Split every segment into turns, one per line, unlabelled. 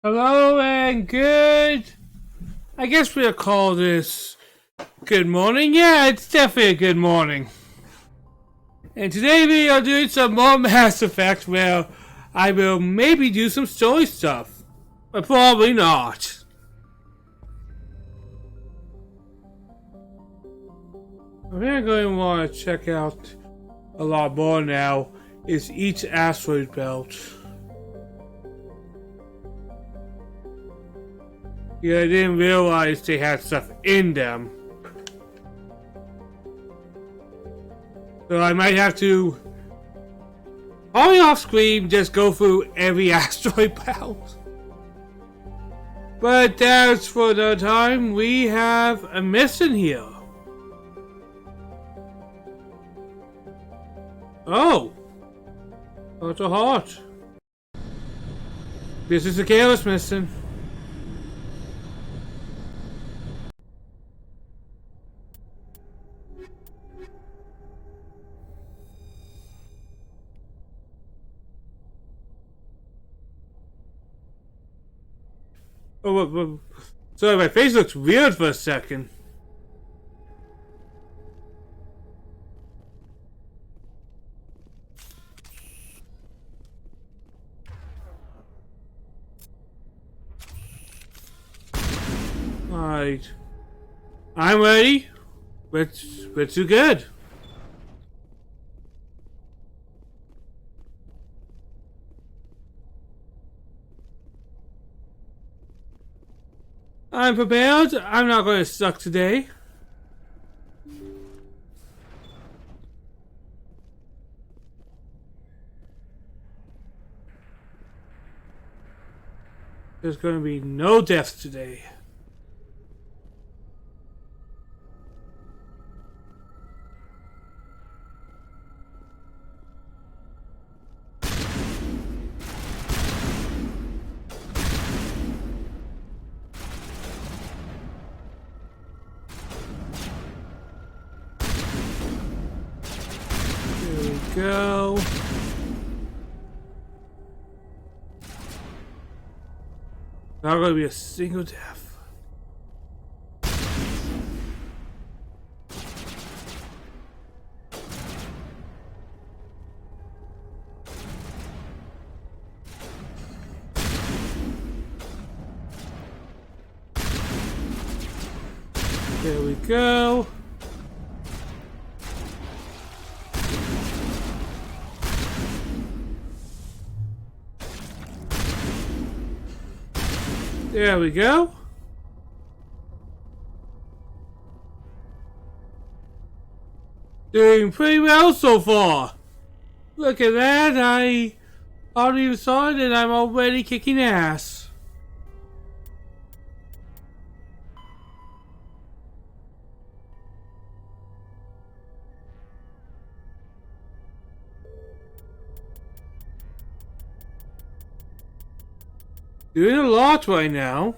Hello and good. I guess we'll call this good morning. Yeah, it's definitely a good morning. And today we are doing some more Mass Effect where I will maybe do some story stuff. But probably not. I'm going to want to check out a lot more now is each asteroid belt. Yeah, I didn't realize they had stuff in them. So I might have to, probably off screen, just go through every asteroid belt. But that's for the time. We have a mission here. Oh! That's a heart. This is a careless mission. Oh, sorry, my face looks weird for a second. Alright. I'm ready. Let's do good. I'm prepared. I'm not going to suck today. There's going to be no deaths today. There we go. Not going to be a single death. There we go. There we go. Doing pretty well so far. Look at that. I already even saw it and I'm already kicking ass. Doing a lot right now.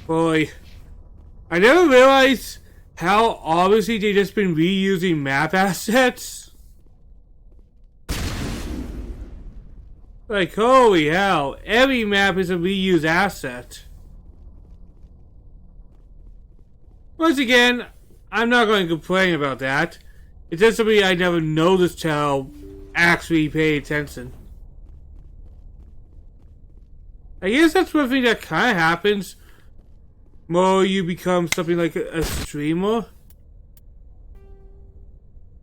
Boy, I never realized how obviously they just been reusing map assets. Like, holy hell, every map is a reused asset. Once again, I'm not going to complain about that. It's just something I never noticed how actually pay attention. I guess that's one thing that kind of happens more you become something like a streamer.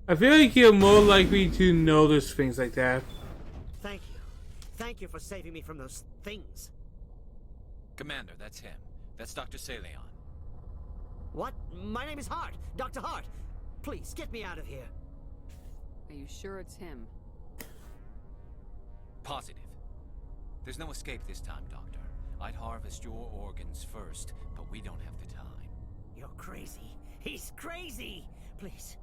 I feel like you're more likely to notice things like that.
Thank you. Thank you for saving me from those things.
Commander, that's him. That's Dr. Saleon.
What? My name is Hart. Dr. Hart. Please, get me out of here.
Are you sure it's him?
Positive. There's no escape this time, Doctor. I'd harvest your organs first, but we don't have the time.
You're crazy. He's crazy! Please,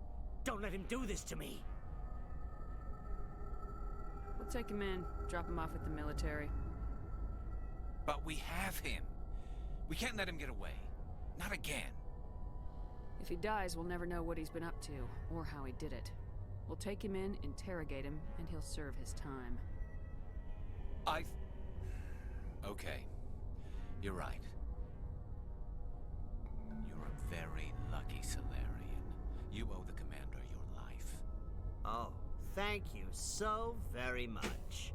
don't let him do this to me.
We'll take him in, drop him off at the military.
But we have him. We can't let him get away. Not again.
If he dies, we'll never know what he's been up to, or how he did it. We'll take him in, interrogate him, and he'll serve his time.
Okay. You're right. You're a very lucky Salarian. You owe the commander your life.
Oh, thank you so very much.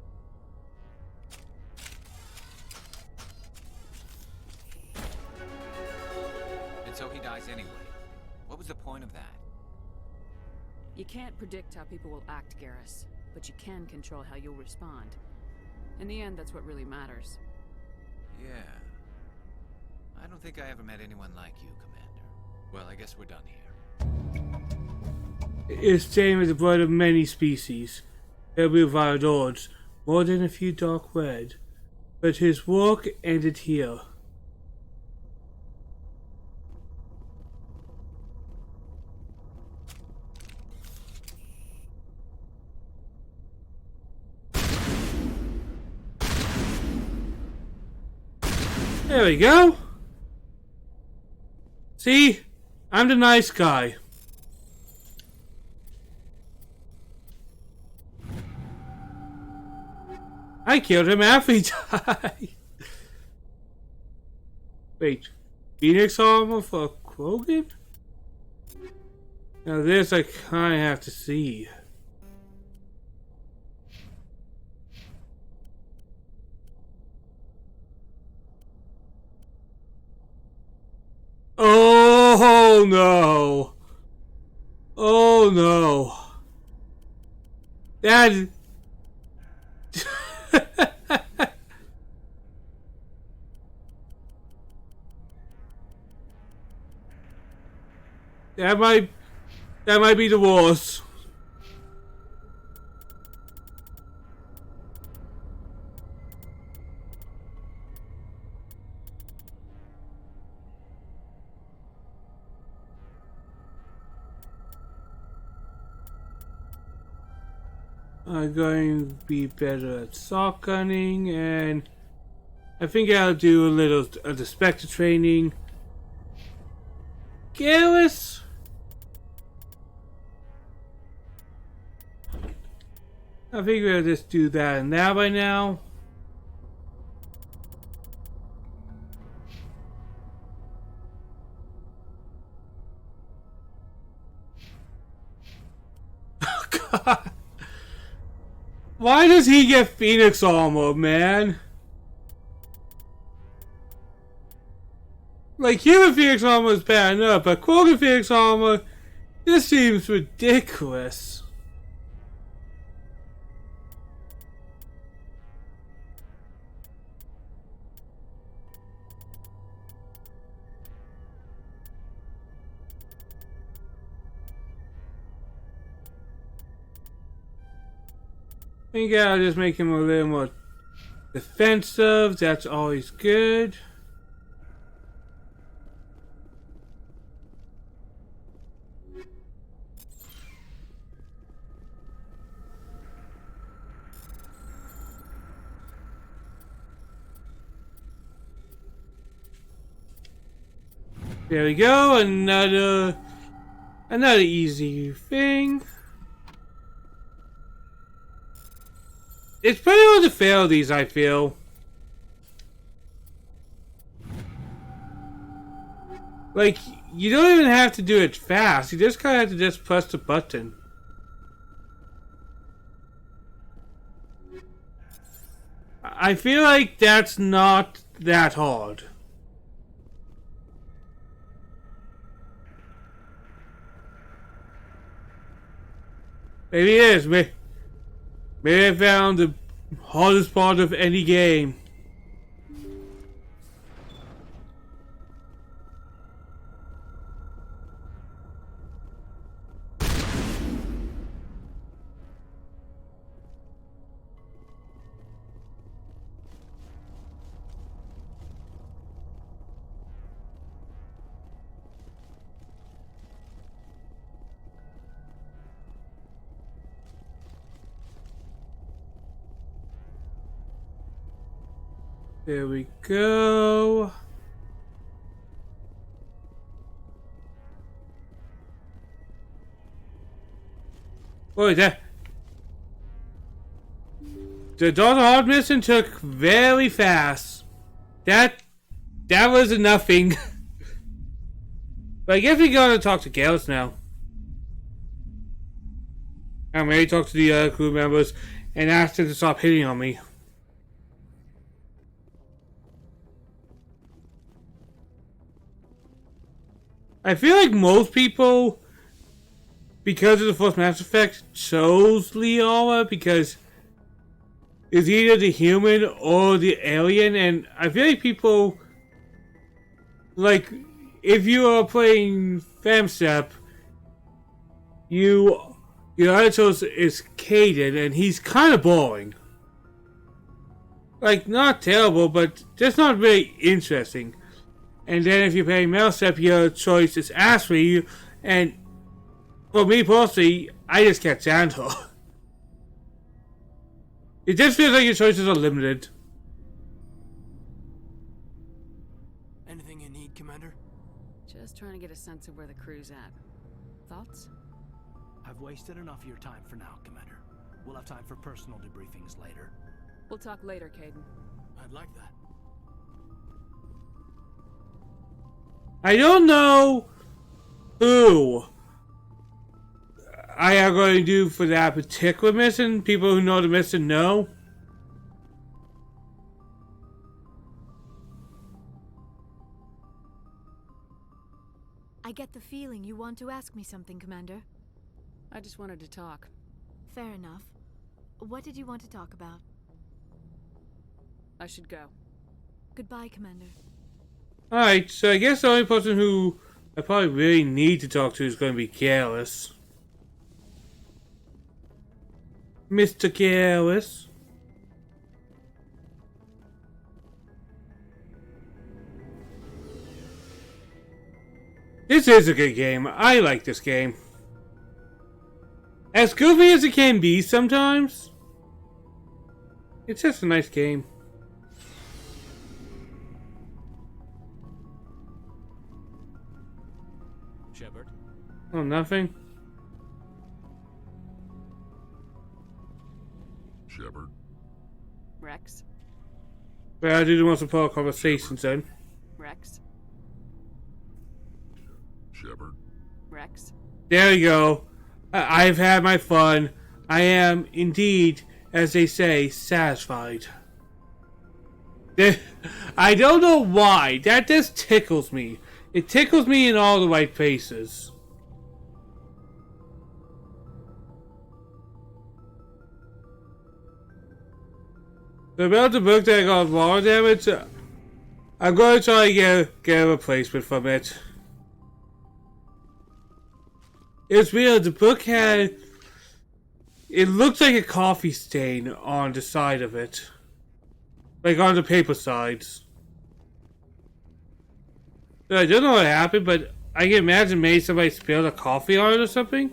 And so he dies anyway. What was the point of that?
You can't predict how people will act, Garrus, but you can control how you'll respond. In the end, that's what really matters.
Yeah. I don't think I ever met anyone like you, Commander. Well, I guess we're done here.
It's stained with the blood of many species. There will be Varadors, more than a few dark red. But his work ended here. There we go. See? I'm the nice guy. I killed him after he died. Wait. Phoenix armor for Krogan? Now this I kinda have to see. Oh no! Oh no! That that might be the worst. I'm going to be better at sock gunning, and I think I'll do a little of the Spectre training. Garrus? I think we'll just do that and that by now. Oh God. Why does he get Phoenix armor, man? Like, human Phoenix armor is bad enough, but Krogan Phoenix armor, this seems ridiculous. I think I'll just make him a little more defensive. That's always good. There we go. Another easy thing. It's pretty hard to fail these, I feel. Like, you don't even have to do it fast. You just kind of have to just press the button. I feel like that's not that hard. Maybe it is. Maybe I found the hardest part of any game. There we go. What was that? The Dr. Hart mission took very fast. That was nothing. But I guess we gotta talk to Garrus now. I'm ready to talk to the other crew members and ask them to stop hitting on me. I feel like most people, because of the first Mass Effect, chose Liara because it's either the human or the alien, and I feel like people, like, if you are playing FemStep, your other choice is Kaidan, and he's kind of boring. Like, not terrible, but just not really interesting. And then if you're playing Melstep, your choice is Ashley, and for me personally, I just can't stand her. It just feels like your choices are limited.
Anything you need, Commander?
Just trying to get a sense of where the crew's at. Thoughts?
I've wasted enough of your time for now, Commander. We'll have time for personal debriefings later.
We'll talk later, Kaidan.
I'd like that.
I don't know who I am going to do for that particular mission. People who know the mission know.
I get the feeling you want to ask me something, Commander.
I just wanted to talk.
Fair enough. What did you want to talk about?
I should go.
Goodbye, Commander.
Alright, so I guess the only person who I probably really need to talk to is going to be Garrus. Mr. Garrus. This is a good game. I like this game. As goofy as it can be sometimes, it's just a nice game.
Shepard?
Oh, nothing?
Shepard.
Rex?
Well, I do the most important conversations then.
Rex?
Shepard.
Rex?
There you go. I've had my fun. I am indeed, as they say, satisfied. I don't know why. That just tickles me. It tickles me in all the right places. So about the book that got water damage, I'm going to try to get a replacement from it. It's weird, the book had... It looks like a coffee stain on the side of it. Like on the paper sides. I don't know what happened, but I can imagine maybe somebody spilled a coffee on it or something.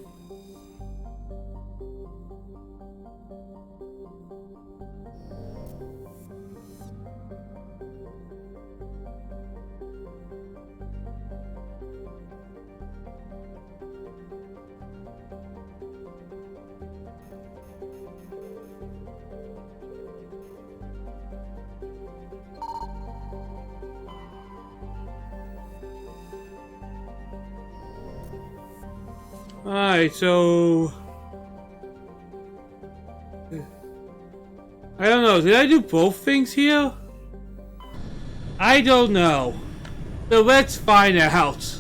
Alright, so... I don't know, did I do both things here? I don't know. So let's find out.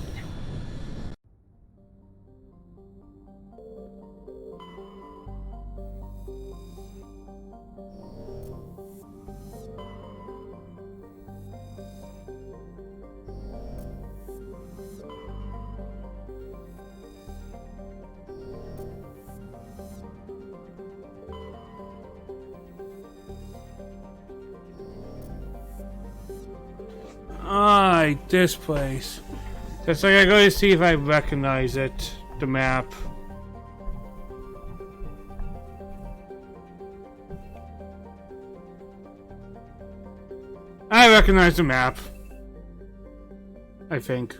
Alright, this place. That's like I gotta see if I recognize it. The map. I recognize the map. I think.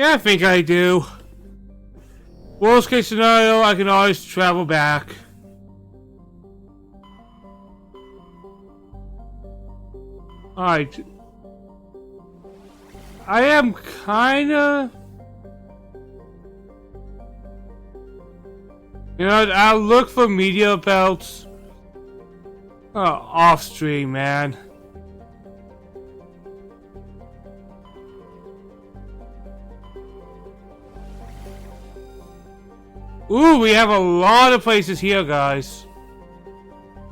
Yeah, I think I do. Worst case scenario, I can always travel back. Alright. I am kinda... You know, I'll look for media belts off stream, man. Ooh, we have a lot of places here, guys.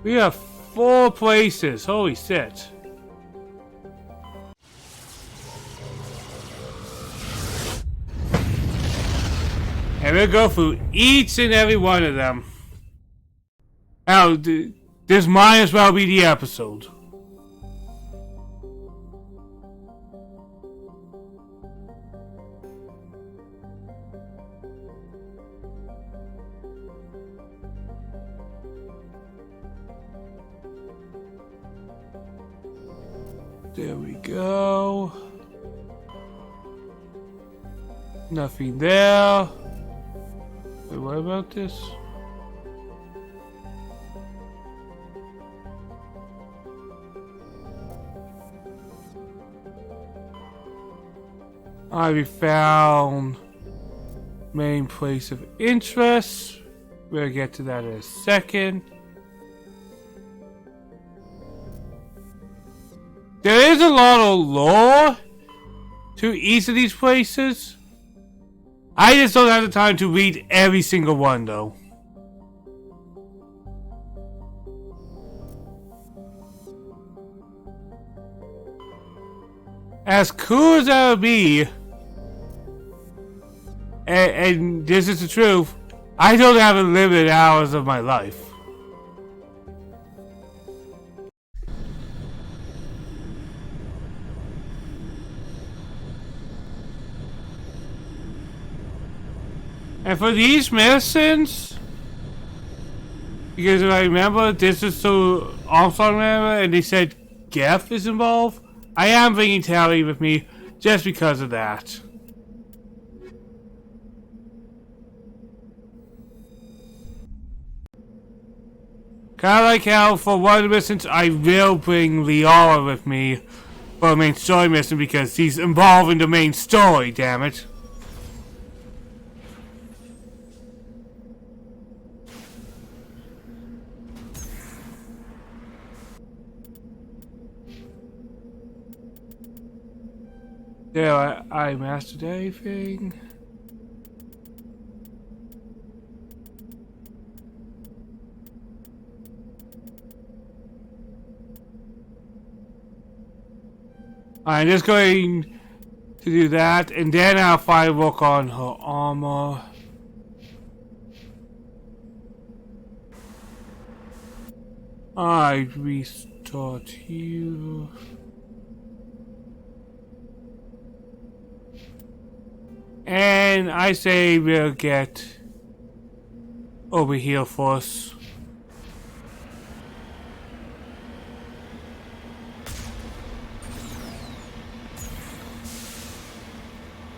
We have 4 places. Holy shit. And we'll go through each and every one of them. Now, this might as well be the episode. There we go. Nothing there. Wait, what about this? We found main place of interest. We'll get to that in a second. There is a lot of lore to each of these places. I just don't have the time to read every single one, though. As cool as that would be, and this is the truth, I don't have unlimited hours of my life. And for these medicines, because if I remember, this is so Armstrong remember, and they said Geth is involved, I am bringing Tally with me just because of that. Kinda like how for one of the missions I will bring Liara with me for the main story mission because he's involved in the main story, damn it. Yeah, I mastered everything. I'm just going to do that, and then I'll finally work on her armor. I restart you. And I say we'll get over here first.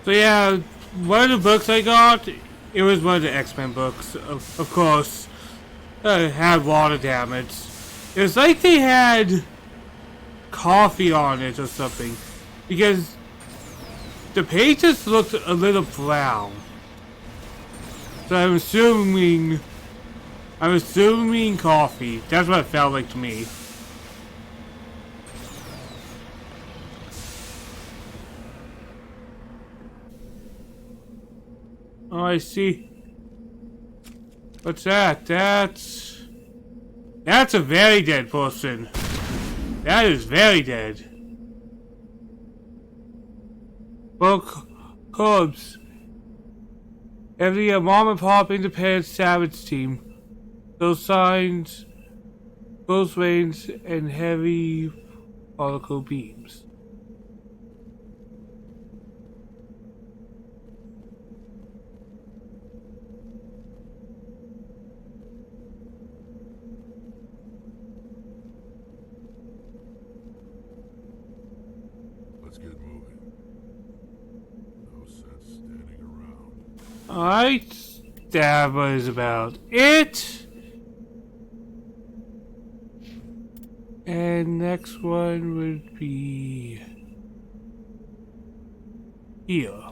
So yeah, one of the books I got, it was one of the X-Men books, of course. Had water damage. It was like they had coffee on it or something. Because the pages looked a little brown. So I'm assuming coffee. That's what it felt like to me. Oh, I see. What's that? That's a very dead person. That is very dead. Well, Cubs. Every mom and pop independent savage team. Those signs, those rains, and heavy particle beams.
Let's get moving. No sense
Alright, that was about it. And next one would be here.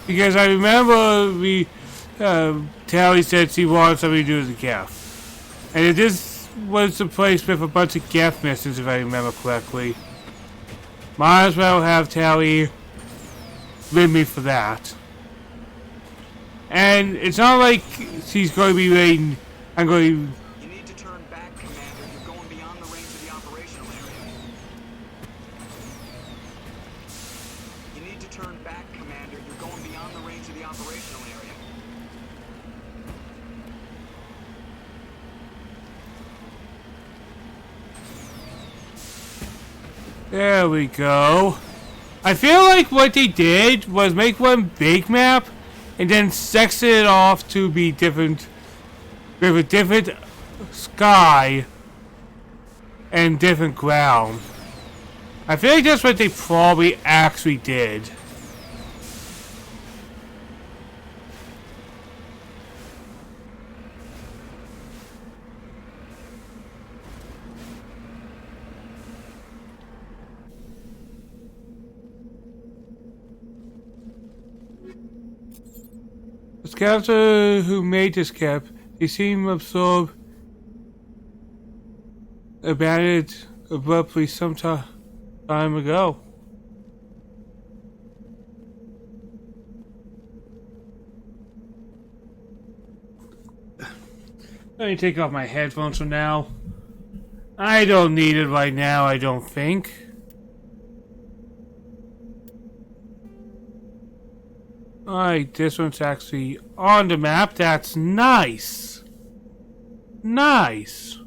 Because I remember Tally said she wanted something to do with the Geth. And if this was the place with a bunch of Geth missions, if I remember correctly, might as well have Tally with me for that. And it's not like she's going to be waiting. I'm going to...
You need to turn back, Commander. You're going beyond the range of the operational area. You need to turn back, Commander. You're going beyond the range of the operational area.
There we go. I feel like what they did was make one big map and then section it off to be different, with a different sky and different ground. I feel like that's what they probably actually did. The scouts who made this cap, they seem absorbed, abandoned abruptly some time ago. Let me take off my headphones for now. I don't need it right now, I don't think. Alright, this one's actually on the map. That's nice. Nice.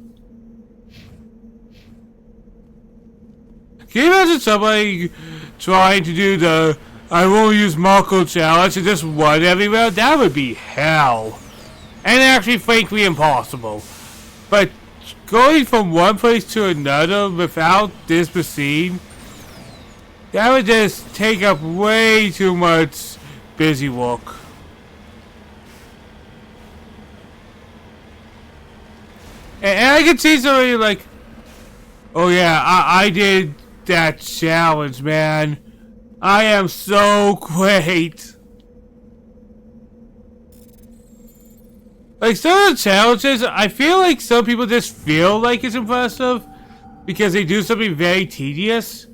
Can you imagine somebody trying to do the I won't use Marco challenge and just run everywhere? That would be hell. And actually, frankly, impossible. But going from one place to another without this machine, that would just take up way too much busy work. And I can see somebody like, oh yeah, I did that challenge, man. I am so great. Like some of the challenges, I feel like some people just feel like it's impressive because they do something very tedious.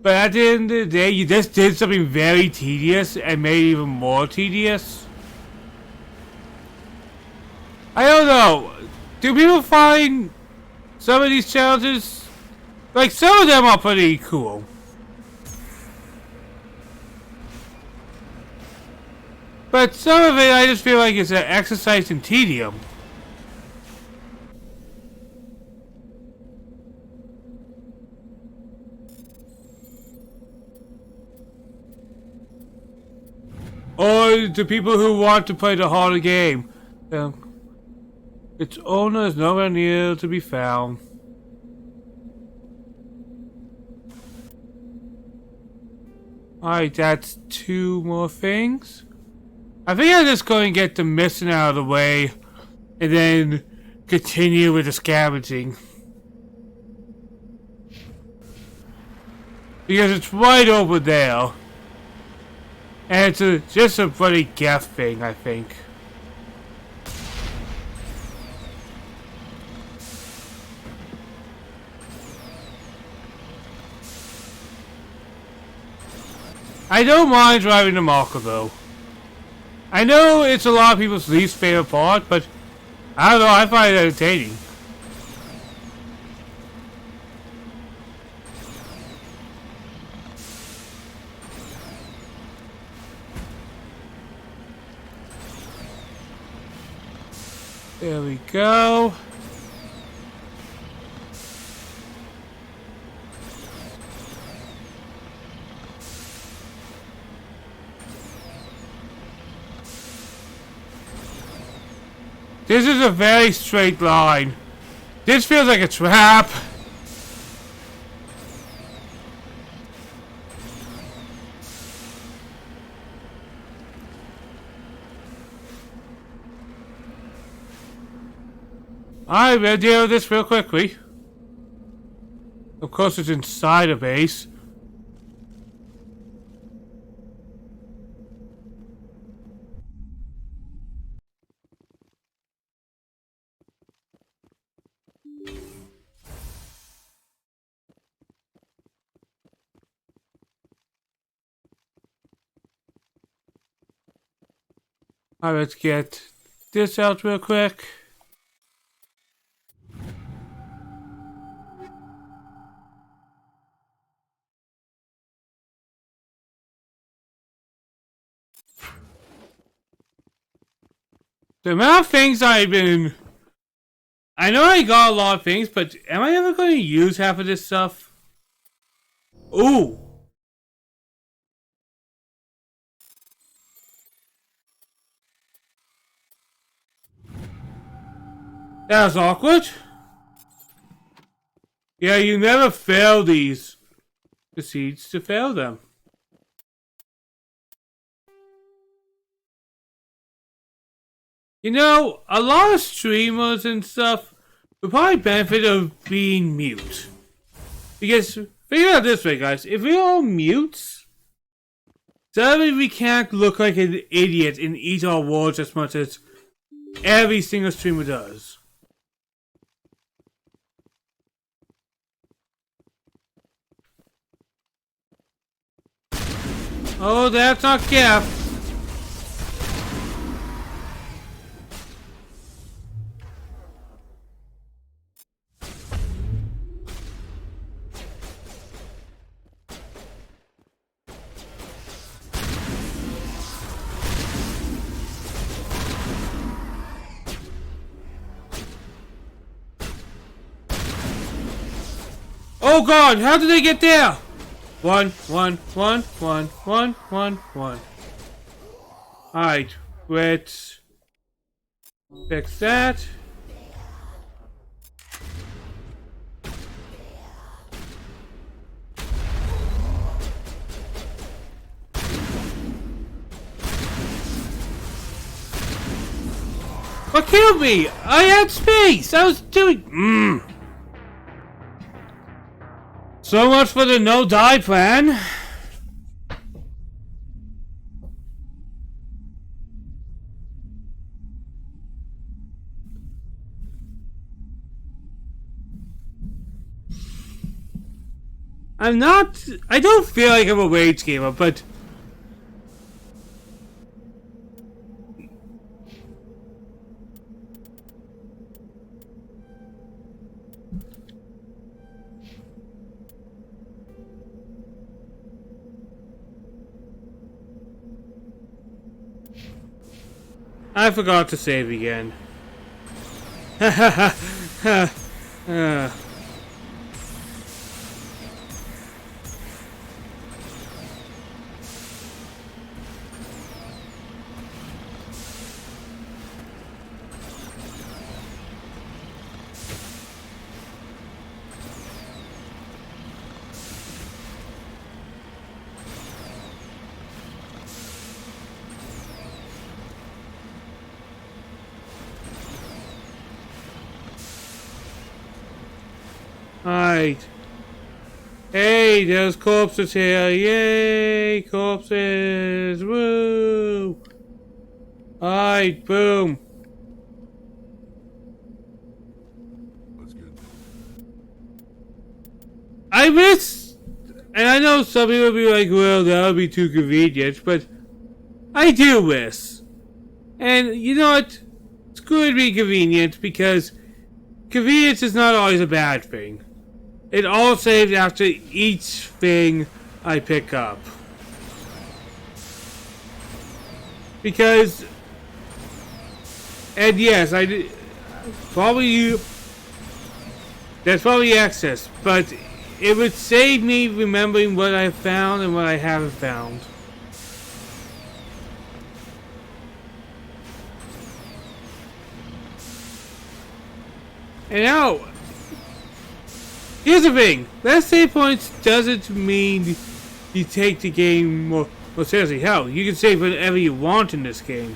But at the end of the day, you just did something very tedious and made it even more tedious. I don't know. Do people find some of these challenges, like some of them are pretty cool. But some of it I just feel like it's an exercise in tedium. Or to people who want to play the harder game. Its owner is nowhere near to be found. Alright, that's 2 more things. I think I'm just going to get the missing out of the way and then continue with the scavenging. Because it's right over there. And it's just a bloody Geth thing, I think. I don't mind driving the Marco though. I know it's a lot of people's least favorite part, but I don't know, I find it entertaining. There we go. This is a very straight line. This feels like a trap. Alright, we'll deal with this real quickly. Of course, it's inside a base. Alright, let's get this out real quick. The amount of things I know I got a lot of things, but am I ever going to use half of this stuff? Ooh! That was awkward. Yeah, you never fail these. Proceeds to fail them. You know, a lot of streamers and stuff would probably benefit of being mute. Because, figure out this way, guys. If we're all mutes, suddenly we can't look like an idiot and eat our words as much as every single streamer does. Oh, that's not Gaff. Oh God, how did they get there? One. Alright, let's fix that. What killed me? I had space! I was doing... So much for the no-die plan. I don't feel like I'm a rage gamer, but... I forgot to save again. Alright. Hey, there's corpses here. Yay, corpses. Woo. Alright, boom.
That's good.
I miss... And I know some people will be like, well, that would be too convenient, but I do miss. And you know what? It's good to be convenient because convenience is not always a bad thing. It all saves after each thing I pick up. Because... And yes, I did... Probably... That's probably access, but it would save me remembering what I found and what I haven't found. And now... Here's the thing, less save points doesn't mean you take the game more seriously. Hell, you can save whatever you want in this game.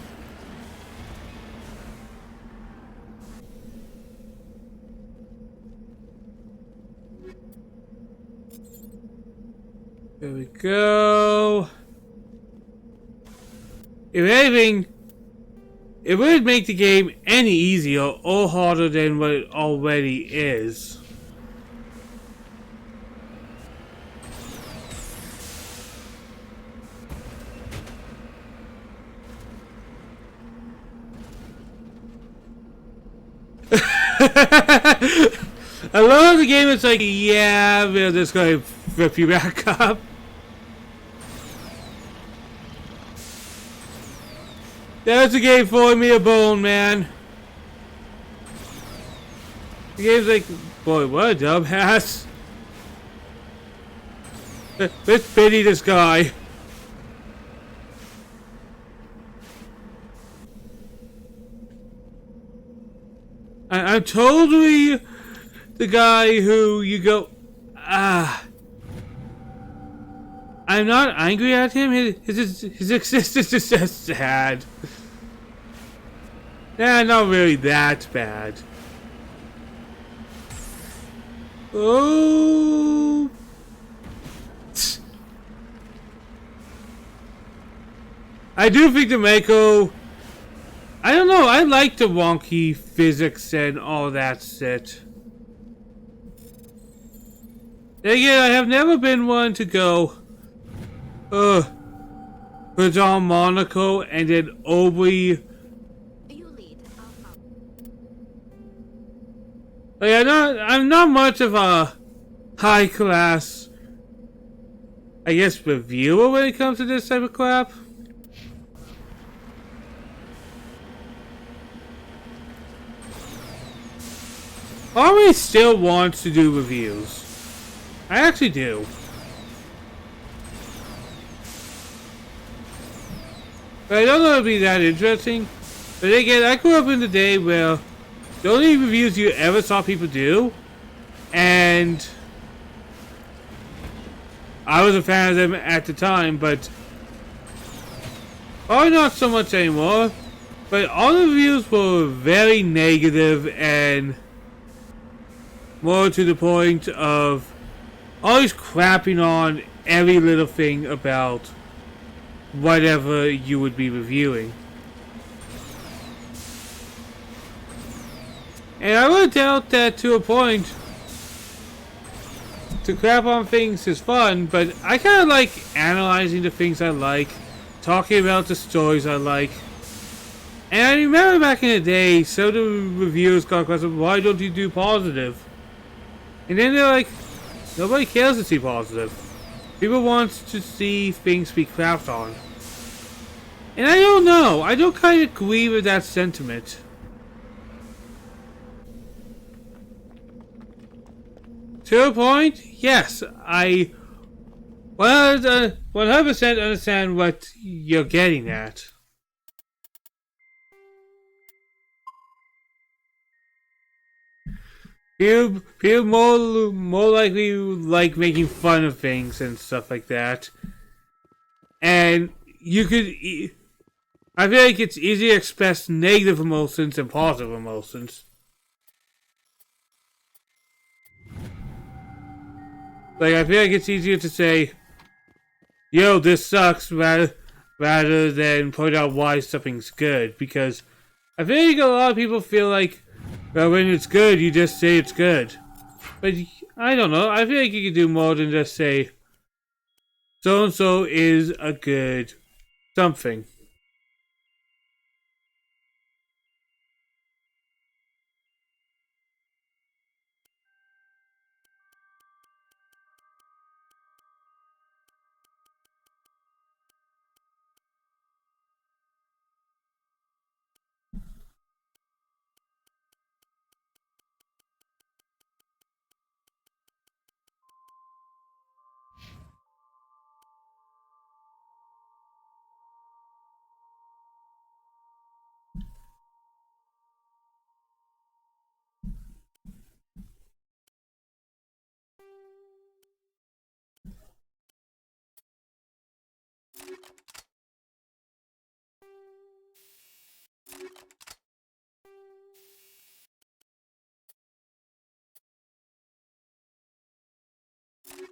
we go. If anything, it would make the game any easier or harder than what it already is. I love the game. It's like, yeah, we're just going to rip you back up. That's a game for me a bone, man. The game's like, boy, what a dumbass. Let's pity this guy. I'm totally the guy who you go, I'm not angry at him. His existence is just sad. Yeah, not really that bad. Oh. I do think the Mako, I don't know, I like the wonky physics and all that shit. Then again, I have never been one to go, put on Monaco and then overly.
You lead.
Like, I'm not much of a high class, I guess, reviewer when it comes to this type of crap. Always still wants to do reviews. I actually do. But I don't know if it'd be that interesting. But again, I grew up in the day where the only reviews you ever saw people do, and I was a fan of them at the time, but probably not so much anymore. But all the reviews were very negative and more to the point of always crapping on every little thing about whatever you would be reviewing. And I would doubt that to a point. To crap on things is fun, but I kind of like analyzing the things I like, talking about the stories I like. And I remember back in the day, some of the reviewers got questioned, why don't you do positive? And then they're like, nobody cares to see positive. People want to see things be crapped on. And I don't know. I don't kind of agree with that sentiment. To a point, yes, I 100% understand what you're getting at. People more likely like making fun of things and stuff like that. And you could, I feel like it's easier to express negative emotions than positive emotions. Like, I feel like it's easier to say, yo, this sucks, rather than point out why something's good. Because I feel like a lot of people feel like, well, when it's good, you just say it's good. But I don't know. I feel like you can do more than just say, so-and-so is a good something.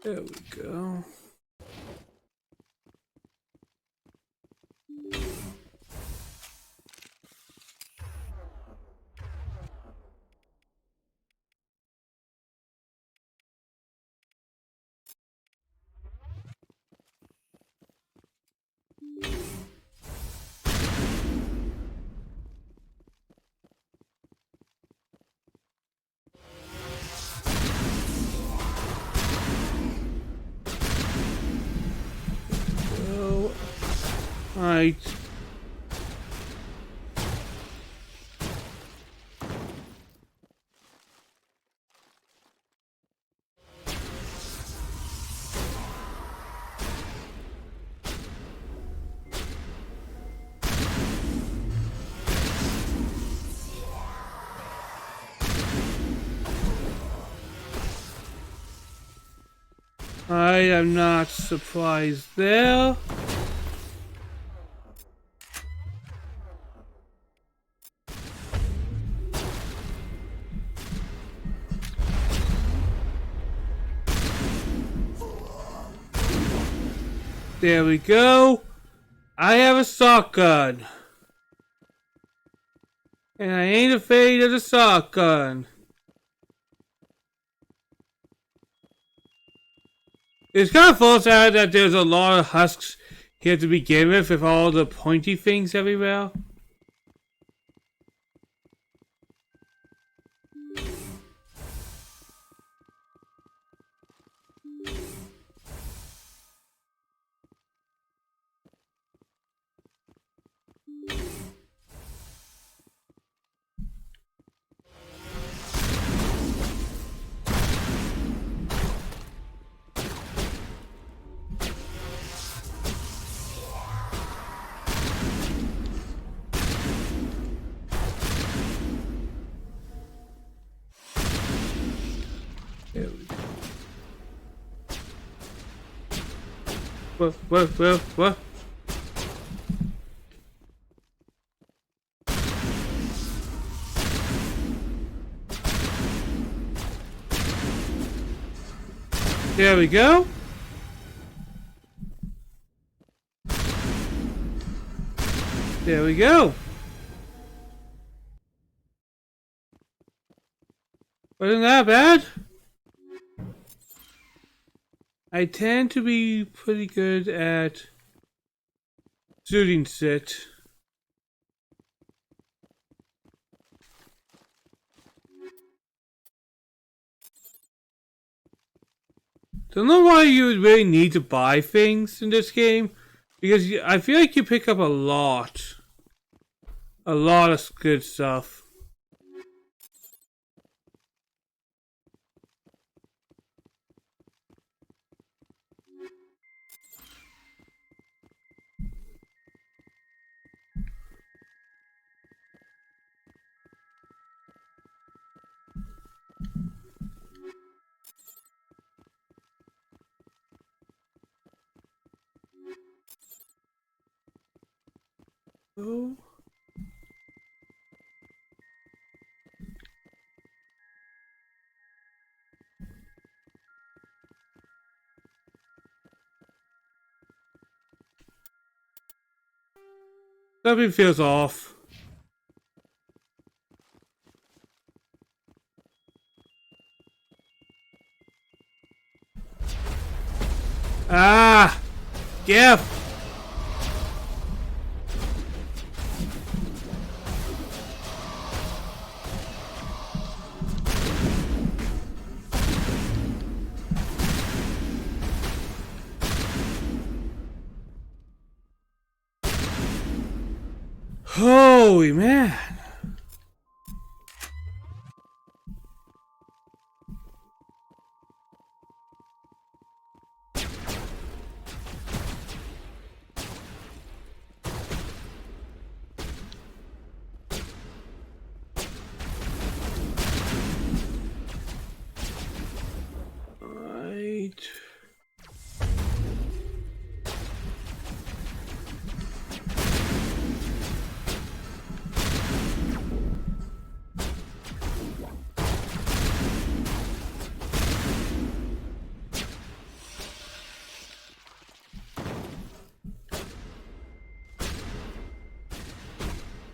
There we go. Alright. I am not surprised there. There we go. I have a shotgun. And I ain't afraid of the shotgun. It's kind of false out that there's a lot of husks here to begin with all the pointy things everywhere. There we go. What? There we go. There we go. Wasn't that bad? I tend to be pretty good at shooting shit. Don't know why you would really need to buy things in this game, because I feel like you pick up a lot of good stuff. Oh. Something feels off. Ah! Giff! Holy man. Right.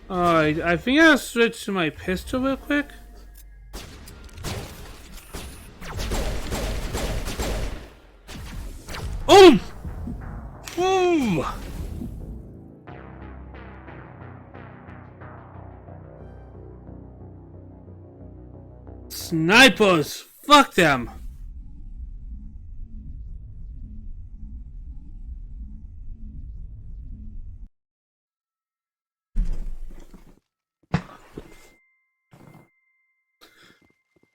Alright, I think I'll switch to my pistol real quick. Oh! Boom! Snipers! Fuck them!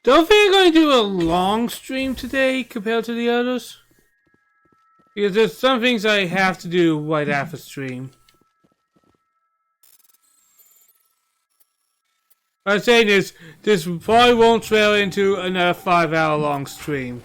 Don't think I'm going to do a long stream today compared to the others. Because there's some things I have to do right after stream. What I'm saying is, this probably won't trail into another 5-hour long stream.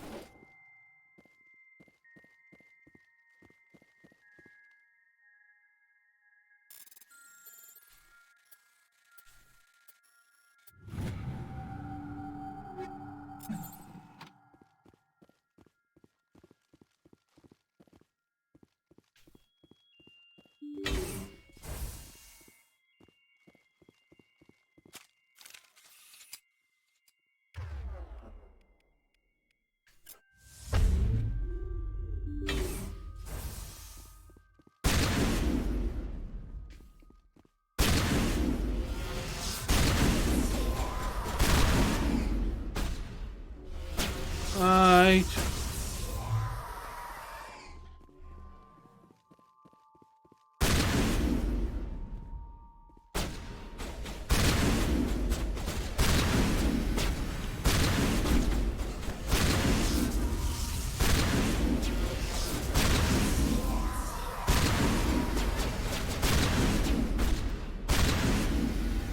Alright.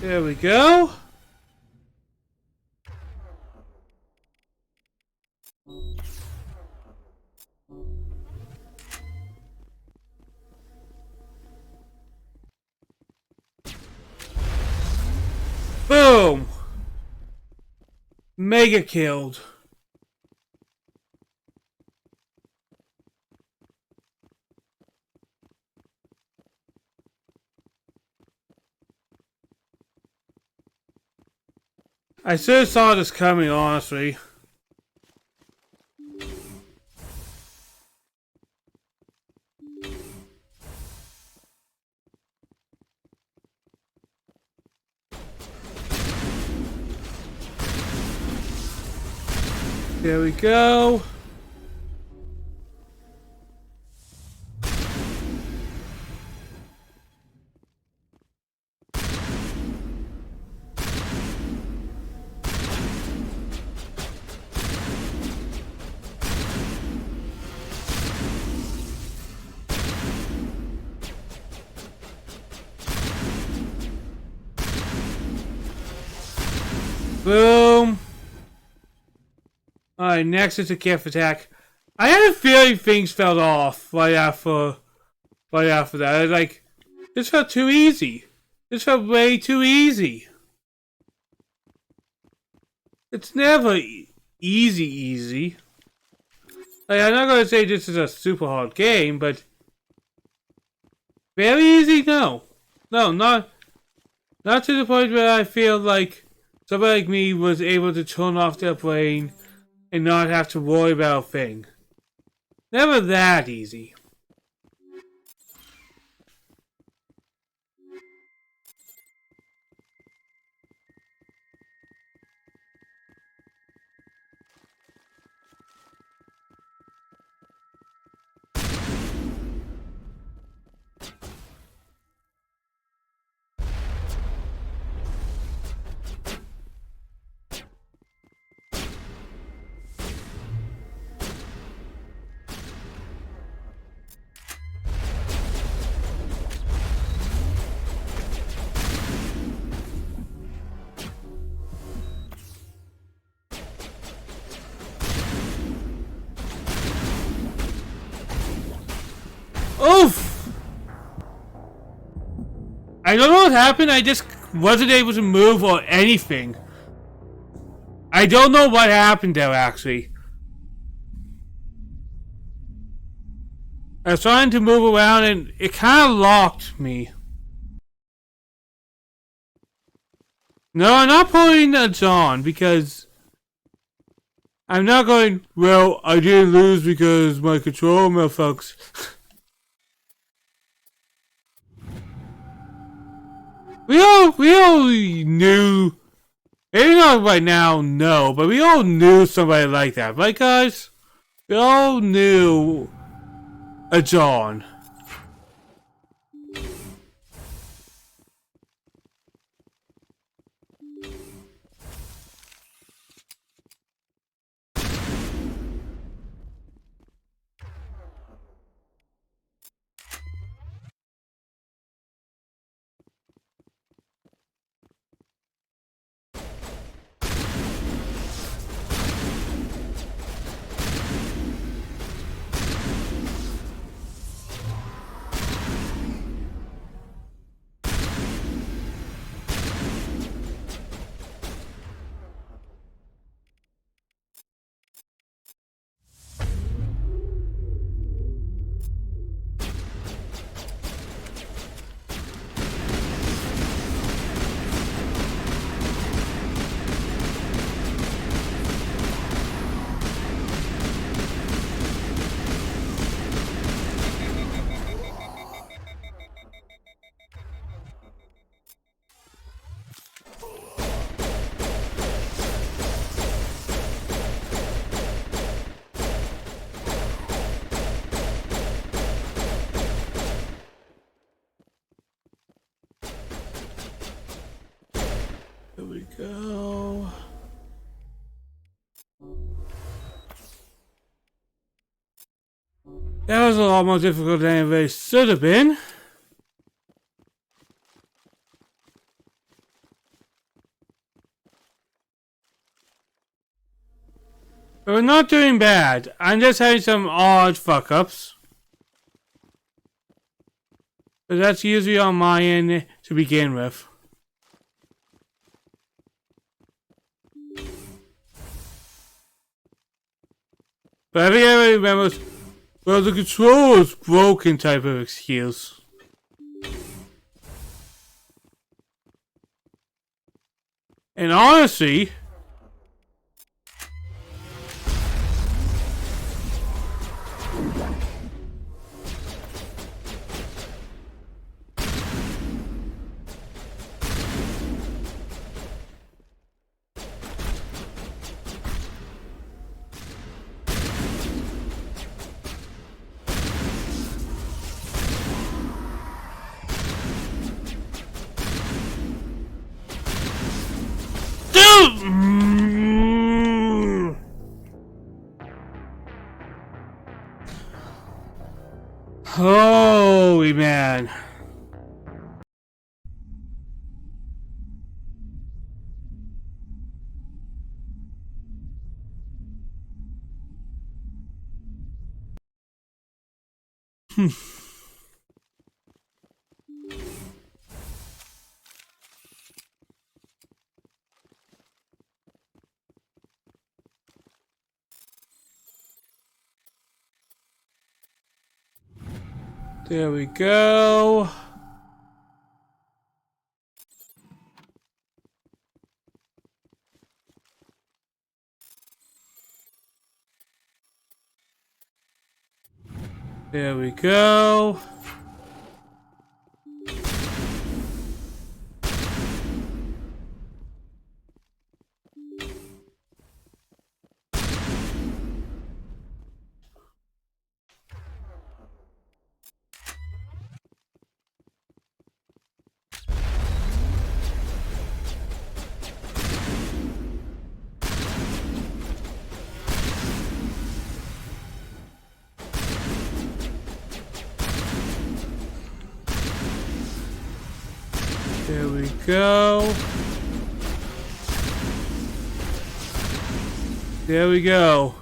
There we go. Boom! Mega killed. I should have saw this coming, honestly. There we go. Boom. Alright, next is a gift attack. I had a feeling things fell off right after that. I was like, this felt too easy. This felt way too easy. It's never easy. Like, I'm not gonna say this is a super hard game, but very easy, no. No, not to the point where I feel like somebody like me was able to turn off their brain and not have to worry about a thing. Never that easy. Oof! I don't know what happened, I just wasn't able to move or anything. I don't know what happened there, actually. I was trying to move around and it kind of locked me. No, I'm not putting that on because I'm not going, well, I didn't lose because my control malfunctions. We all knew, maybe not right now, no, but we all knew somebody like that, right guys? We all knew a John. we go. That was a lot more difficult than it should have been. But we're not doing bad. I'm just having some odd fuck-ups. But that's usually on my end to begin with. But I think everybody remembers, well, the control is broken type of excuse. And honestly, holy man. There we go. There we go. There we go. There we go.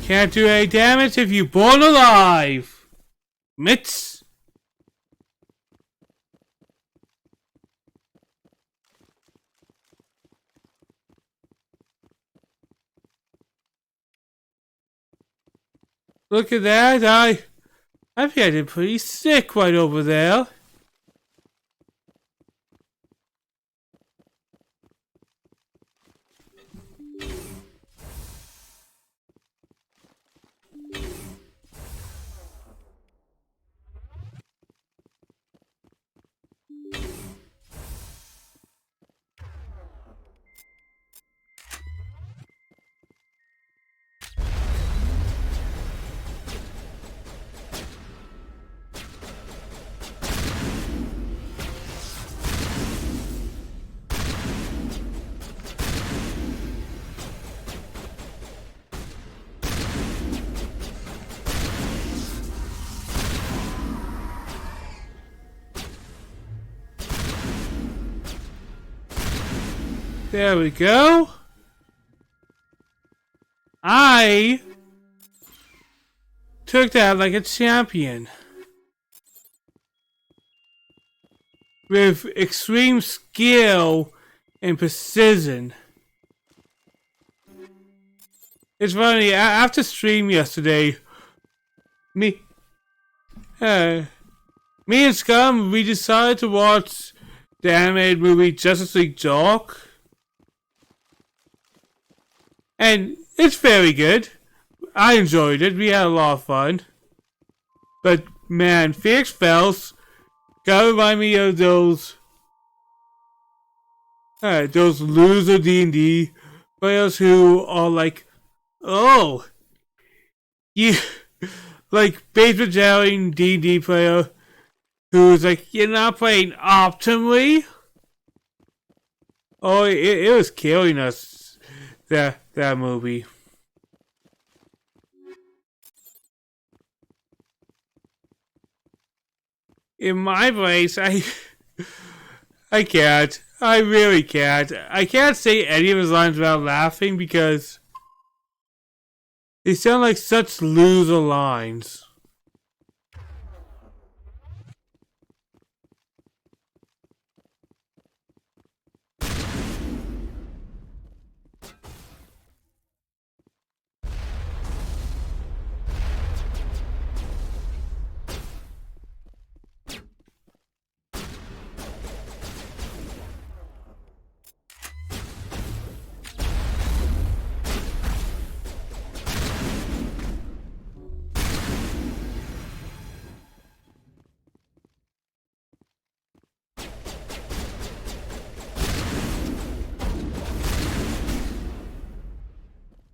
Can't do any damage if you're born alive. Mitts. Look at that, I've got it pretty sick right over there. There we go. I took that like a champion. With extreme skill and precision. It's funny, after stream yesterday, me and Scum, we decided to watch the animated movie Justice League Dark. And it's very good. I enjoyed it. We had a lot of fun. But man, Phoenix Fells gotta remind me of those loser D&D players who are like, oh, you like basement jelling D&D player who's like, you're not playing optimally. Oh, it was killing us, that movie. In my place, I can't. I really can't. I can't say any of his lines without laughing because they sound like such loser lines.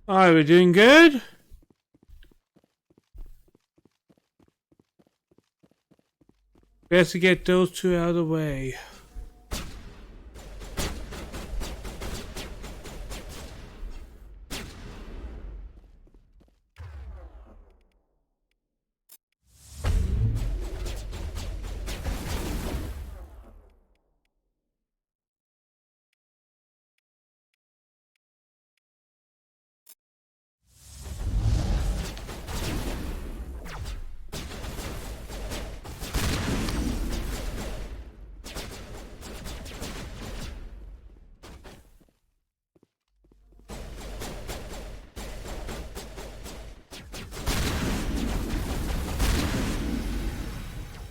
Alright, we're doing good. Best to get those two out of the way.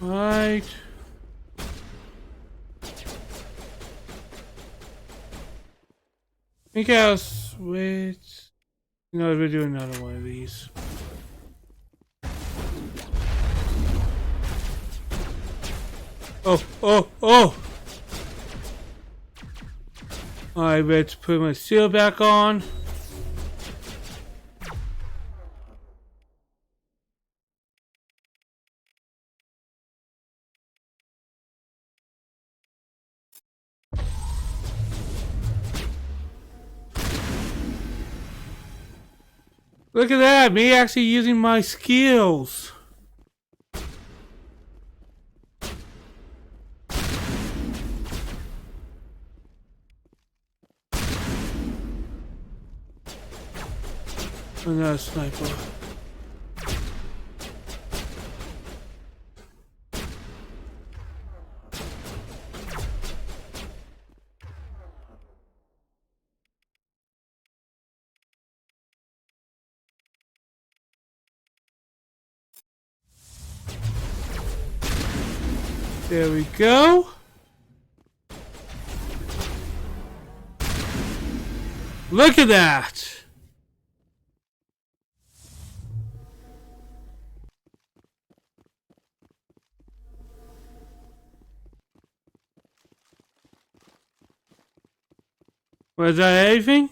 Right. I think I'll switch. No, we're doing another one of these. Oh! Alright, let's put my seal back on. Look at that, me actually using my skills. Another sniper. There we go. Look at that. Was that anything?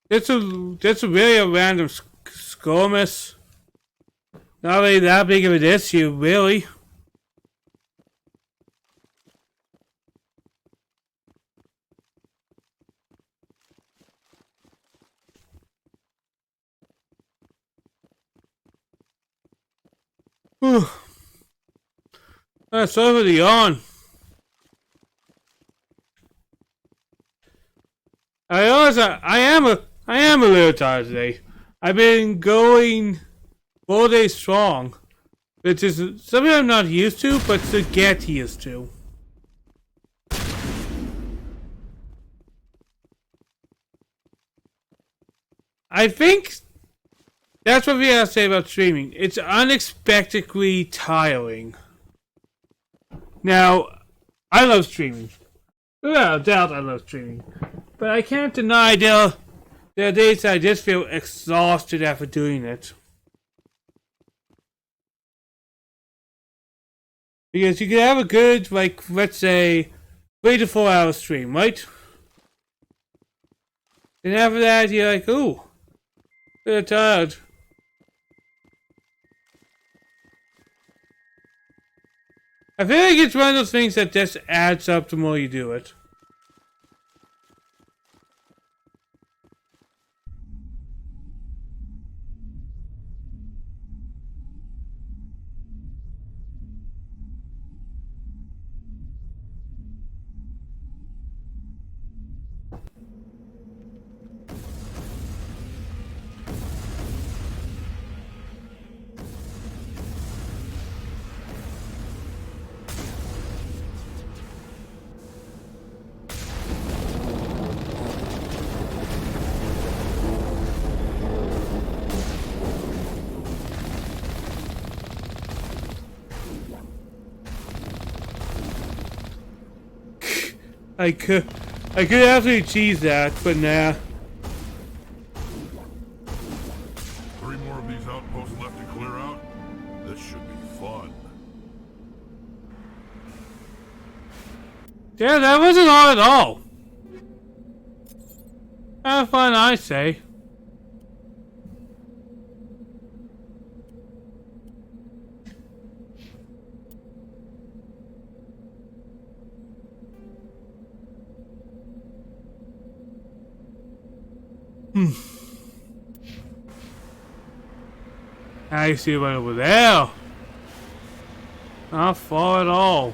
That's a really a random skirmish. Not really that big of an issue, really. Whew. That's over the yawn. I realize I am a little tired today. I've been going 4 days strong, which is something I'm not used to, but to get used to. I think that's what we have to say about streaming. It's unexpectedly tiring. Now, I love streaming. Without doubt, I love streaming. But I can't deny there are days I just feel exhausted after doing it. Because you can have a good, like, let's say, 3 to 4 hour stream, right? And after that, you're like, ooh, I'm tired. I feel like it's one of those things that just adds up the more you do it. I could absolutely cheese that, but nah.
3 more of these outposts left to clear out? This should be fun.
Yeah, that wasn't hard at all. Have fun, I say. I see one over there. Not far at all.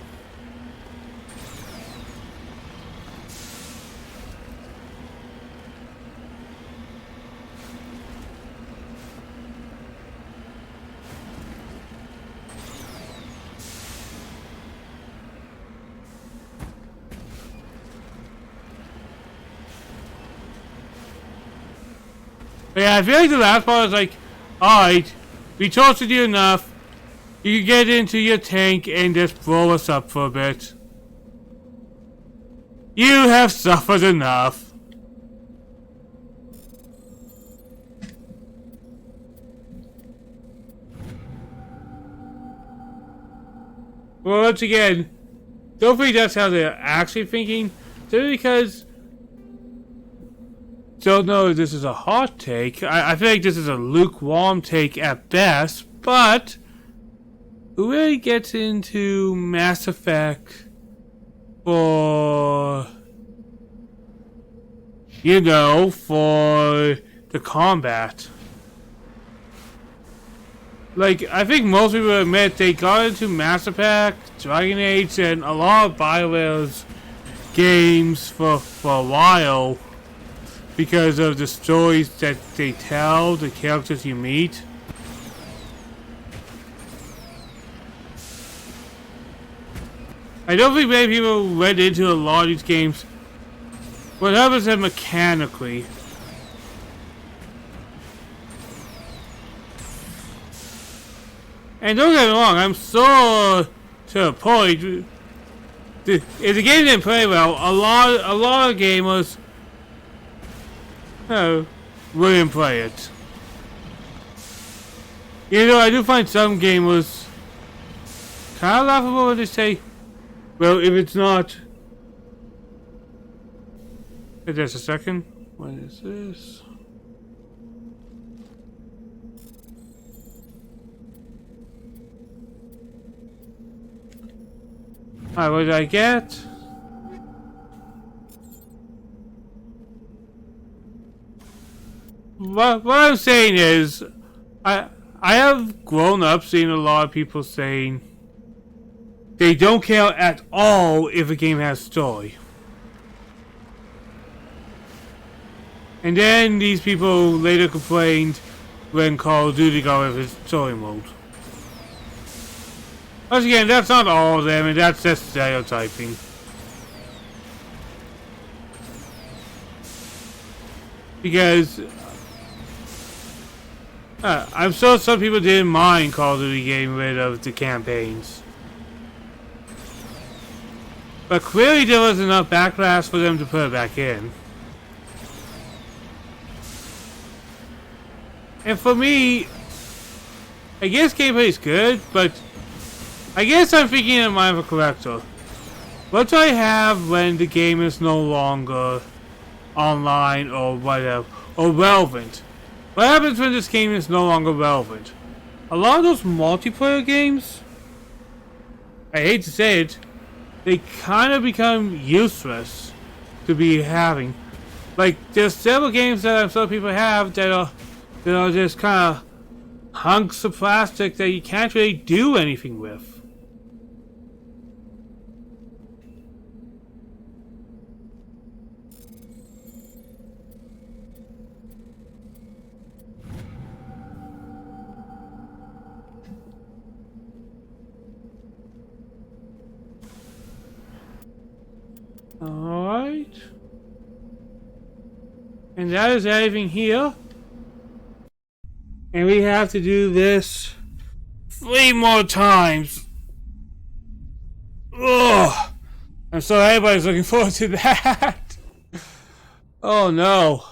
Yeah, I feel like the last part is like, alright, we toasted you enough. You can get into your tank and just blow us up for a bit. You have suffered enough. Well, once again, don't think that's how they're actually thinking. Simply because don't know if this is a hot take. I feel like this is a lukewarm take at best, but who really gets into Mass Effect for, you know, for the combat? Like, I think most people admit they got into Mass Effect, Dragon Age, and a lot of BioWare's games for a while because of the stories that they tell, the characters you meet. I don't think many people went into a lot of these games. What happens is mechanically. And don't get me wrong, I'm so to the point. If the game didn't play well, a lot of gamers wouldn't play it. You know, I do find some gamers kind of laughable when they say, well, if it's not... Wait just a second. What is this? Alright, what did I get? What I'm saying is, I have grown up seeing a lot of people saying they don't care at all if a game has story. And then these people later complained when Call of Duty got rid of its story mode. Once again, that's not all of them, and that's just stereotyping. Because I'm sure some people didn't mind Call of Duty getting rid of the campaigns. But clearly there was enough backlash for them to put it back in. And for me, I guess gameplay is good, but I guess I'm thinking in mind of a collector. What do I have when the game is no longer online or whatever, or relevant? What happens when this game is no longer relevant? A lot of those multiplayer games, I hate to say it, they kind of become useless to be having. Like, there's several games that some people have that are just kind of hunks of plastic that you can't really do anything with. Alright. And that is everything here. And we have to do this 3 more times. Ugh. I'm sure everybody's looking forward to that. Oh no.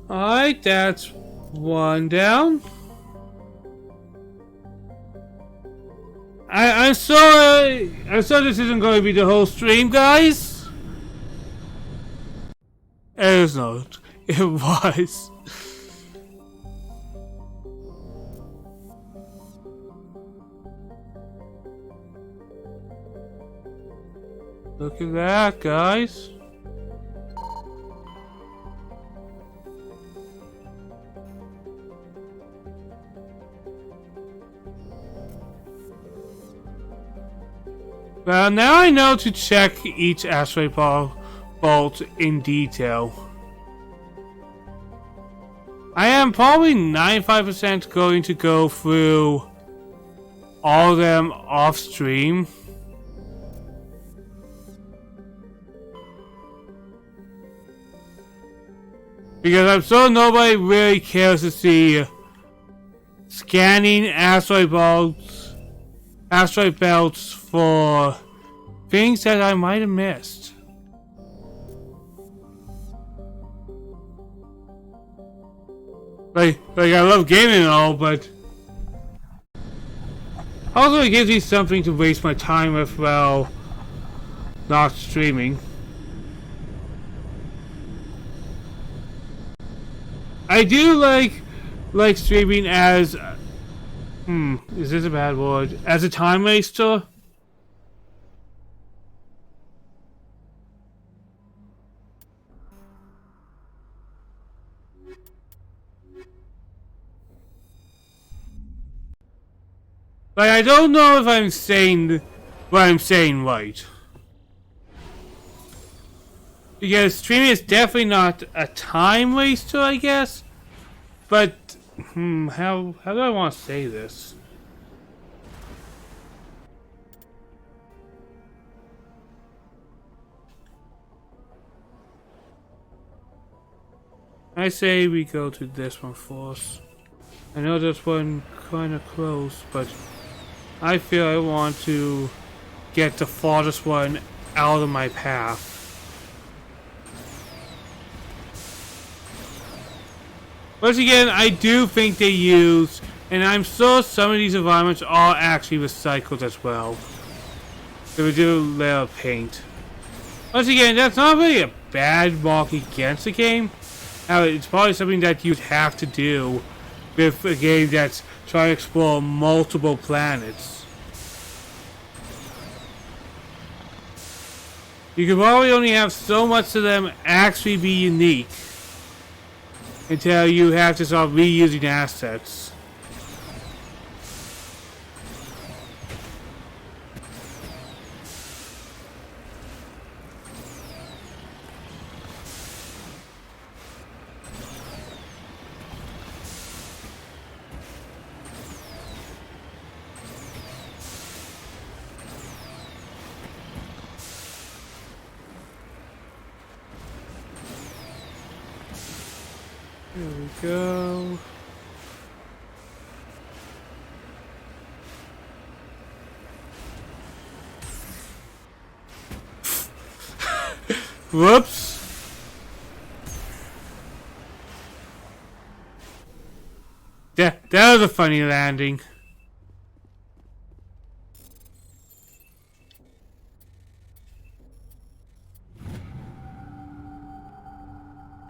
Alright, that's 1 down. I'm sorry this isn't going to be the whole stream, guys. It was not. It was. Look at that, guys. Well, now I know to check each asteroid bolt in detail. I am probably 95% going to go through all of them off stream. Because I'm sure nobody really cares to see scanning asteroid belts for things that I might have missed. Like I love gaming and all, but also it gives me something to waste my time with while not streaming. I do like streaming as is this a bad word? As a time waster? Like, I don't know if I'm saying what I'm saying right. Because streaming is definitely not a time waster, I guess. But, how do I want to say this? I say we go to this one first. I know this one kind of close, but I feel I want to get the farthest one out of my path. Once again, I do think they use, and I'm sure some of these environments are actually recycled as well. They would do a layer of paint. Once again, that's not really a bad mark against the game. It's probably something that you'd have to do with a game that's trying to explore multiple planets. You can probably only have so much of them actually be unique until you have to start reusing assets. There we go. Whoops. That was a funny landing.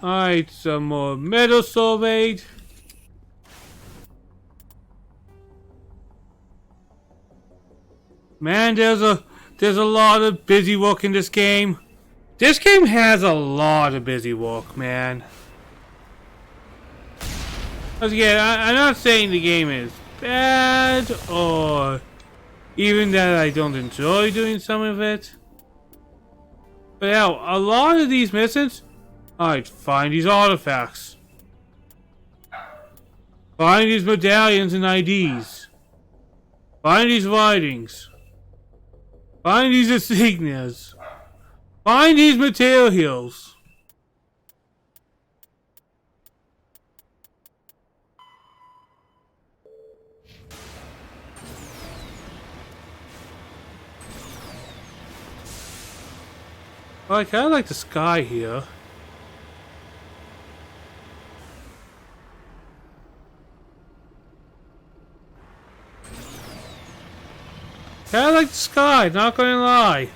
Alright, some more metal sulfate. Man, there's a lot of busy work in this game. This game has a lot of busy work, man. Once again, I'm not saying the game is bad or even that I don't enjoy doing some of it. But hell, a lot of these missions, alright, find these artifacts. Find these medallions and IDs. Find these writings. Find these insignias. Find these materials. Well, I kind of like the sky here. Kind of like the sky, not gonna lie.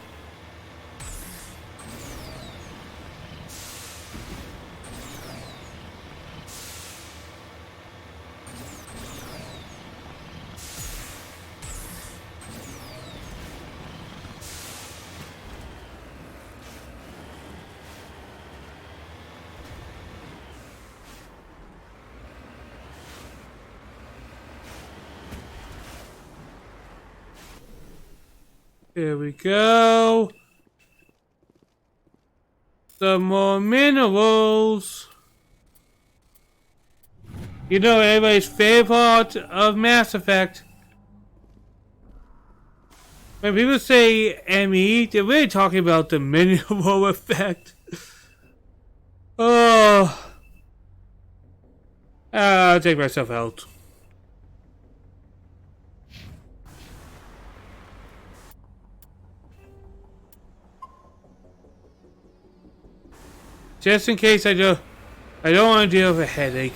Here we go. Some more minerals. You know, everybody's favorite part of Mass Effect. When people say ME, they're really talking about the mineral effect. Oh. I'll take myself out. Just in case I don't want to deal with a headache.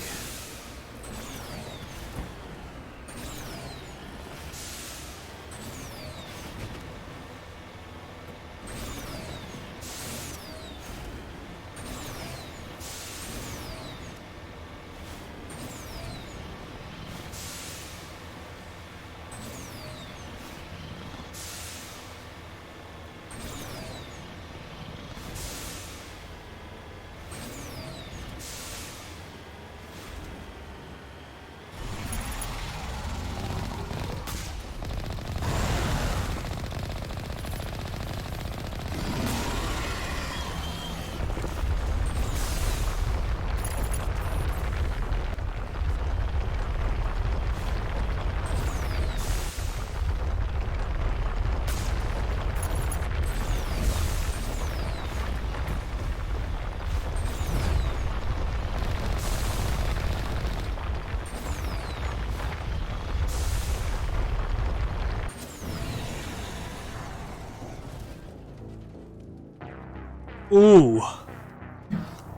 Ooh.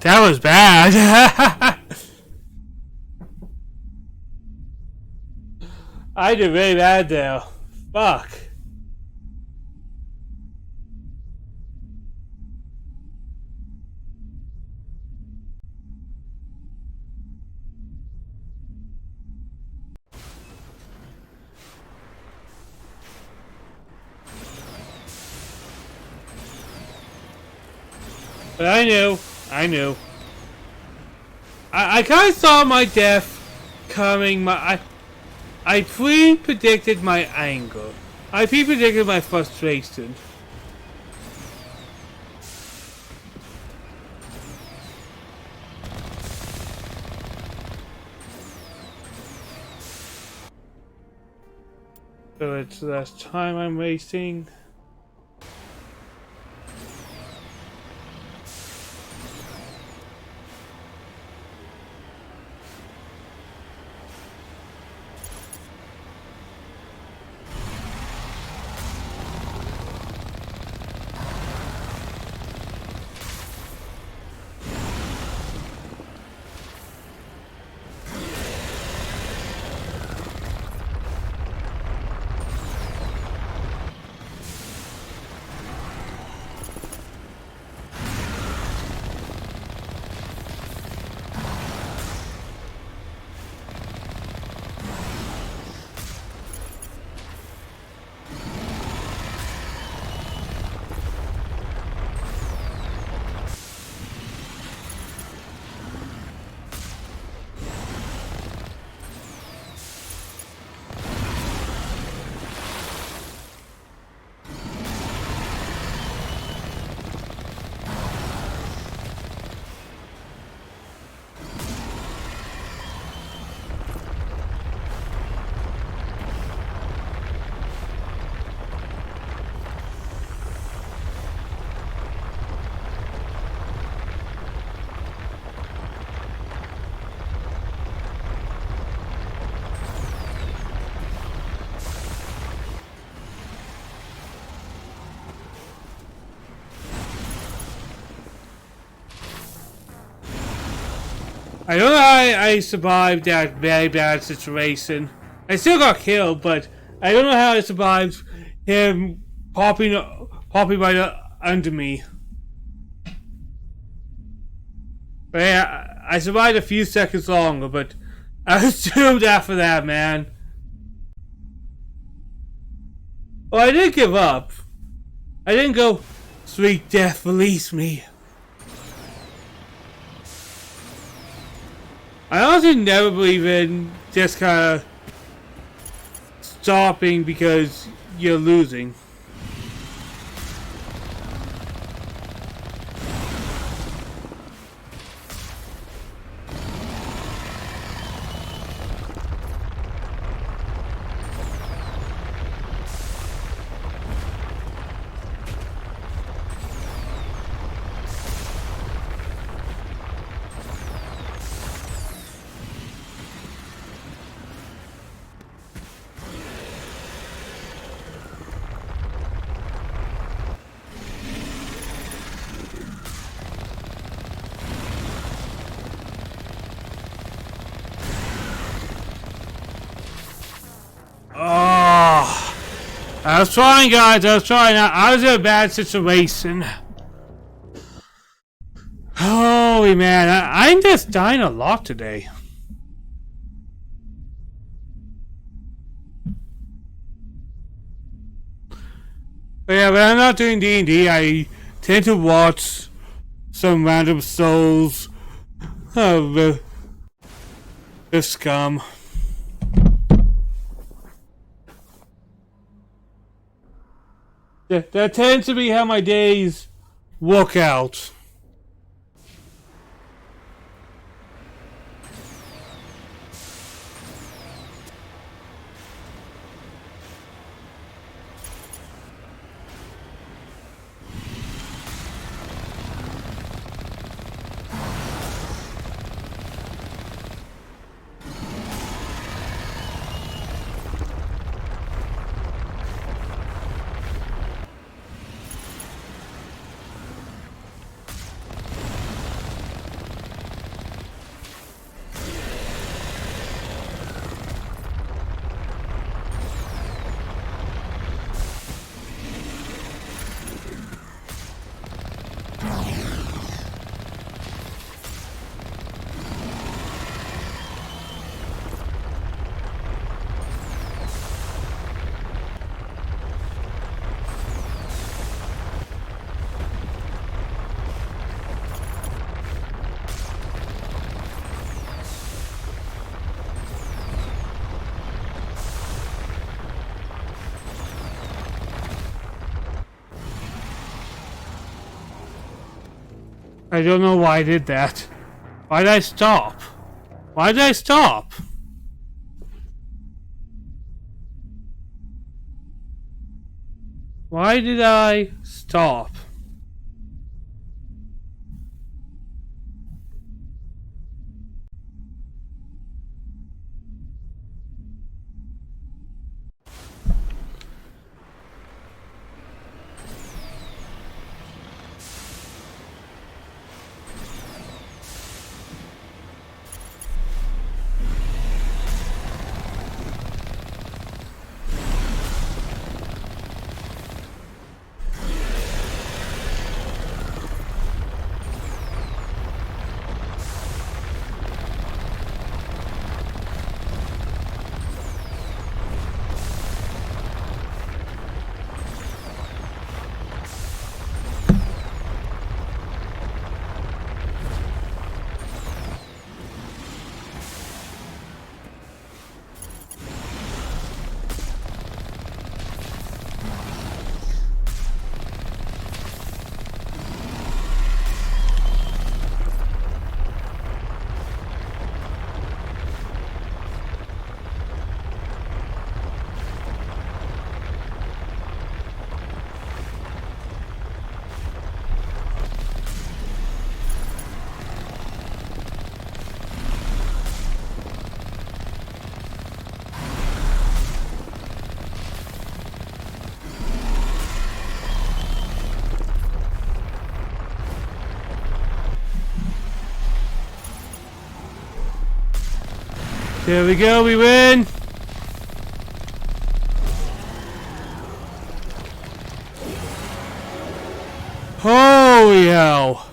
That was bad. I did really bad there. Fuck. But I knew. I kind of saw my death coming. I pre-predicted my anger. I pre-predicted my frustration. So it's less time I'm wasting. I survived that very bad situation. I still got killed, but I don't know how I survived him popping right under me. But yeah, I survived a few seconds longer, but I was doomed after that, man. Well, I didn't give up. I didn't go, sweet death, release me. I honestly never believe in just kind of stopping because you're losing. Oh, I was trying, guys. I was trying. I was in a bad situation. Holy man, I'm just dying a lot today. But yeah, but I'm not doing D&D. I tend to watch some random souls of the scum. That tends to be how my days work out. I don't know why I did that. Why did I stop? Why did I stop? Why did I stop? There we go, we win! Holy hell!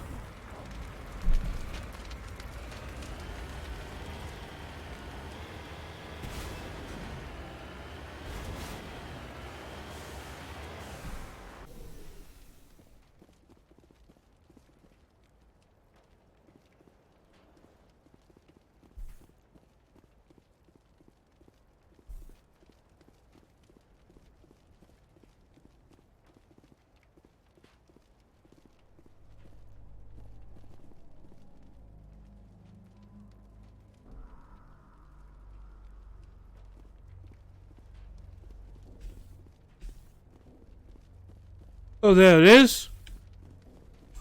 Oh, there it is.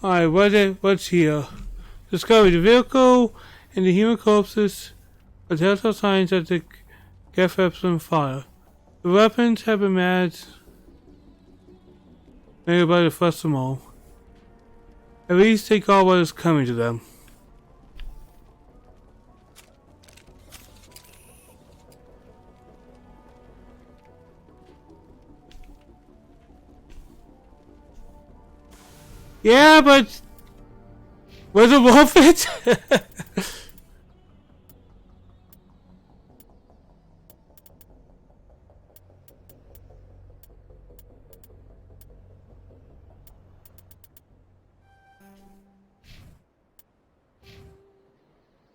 Alright, what's here? Discovery the vehicle and the human corpses are telltale signs that the Geth Epsilon fire. The weapons have been made by the first of them all. At least take all what is coming to them. Yeah, but was it worth it?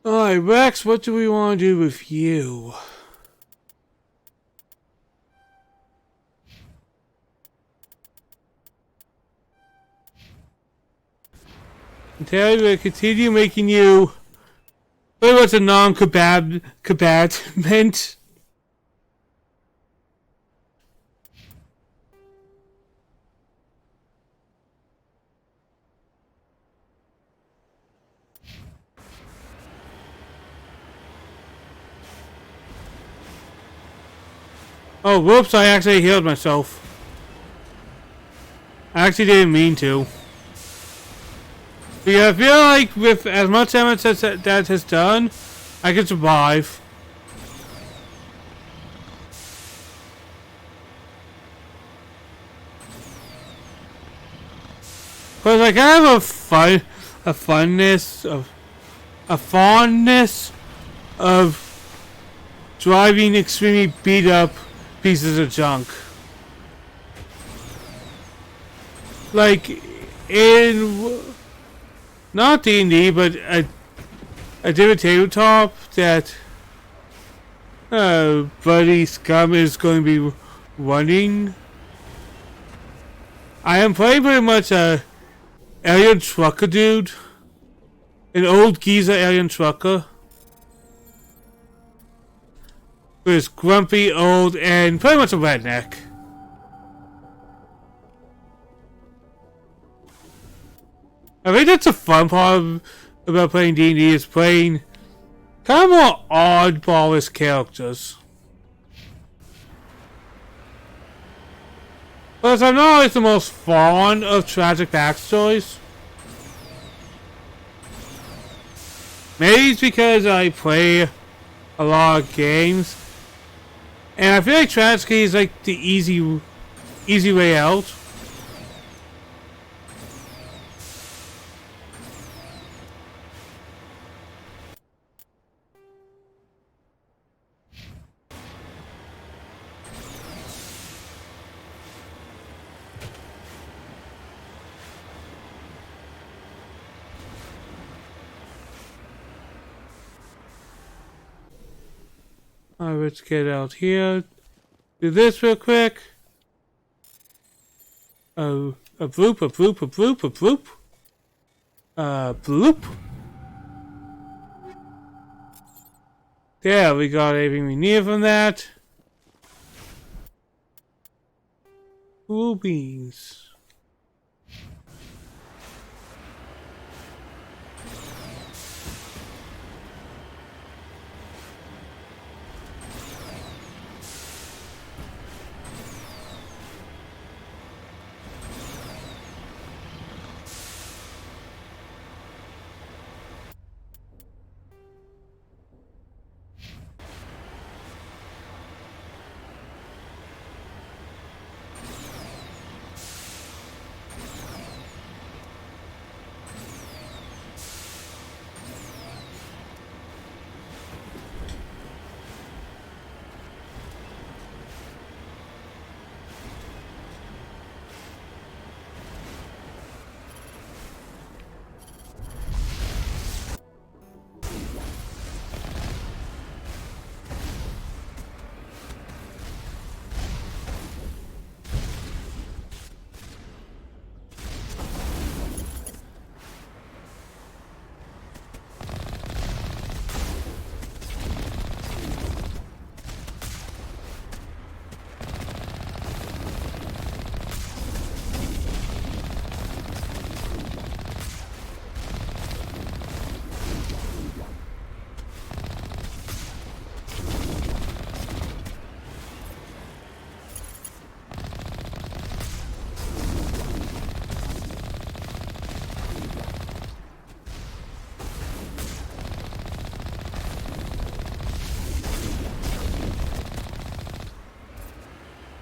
Alright, Rex, what do we want to do with you? Terry will continue making you pretty much a non-combatant. Oh, whoops, I actually healed myself. I actually didn't mean to. Yeah, I feel like with as much damage as that has done, I can survive. Cause like I have a fondness of driving extremely beat up pieces of junk. Like in not D&D, but I did a tabletop that Buddy Scum is going to be running. I am playing pretty much a alien trucker dude, an old geezer alien trucker, who is grumpy, old, and pretty much a redneck. I think that's the fun part about playing D&D is playing kind of more oddballish characters. But I'm not always the most fond of tragic backstories. Maybe it's because I play a lot of games, and I feel like tragedy is like the easy way out. Alright, let's get out here. Do this real quick. A bloop, a bloop, a bloop, a bloop. Bloop. There, we got everything we need from that. Cool beans.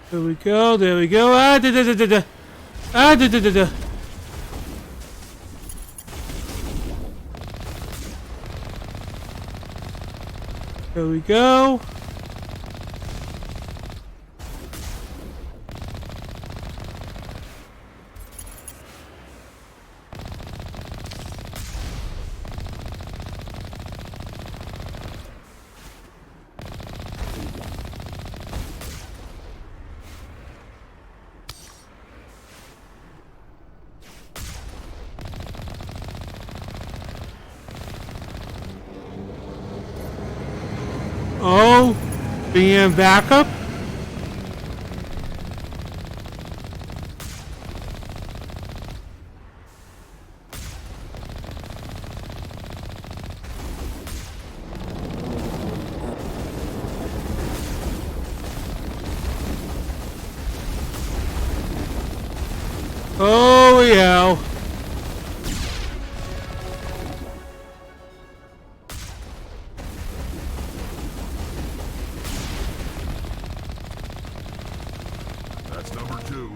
There we go, there we go. Ah, da da da da da. Ah, da da da da. There we go. Oh, being backup? Oh, yeah.
That's number 2.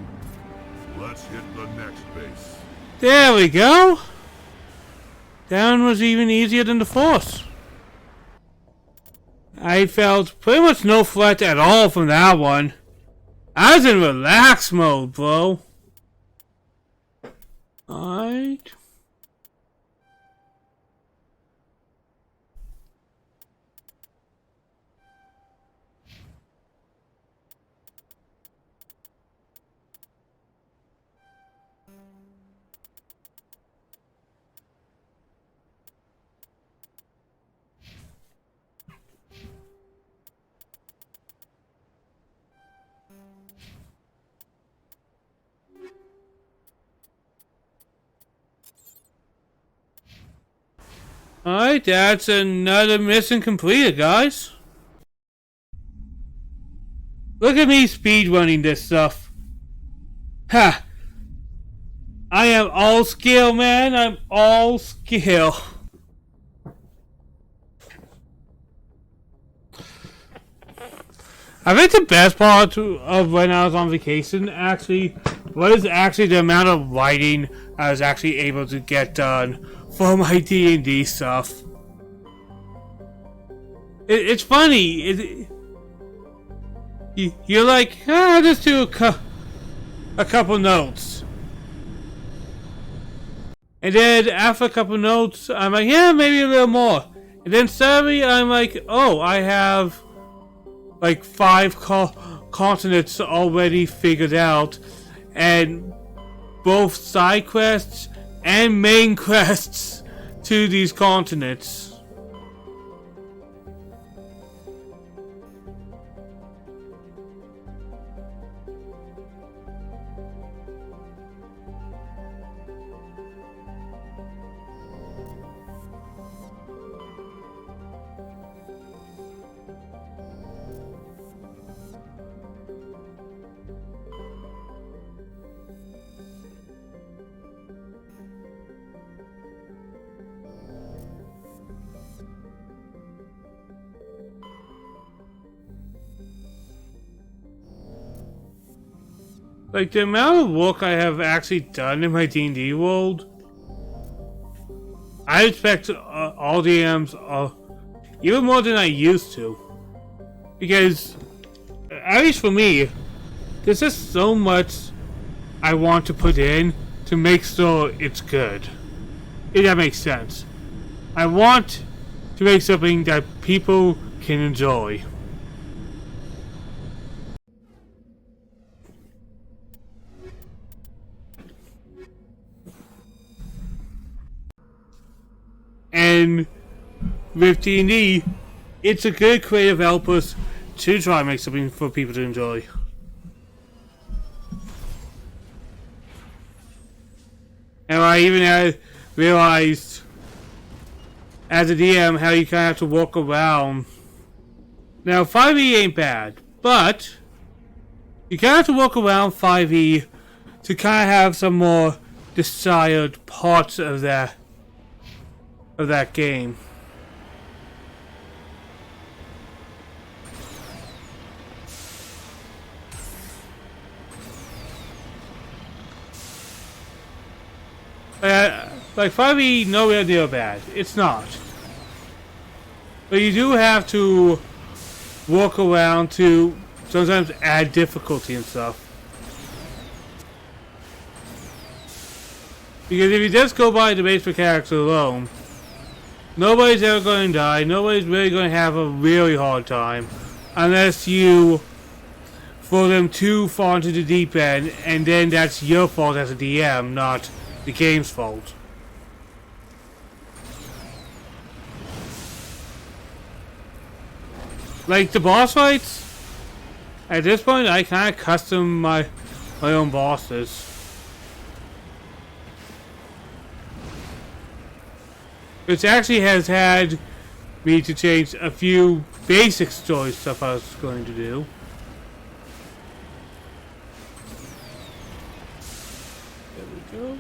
Let's hit the next base.
There we go. That one was even easier than the Force. I felt pretty much no threat at all from that one. I was in relax mode, bro. Alright. Alright, that's another mission completed, guys. Look at me speedrunning this stuff. Ha! I am all skill, man. I'm all skill. I think the best part of when I was on vacation actually was actually the amount of writing I was actually able to get done for my D&D stuff. It's funny. You're like, I'll just do a couple notes. And then after a couple notes, I'm like, yeah, maybe a little more. And then suddenly I'm like, oh, I have like 5 continents already figured out. And both side quests and main quests to these continents. Like, the amount of work I have actually done in my D&D world, I expect all DMs even more than I used to. Because, at least for me, there's just so much I want to put in to make sure it's good. If that makes sense. I want to make something that people can enjoy. And with D&D, it's a good creative output to try and make something for people to enjoy. And I even realized as a DM how you kind of have to walk around. Now 5e ain't bad, but you kind of have to walk around 5e to kind of have some more desired parts of that game. like 5e, nowhere near bad. It's not. But you do have to work around to sometimes add difficulty and stuff. Because if you just go by the base mechanics alone, nobody's ever going to die. Nobody's really going to have a really hard time. Unless you throw them too far into the deep end, and then that's your fault as a DM, not the game's fault. Like the boss fights, at this point I kind of custom my own bosses. Which actually has had me to change a few basic story stuff I was going to do. There we go.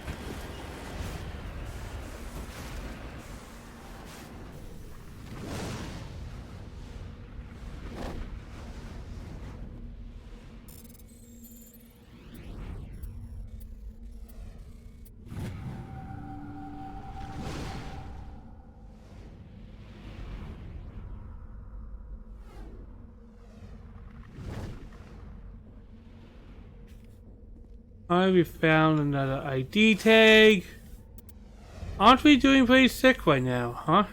Alright, we found another ID tag. Aren't we doing pretty sick right now, huh?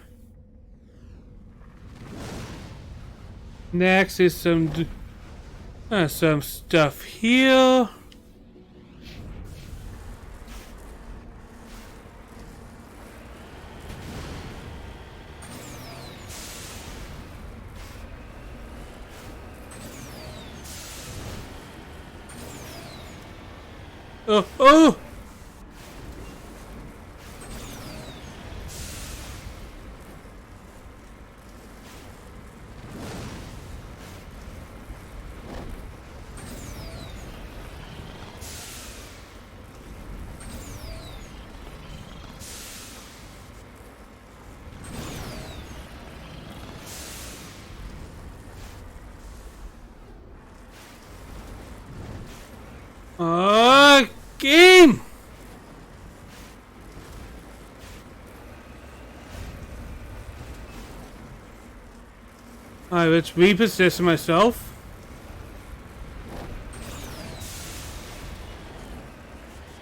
Next is some stuff here. Oh! Game! Alright, let's reposition myself.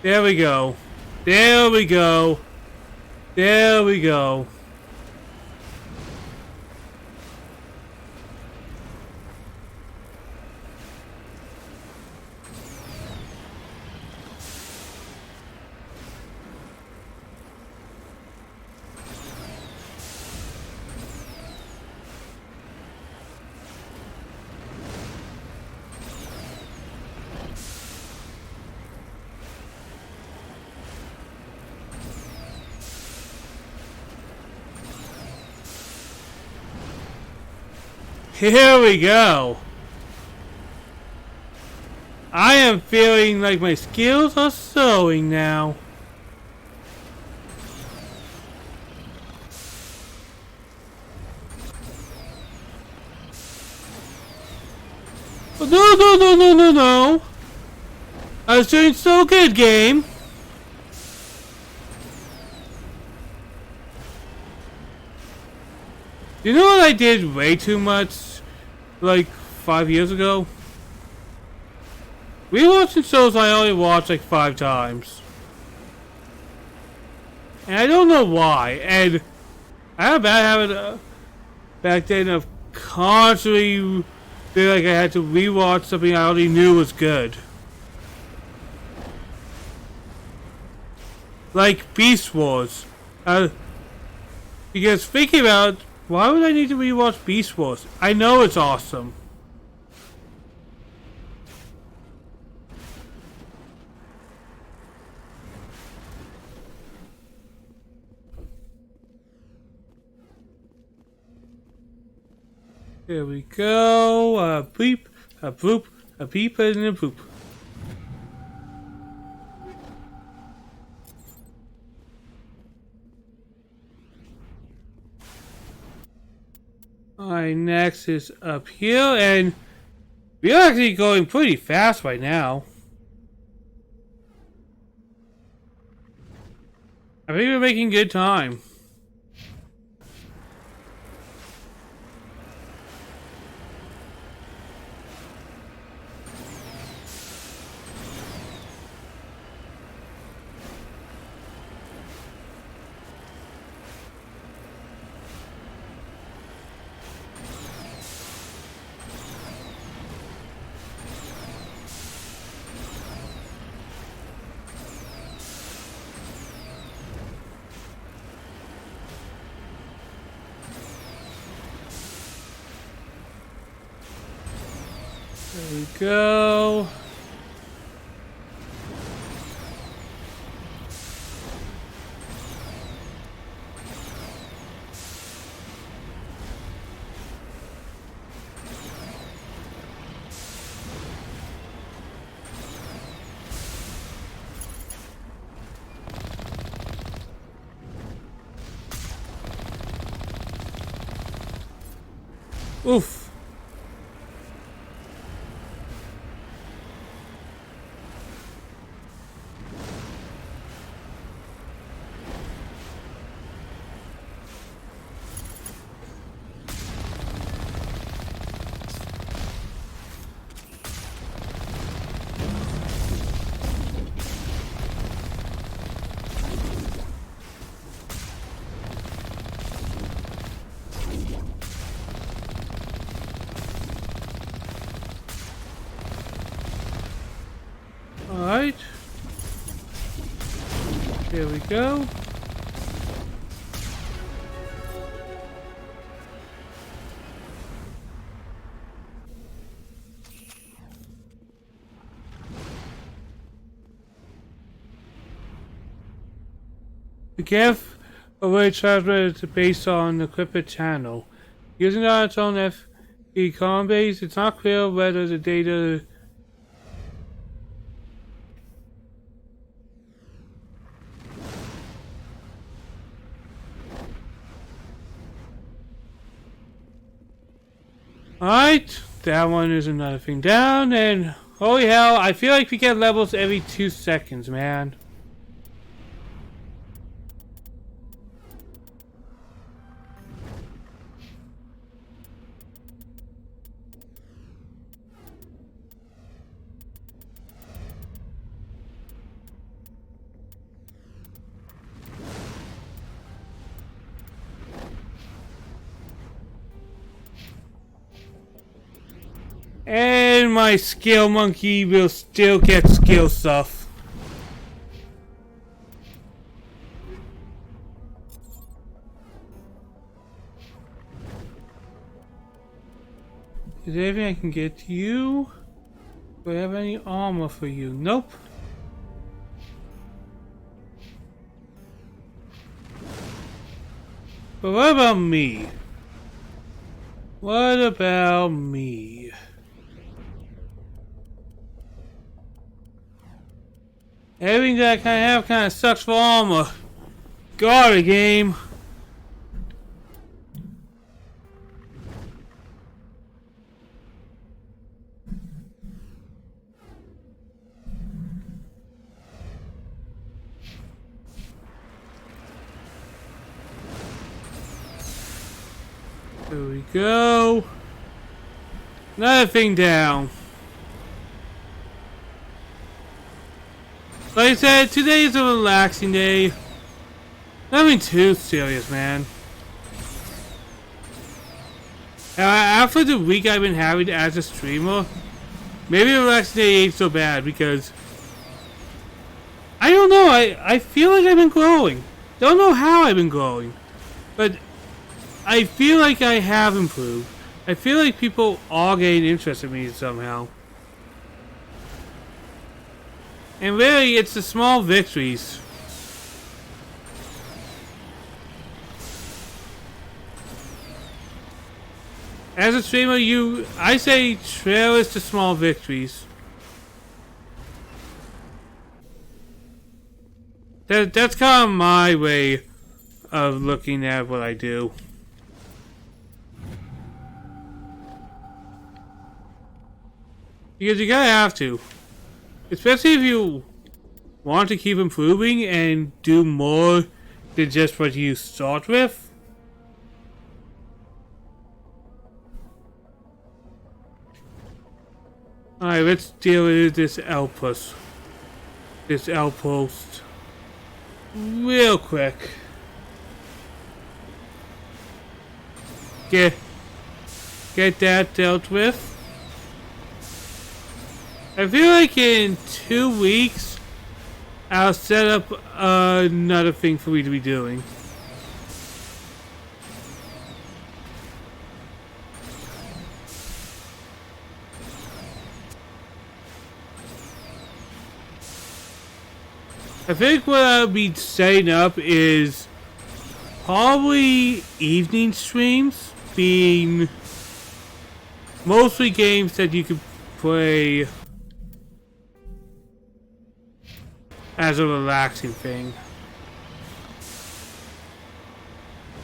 There we go. There we go. There we go. Here we go. I am feeling like my skills are sewing now. No. I was doing so good, game. You know what I did way too much, like 5 years ago? Rewatching shows I only watched like 5 times. And I don't know why, and I had a bad habit back then of constantly feeling like I had to rewatch something I already knew was good. Like Beast Wars. Because thinking about it, why would I need to rewatch Beast Wars? I know it's awesome. Here we go. A beep, a boop, a beep, and a poop. Alright, next is up here, and we're actually going pretty fast right now. I think we're making good time. There we go. Oof. Alright. There we go. Be careful of where it's transmitted based on the equipment channel. Using it on its own FE comm base, it's not clear whether the data Alright, that one is another thing down, and holy hell, I feel like we get levels every 2 seconds, man. And my skill monkey will still get skill stuff. Is there anything I can get to you? Do I have any armor for you? Nope. But what about me? What about me? Everything that I have kind of sucks for armor. Got a game. There we go. Another thing down. Like I said, today is a relaxing day. Nothing too serious, man. After the week I've been having as a streamer, maybe a relaxing day ain't so bad because I don't know, I feel like I've been growing. Don't know how I've been growing, but I feel like I have improved. I feel like people are getting interested in me somehow. And really, it's the small victories. As a streamer, I say trailers to small victories. That's kind of my way of looking at what I do. Because you gotta have to. Especially if you want to keep improving and do more than just what you start with. Alright, let's deal with this outpost. This outpost. Real quick. Get that dealt with. I feel like in 2 weeks, I'll set up another thing for me to be doing. I think what I'll be setting up is probably evening streams, being mostly games that you can play as a relaxing thing.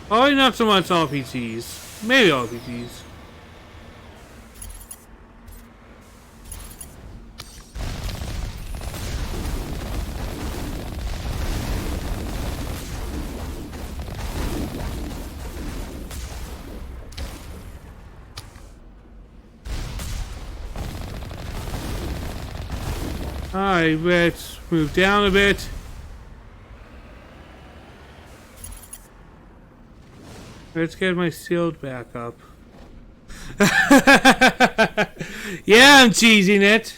Probably not so much RPGs. Maybe RPGs. Alright, let's move down a bit. Let's get my shield back up. Yeah, I'm cheesing it.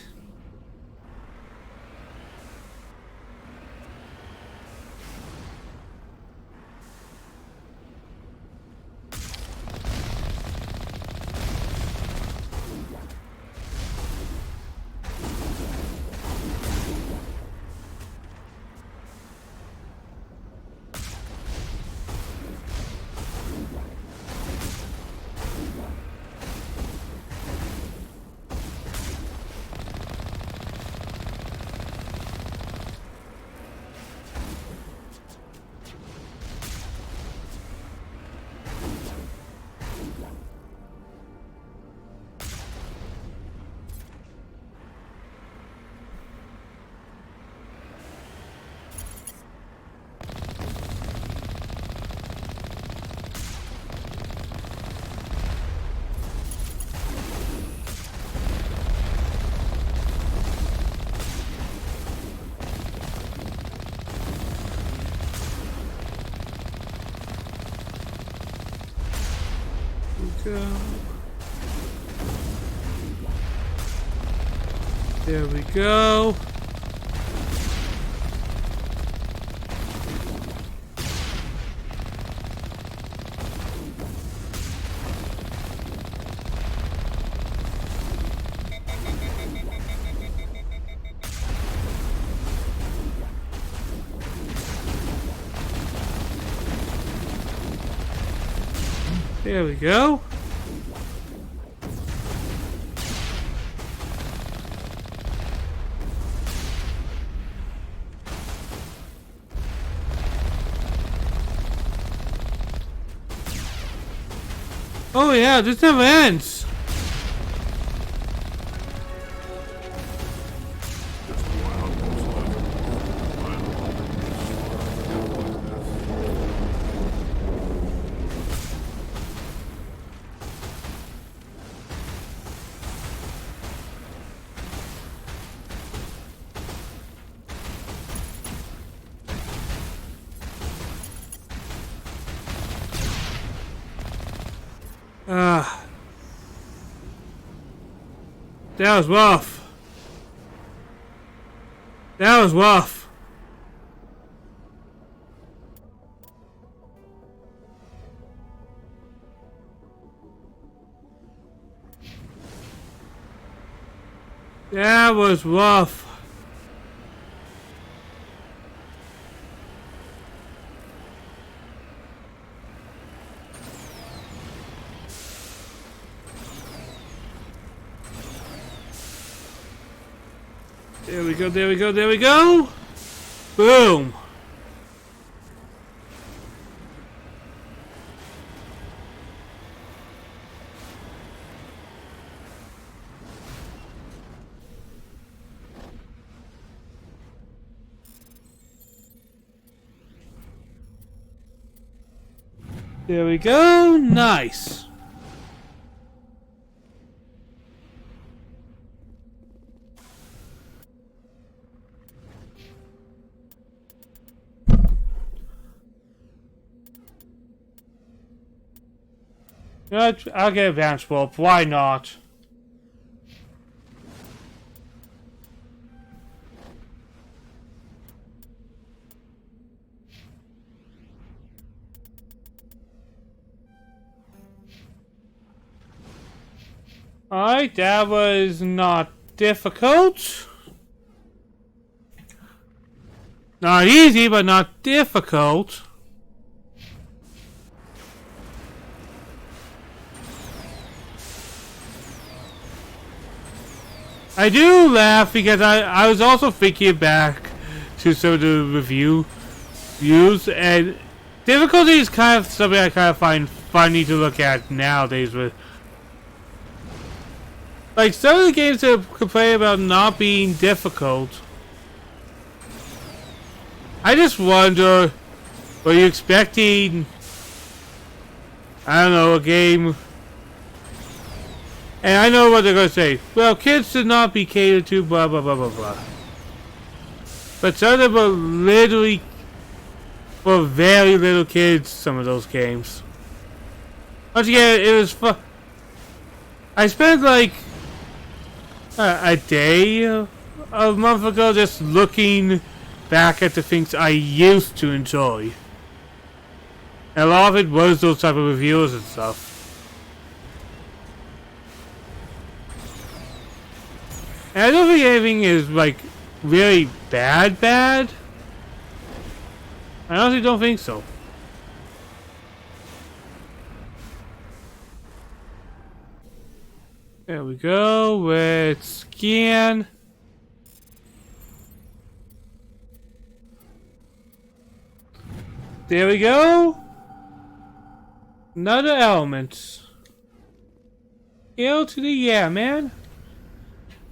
Go. There we go. There we go. Oh yeah, this never ends.
Just one outpost left. I'm hoping
That was rough. That was rough. That was rough. There we go, there we go, there we go! Boom! There we go. Nice. You know what? I'll get Advanced Warp. Why not? Alright, that was not difficult. Not easy, but not difficult. I do laugh because I was also thinking back to some of the reviews, and difficulty is kind of something I kind of find funny to look at nowadays with. Like, some of the games that complain about not being difficult, I just wonder, were you expecting, I don't know, a game, and I know what they're going to say, well, kids should not be catered to, blah, blah, blah, blah, blah. But some of them were literally for very little kids, some of those games. Once again, it was fun. I spent like a day a month ago just looking back at the things I used to enjoy. And a lot of it was those type of reviews and stuff. And I don't think anything is like really bad. I honestly don't think so. There we go. Let's scan. There we go. Another element. Hail to the yeah, man.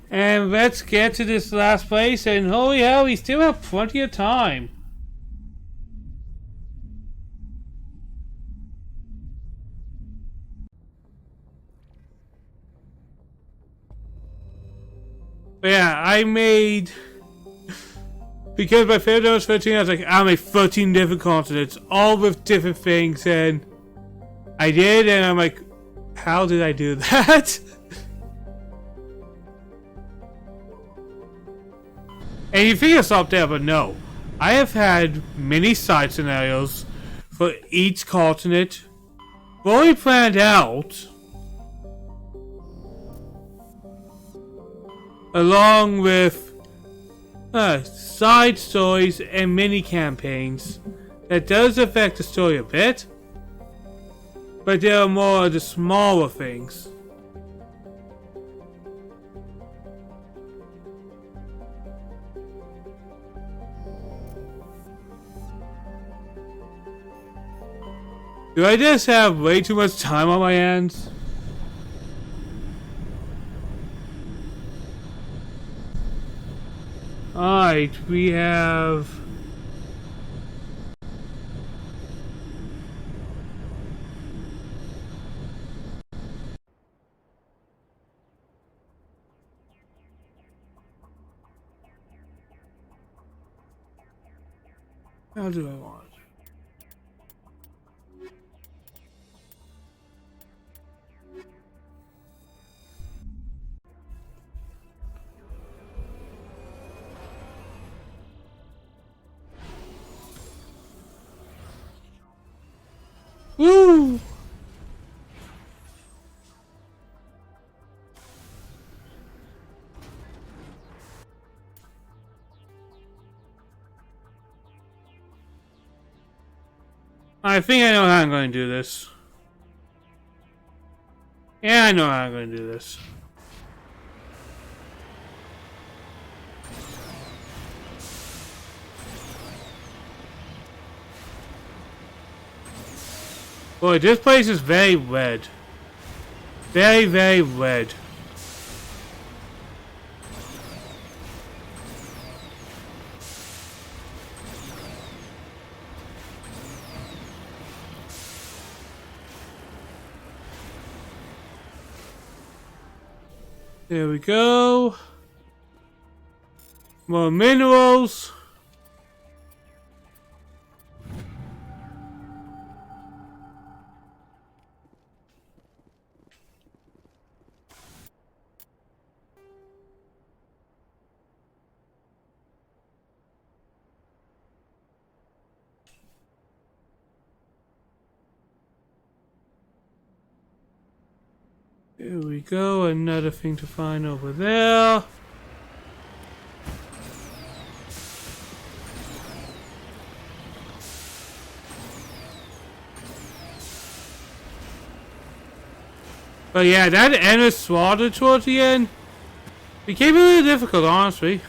And let's get to this last place, and holy hell, we still have plenty of time. But yeah, I made, because my favorite number was 13, I was like, I made 13 different continents, all with different things, and I did, and I'm like, how did I do that? And you figure it's up there, but no. I have had many side scenarios for each continent, fully planned out, along with side stories and mini campaigns. That does affect the story a bit, but there are more of the smaller things. Do I just have way too much time on my hands? Alright, we have... How do I want? Woo! I think I know how I'm going to do this. Yeah, I know how I'm going to do this. Boy, this place is very red. Very, very red. There we go. More minerals. Here we go, another thing to find over there. But yeah, that endless slaughter towards the end became a little difficult, honestly.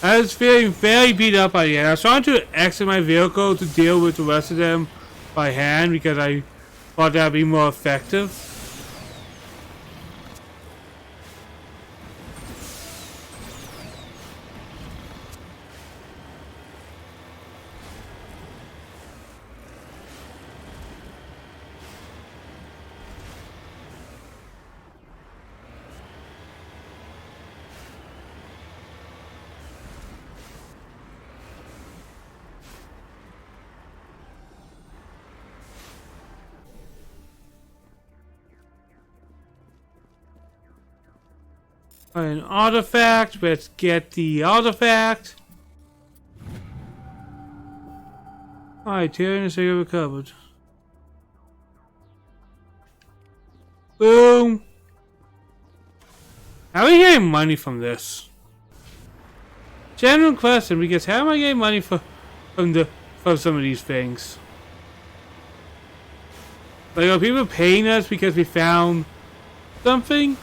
I was feeling very beat up by the end. I was trying to exit my vehicle to deal with the rest of them by hand because I thought that would be more effective. An artifact. Let's get the artifact. Alright, Tyrion is recovered. Boom. How are we getting money from this? General question, because how am I getting money from some of these things? Like, are people paying us because we found something?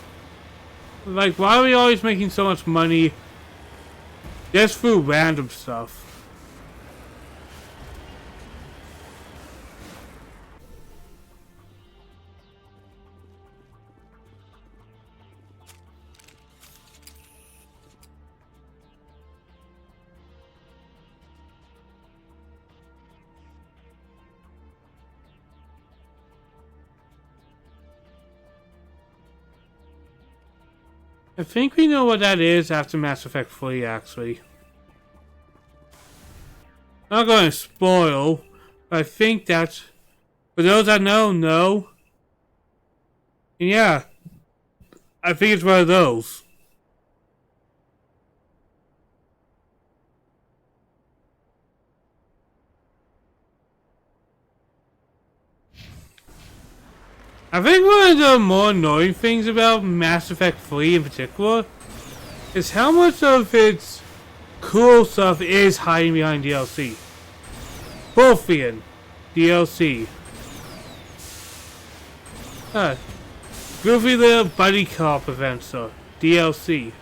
Like, why are we always making so much money just through random stuff? I think we know what that is after Mass Effect 3, actually. Not going to spoil, but I think that's... For those that know. And yeah, I think it's one of those. I think one of the more annoying things about Mass Effect 3 in particular is how much of its cool stuff is hiding behind DLC. Wolfian DLC. Goofy little buddy cop events though. DLC.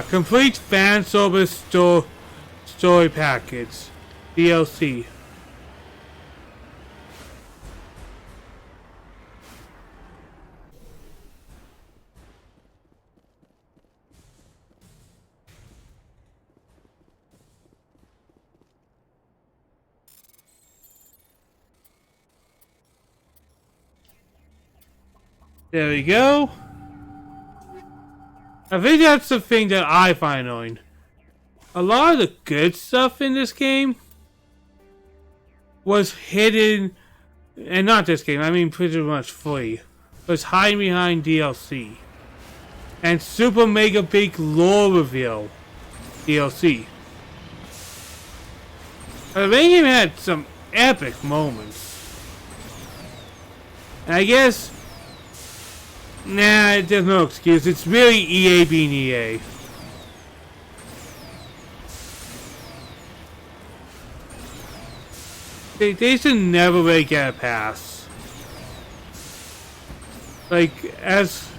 Complete fan service story package. DLC. There we go. I think that's the thing that I find annoying. A lot of the good stuff in this game was hidden, and not this game, I mean pretty much free, was hiding behind DLC. And super mega big lore reveal DLC. The main game had some epic moments. And I guess... Nah, there's no excuse. It's really EA being EA. They should never really get a pass. Like, as...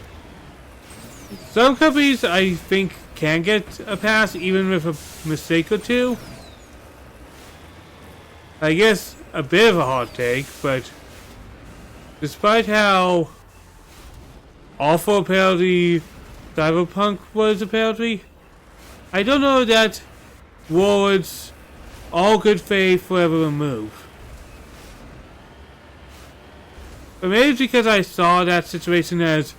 Some companies, I think, can get a pass even with a mistake or two. I guess a bit of a hot take, but... Despite how... awful apparently Cyberpunk was apparently, I don't know that warrants all good faith forever remove. But maybe it's because I saw that situation as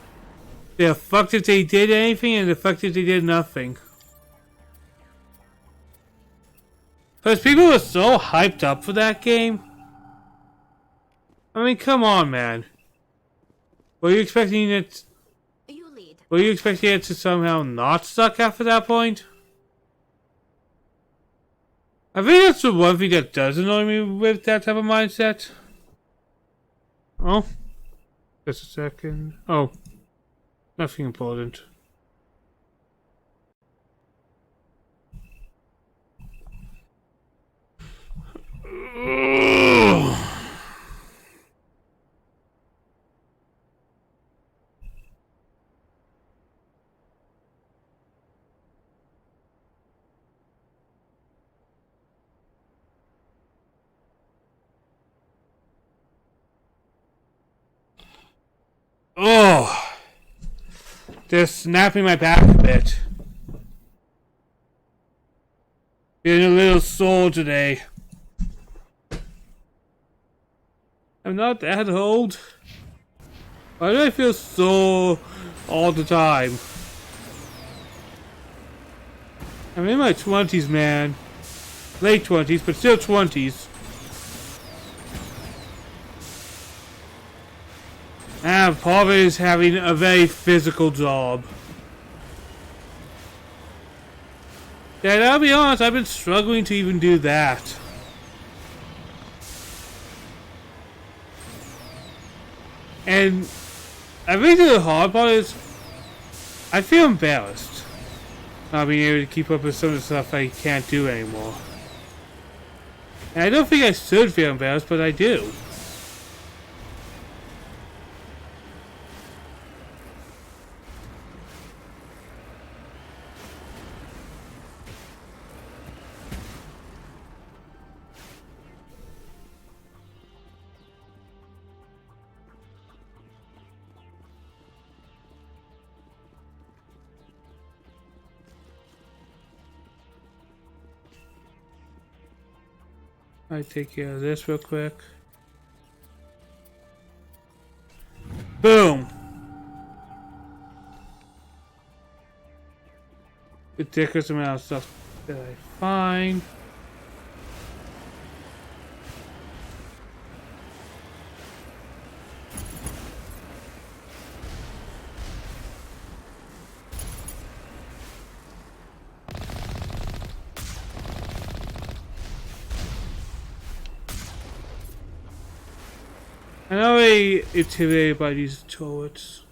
the fuck if they did anything and the fuck if they did nothing. Because people were so hyped up for that game. I mean, come on, man. Were you expecting it?
You lead.
Were you expecting it to somehow not suck after that point? I think that's the one thing that does annoy me with that type of mindset. Oh. Just a second. Oh. Nothing important. Oh, they're snapping my back a bit. Feeling a little sore today. I'm not that old. Why do I feel sore all the time? I'm in my 20s, man. Late 20s, but still 20s. And part of it is having a very physical job. And I'll be honest, I've been struggling to even do that. And I think the hard part is I feel embarrassed not being able to keep up with some of the stuff I can't do anymore. And I don't think I should feel embarrassed, but I do. I take care of this real quick. Boom! Ridiculous amount of stuff that I find. I'm not really intimidated by these turrets.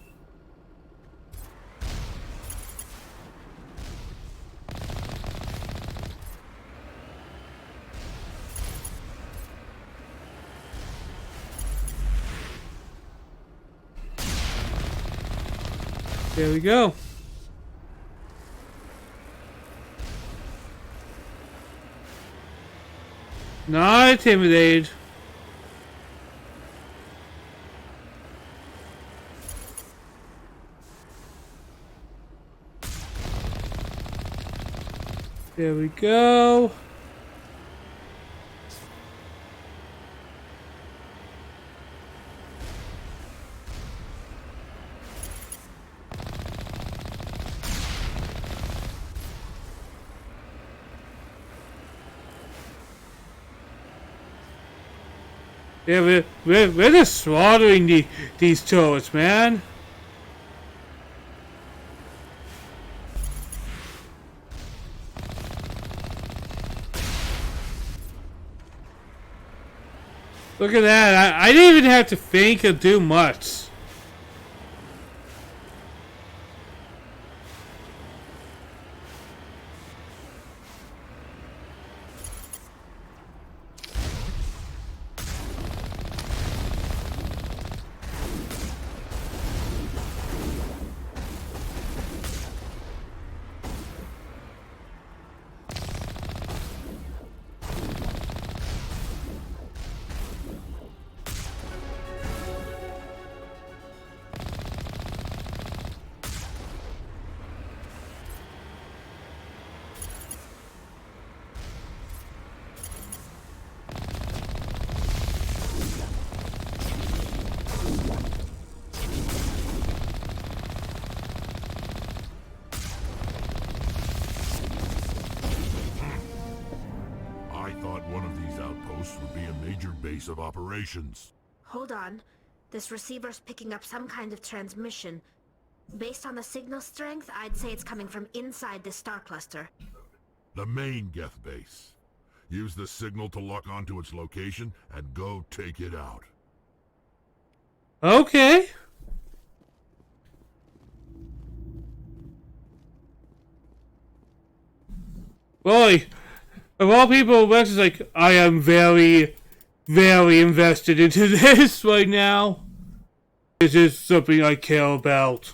There we go. Not intimidated. There we go. Yeah, we're just slaughtering these turrets, man. Look at that. I didn't even have to think or do much.
base of operations.
Hold on. This receiver's picking up some kind of transmission. Based on the signal strength, I'd say it's coming from inside this star cluster.
The main Geth base. Use the signal to lock onto its location and go take it out.
Okay. Boy, of all people, Rex is like, I am very, very invested into this right now. This is something I care about.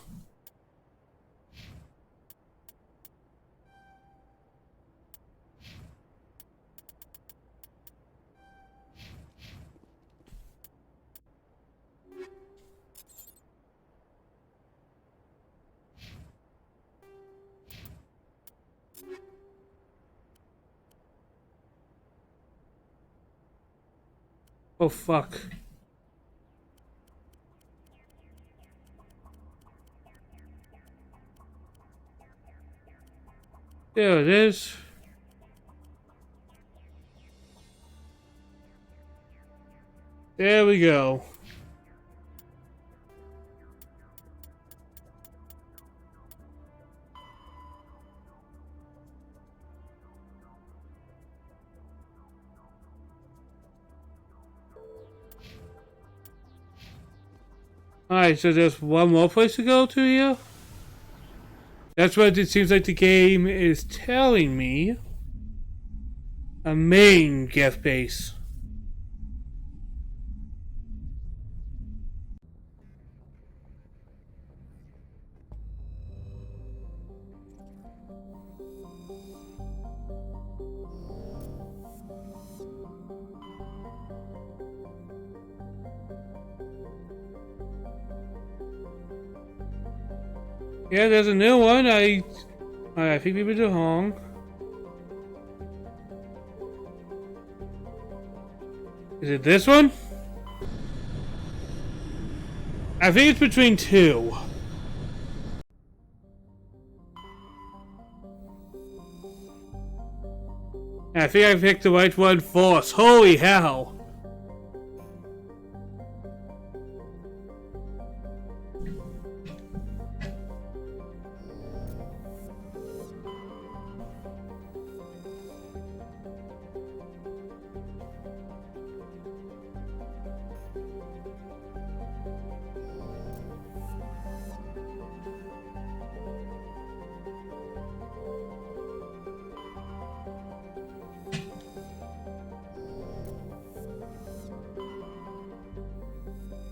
Oh, fuck. There it is. There we go. Alright, so there's one more place to go to here? That's what it seems like the game is telling me. A main Geth base. Yeah, there's a new one. I think we were wrong. Is it this one? I think it's between two. I think I picked the right one first. Holy hell.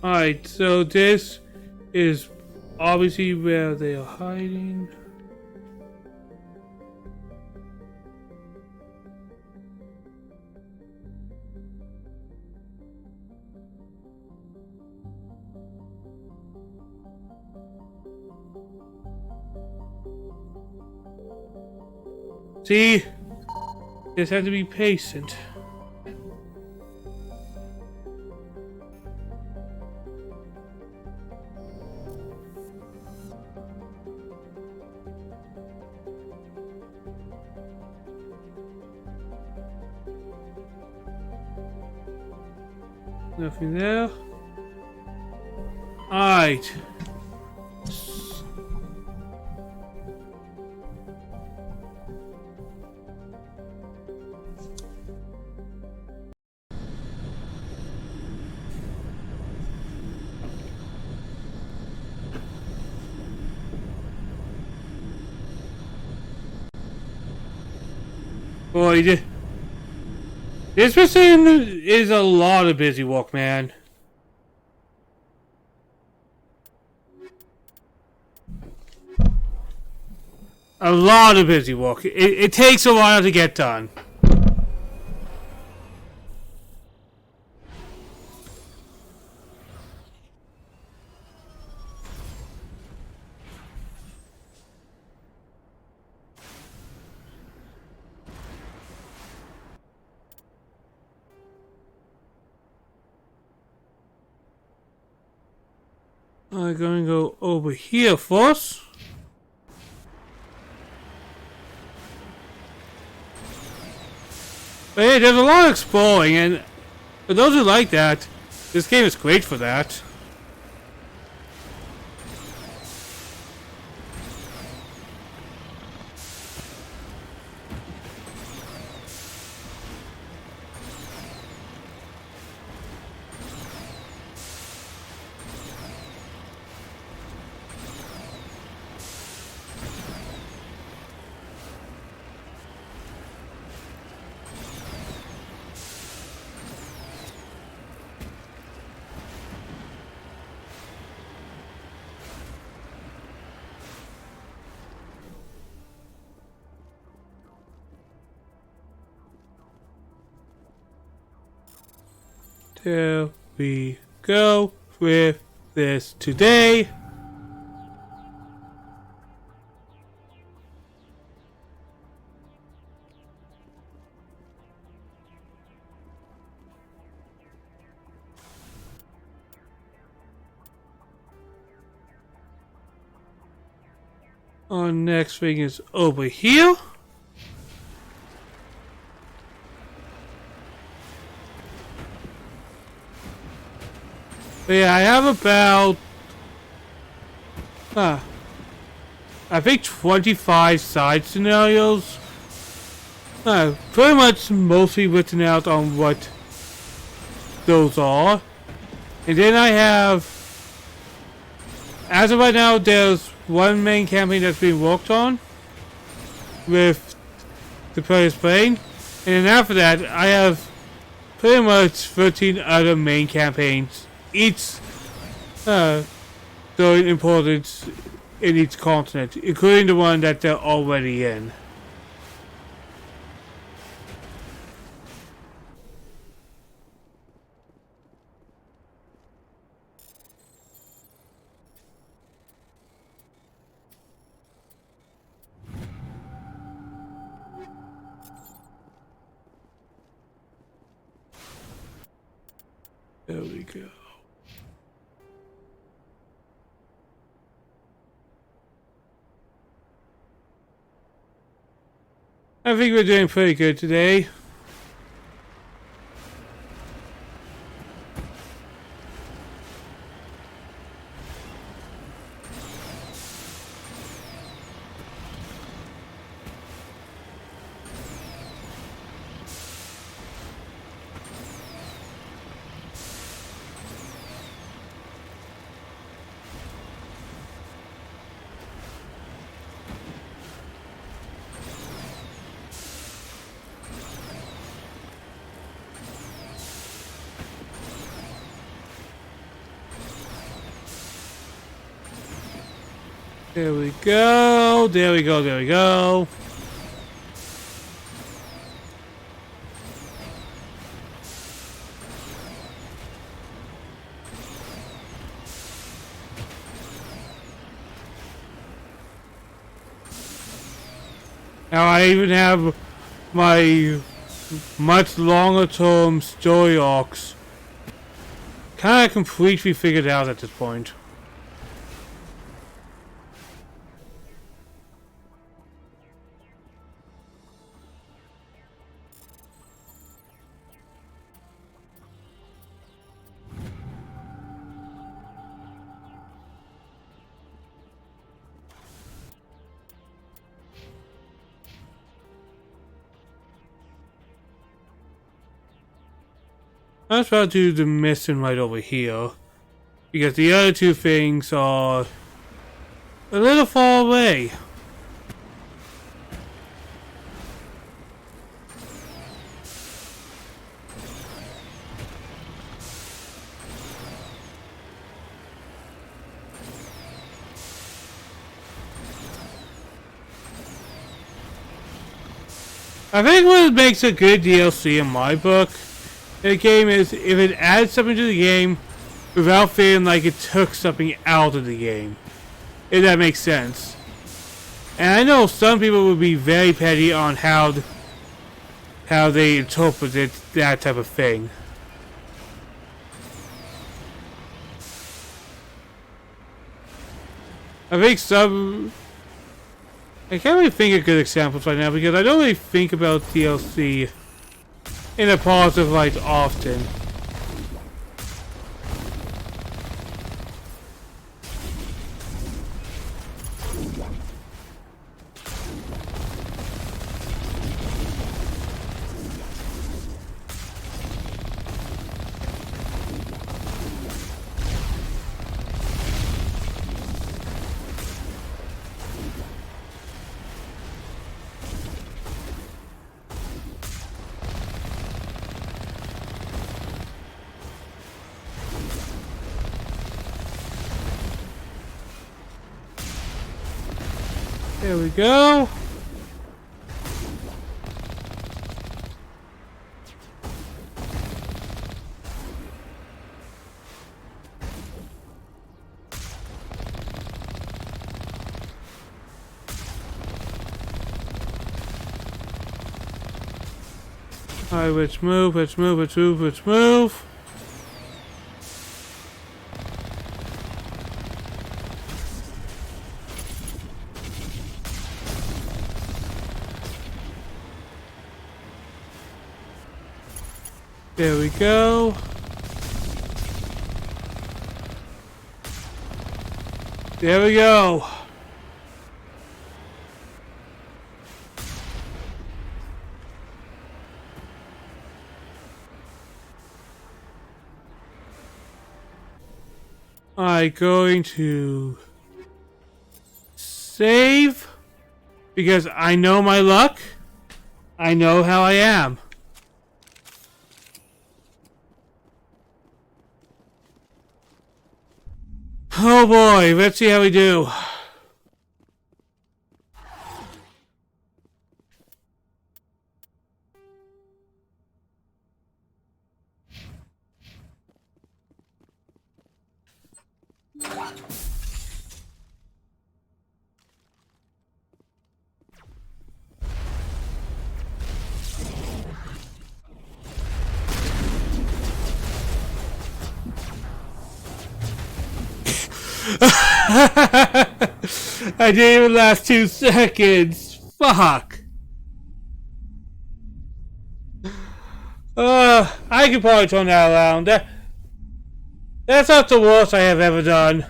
Alright, so this is obviously where they are hiding. See? Just have to be patient. Nothing there. Alright. Boy, this person is a lot of busy work, man. A lot of busy work. It takes a while to get done. I'm gonna go over here first. But hey, there's a lot of exploring, and For those who like that, this game is great for that. There we go with this today. Our next thing is over here. But yeah, I have about I think 25 side scenarios. Pretty much mostly written out on what those are. And then I have, as of right now, there's one main campaign that's being worked on with the players playing. And then after that, I have pretty much 13 other main campaigns, each showing importance in each continent, including the one that they're already in. There we go. I think we're doing pretty good today. There we go, there we go, there we go. Now I even have my much longer term story arcs kind of completely figured out at this point. Let's try to do the mission right over here, because the other two things are a little far away. I think what makes a good DLC in my book in a game is if it adds something to the game without feeling like it took something out of the game. If that makes sense. And I know some people would be very petty on how they interpreted that type of thing. I think some... I can't really think of good examples right now because I don't really think about DLC in a positive light often. There we go. Alright, let's move, let's move, let's move, let's move. There we go. There we go. I'm going to save because I know my luck. I know how I am. Oh boy, let's see how we do. I didn't even last 2 seconds. Fuck. I could probably turn that around. That's not the worst I have ever done.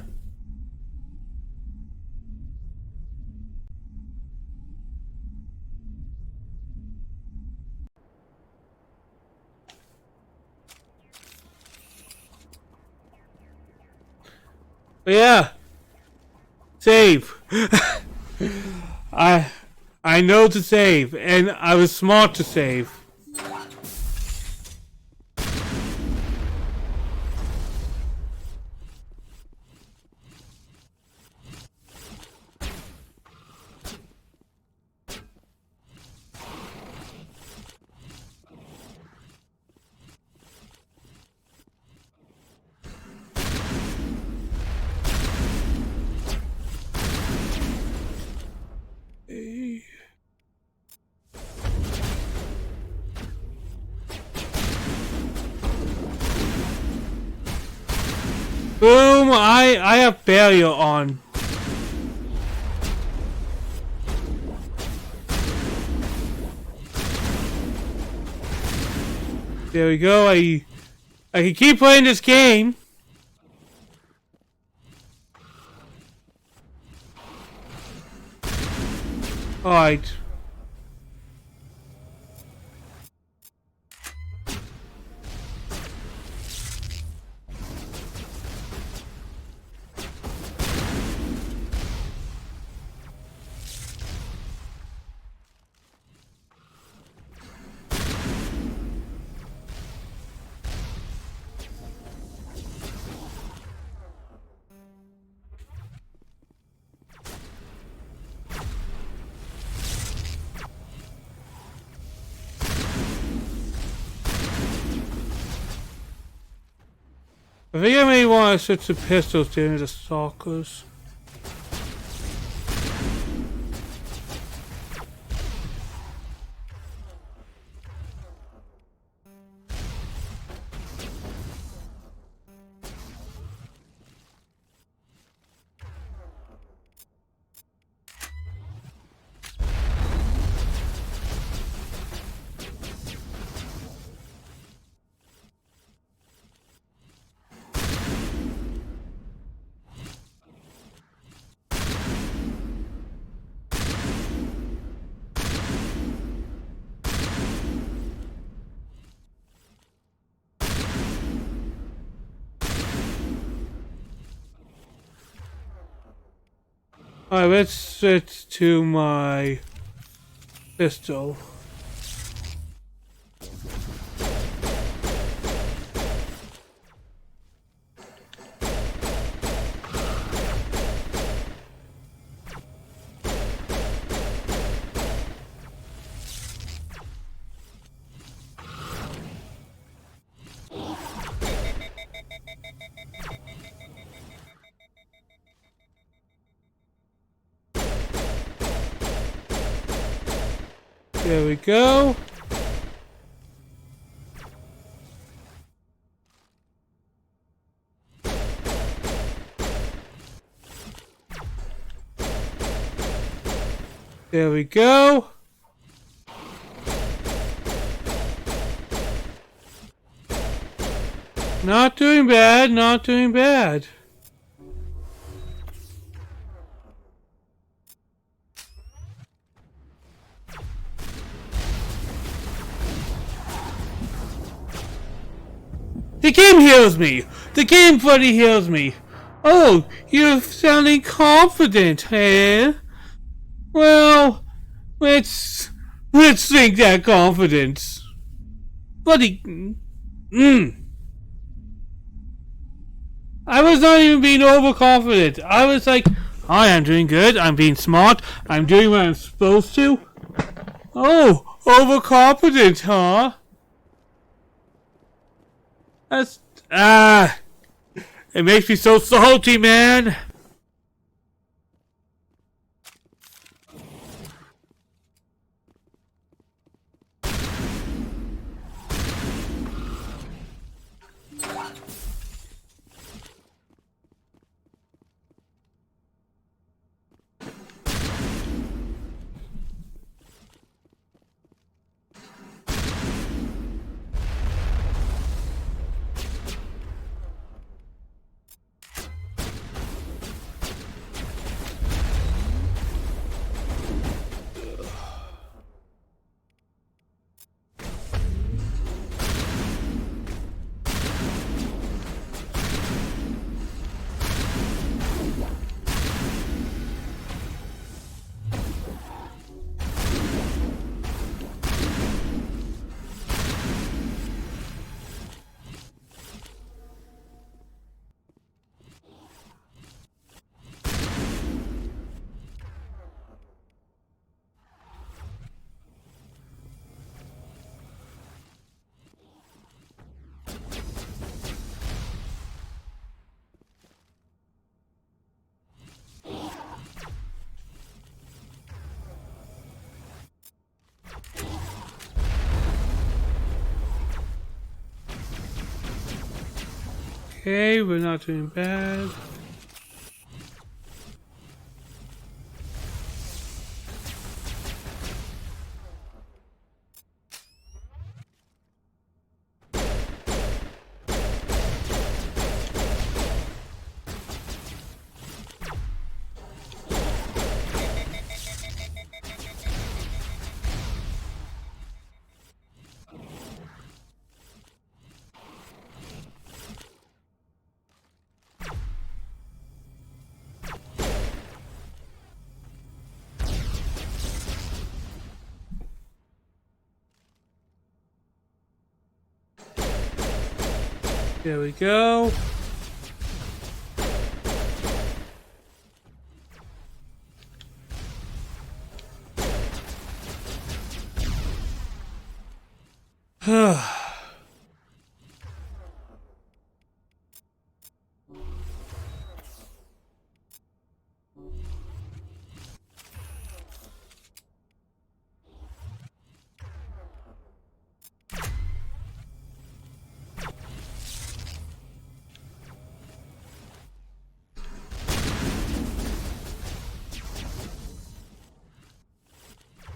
But yeah. Save. I know to save, and I was smart to save. Boom! I have failure on. There we go. I can keep playing this game. Alright. I think I may want to switch the pistols to the stalkers. Alright, let's switch to my pistol. There we go. There we go. Not doing bad, not doing bad. The game heals me! The game bloody heals me! Oh, you're sounding confident, eh? Well, let's think that confidence. Bloody... I was not even being overconfident. I was like, I am doing good, I'm being smart, I'm doing what I'm supposed to. Oh, overconfident, huh? That's... it makes me so salty, man. Okay, we're not doing bad. There we go.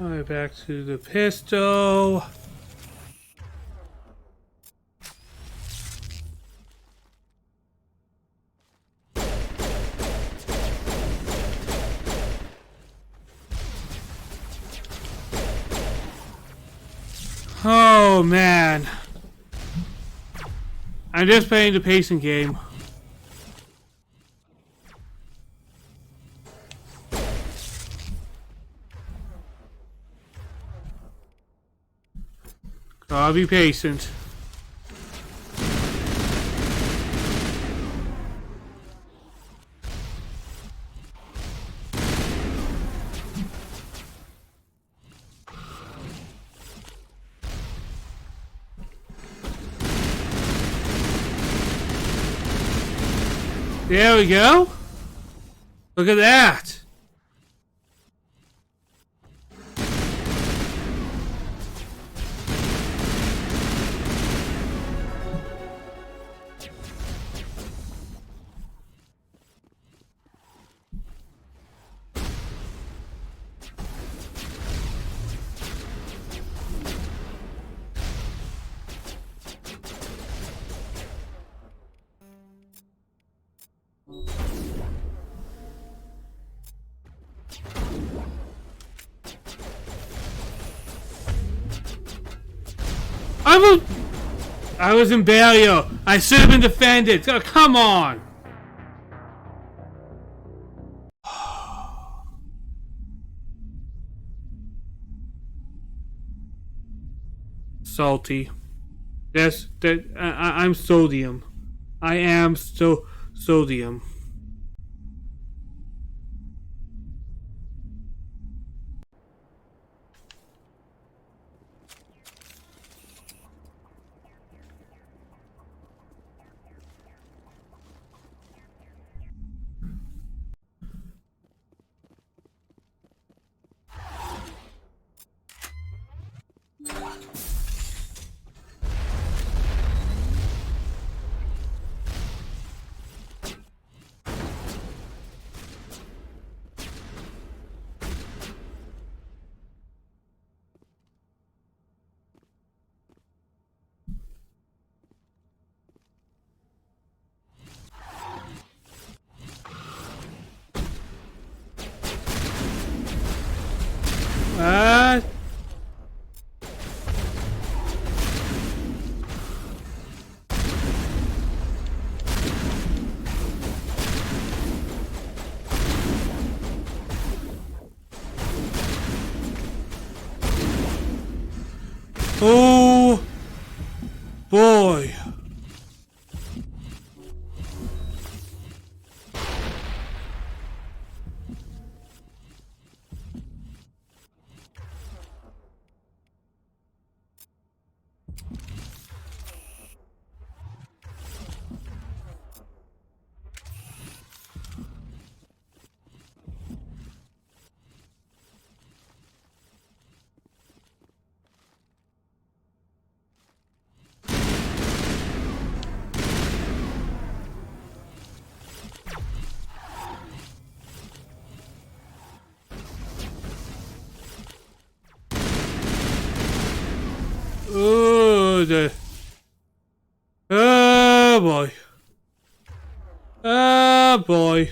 Alright, back to the pistol. Oh man, I'm just playing the pacing game. I'll be patient. There we go. Look at that. I was in barrier. I should have been defended. Oh, come on. Salty. I'm sodium. I am sodium. What? Oh boy. Oh boy. Oh boy.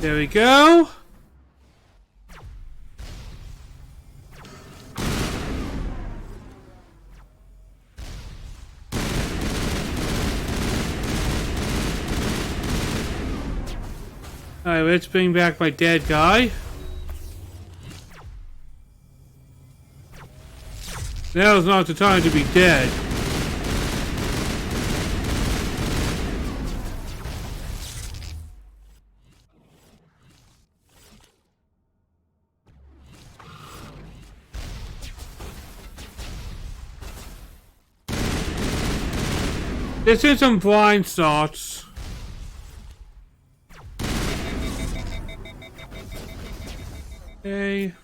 There we go. Alright, let's bring back my dead guy. Now's not the time to be dead. This is some blind spots. Okay.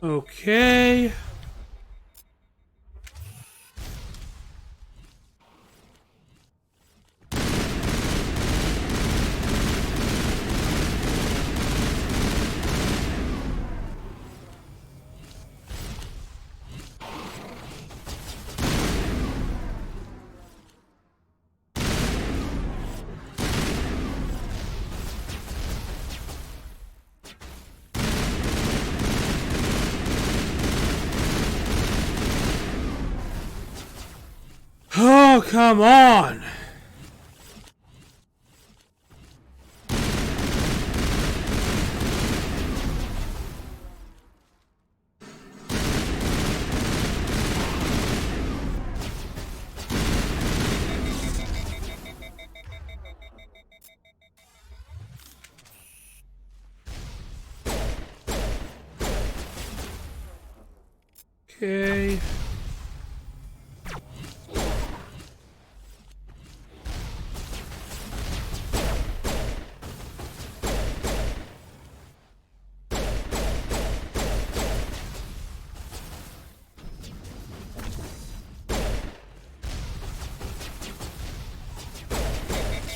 Okay. Oh, come on! Okay.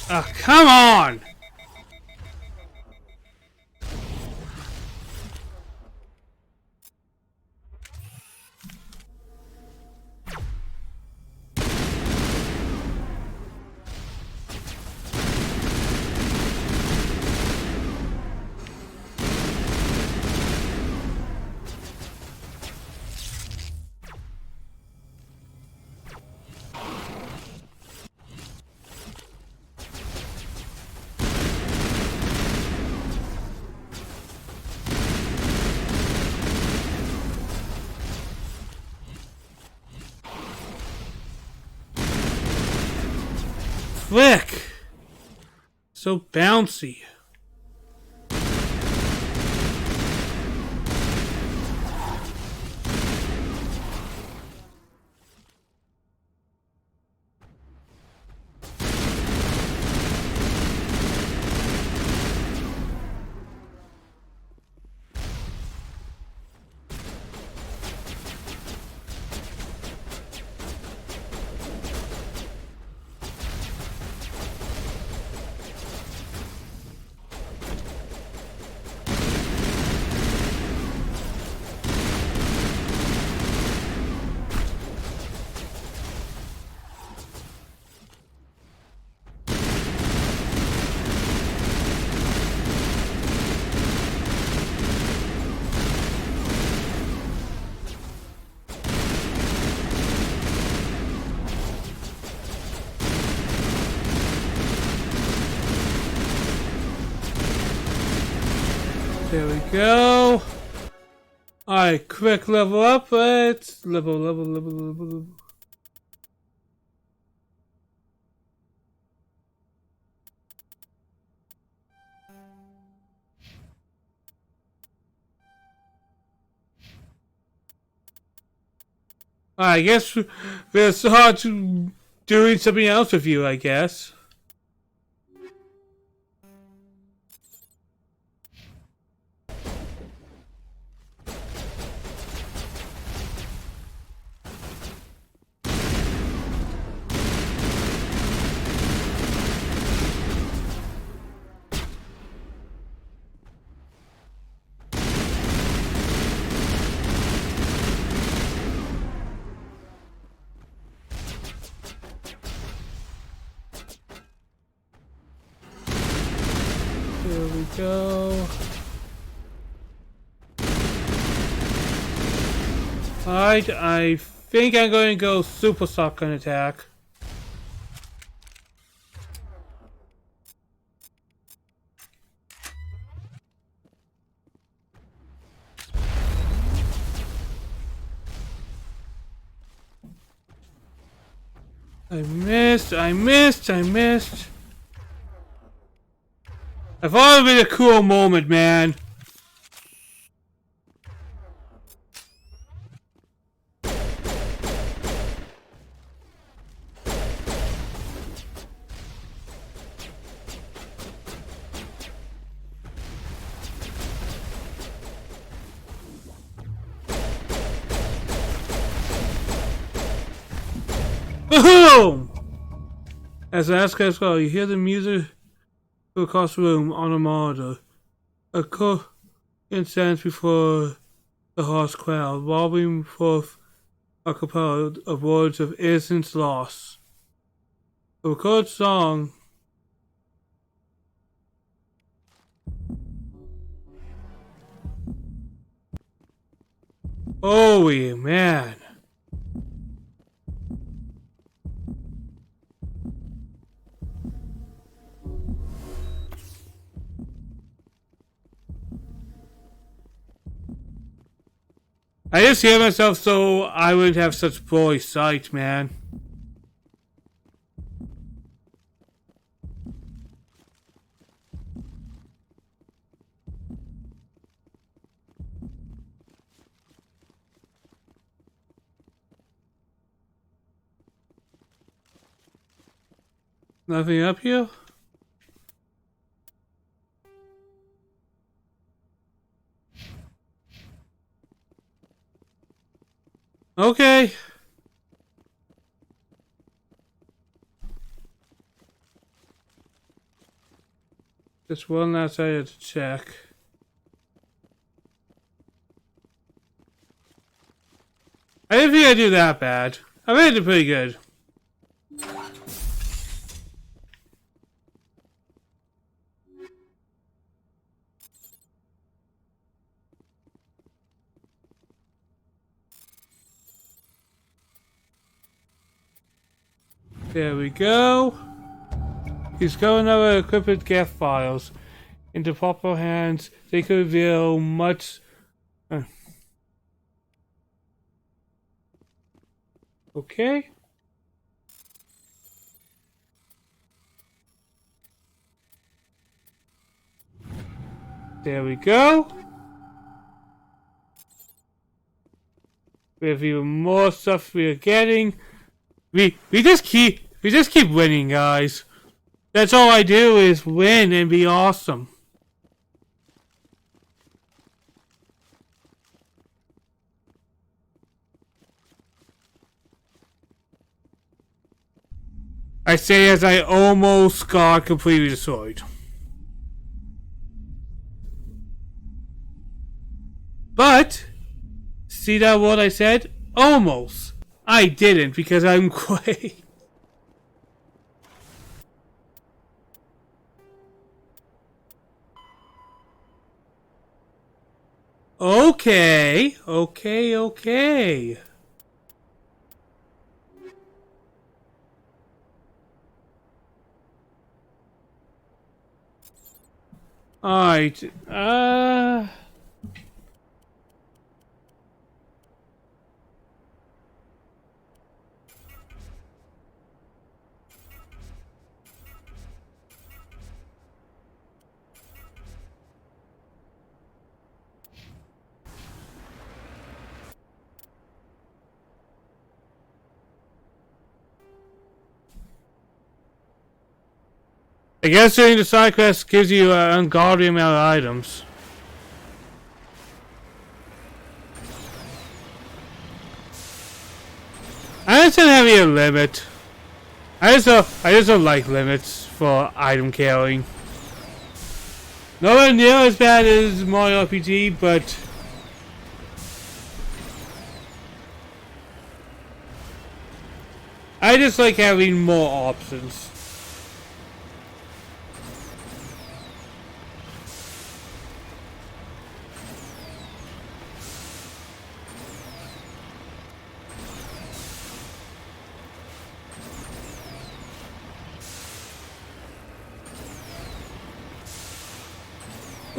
Oh, come on! Flick! So bouncy. There we go. Alright, quick level up. Let's level. I guess we'll start doing something else with you, I guess. Here we go. Alright, I think I'm going to go Super Shotgun attack. I missed. I thought it would be a cool moment, man. Boom! As Asuka goes, you hear the music across the room on a monitor. A cook stands before the harsh crowd, wobbling forth a cappella of words of innocence lost. The recorded song holy man. I just hear myself so I wouldn't have such poor sight, man. Nothing up here? Okay. Just one last item to check. I didn't think I'd do that bad. I really did pretty good. There we go. He's going over encrypted geth files into proper hands. They could reveal much. Okay. There we go. We have even more stuff we are getting. We just keep winning, guys. That's all I do is win and be awesome. I say as I almost got completely destroyed. But, see that what I said? Almost. I didn't because I'm great. Okay. Alright, I guess doing the side quest gives you an ungodly amount of items. I just don't have a limit. I just don't like limits for item carrying. Nowhere near as bad as Mario RPG, but I just like having more options.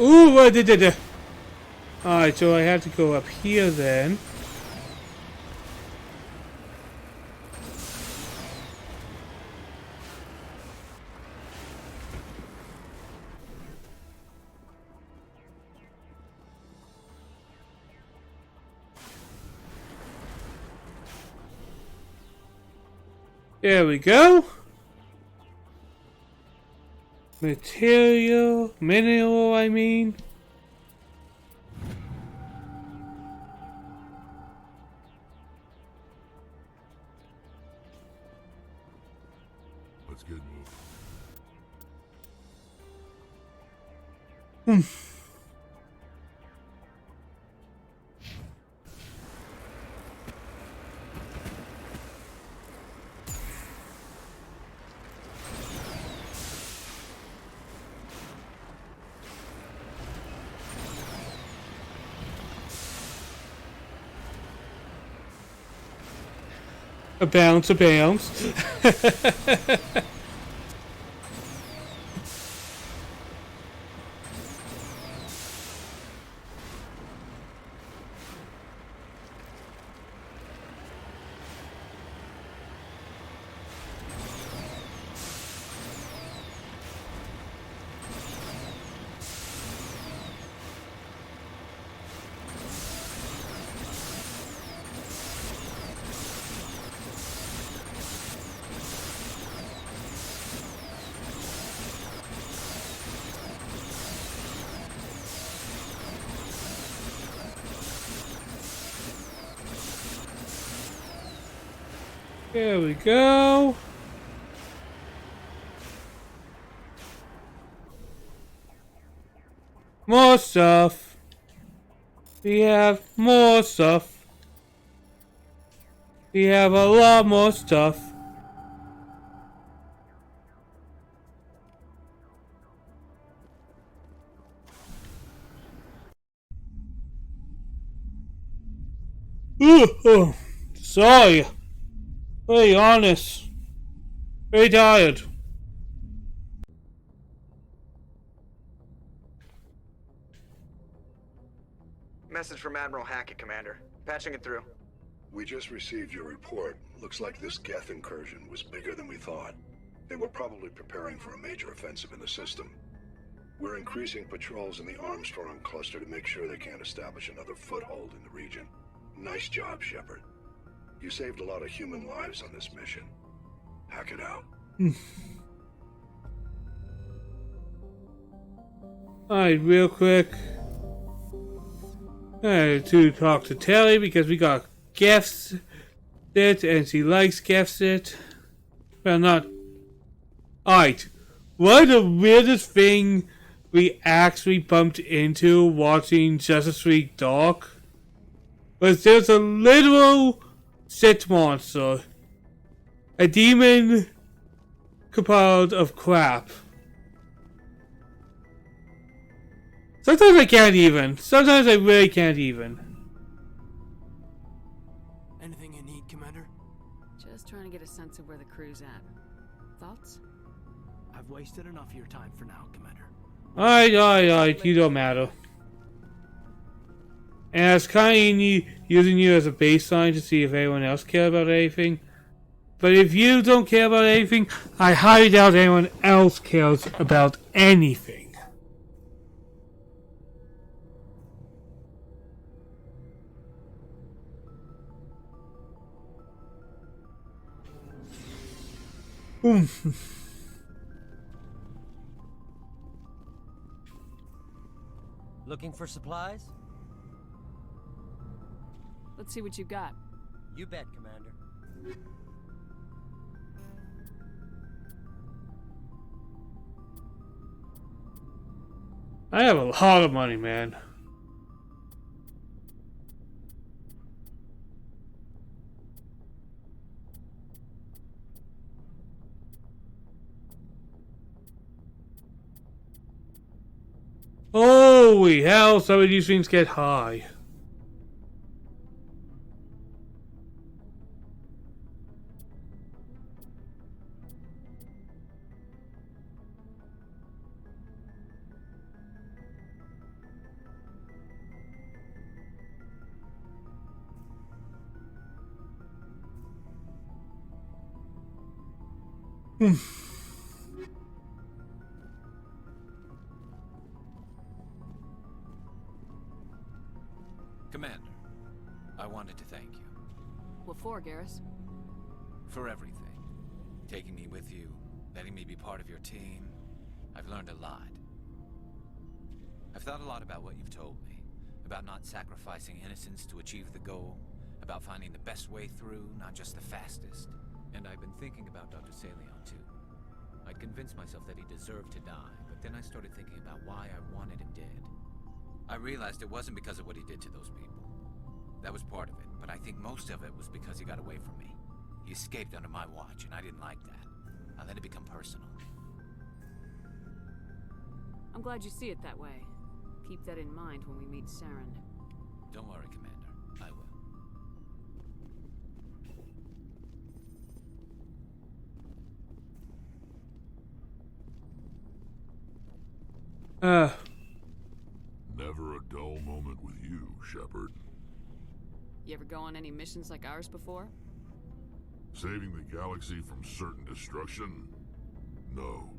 Ooh, what did it? Alright, so I have to go up here then. There we go. Mineral, I mean.
Let's get moving.
A bounce. There we go. More stuff. We have more stuff. We have a lot more stuff. Oh, sorry. Very honest. Very tired.
Message from Admiral Hackett, Commander. Patching it through.
We just received your report. Looks like this Geth incursion was bigger than we thought. They were probably preparing for a major offensive in the system. We're increasing patrols in the Armstrong cluster to make sure they can't establish another foothold in the region. Nice job, Shepard. You saved a lot of human lives on this mission. Hack it out.
Alright, real quick. I had to talk to Telly because we got gifts it and she likes gifts it. Well, not. Alright. What the weirdest thing we actually bumped into watching Justice League Dark was there's a literal shit monster. A demon compiled of crap. Sometimes I can't even. Sometimes I really can't even.
Anything you need, Commander?
Just trying to get a sense of where the crew's at. Thoughts?
I've wasted enough of your time for now, Commander.
Alright, you don't matter. And I was kind of using you as a baseline to see if anyone else cared about anything. But if you don't care about anything, I highly doubt anyone else cares about anything.
Looking for supplies?
Let's see what you got.
You bet, Commander.
I have a lot of money, man. Holy hell, some of these things get high.
Commander, I wanted to thank you.
What for, Garrus?
For everything. Taking me with you, letting me be part of your team. I've learned a lot. I've thought a lot about what you've told me. About not sacrificing innocence to achieve the goal. About finding the best way through, not just the fastest. And I've been thinking about Dr. Saleon, too. I'd convinced myself that he deserved to die, but then I started thinking about why I wanted him dead. I realized it wasn't because of what he did to those people. That was part of it, but I think most of it was because he got away from me. He escaped under my watch, and I didn't like that. I let it become personal.
I'm glad you see it that way. Keep that in mind when we meet Saren.
Don't worry, Commander. I will.
Never a dull moment with you, Shepard.
You ever go on any missions like ours before?
Saving the galaxy from certain destruction? No.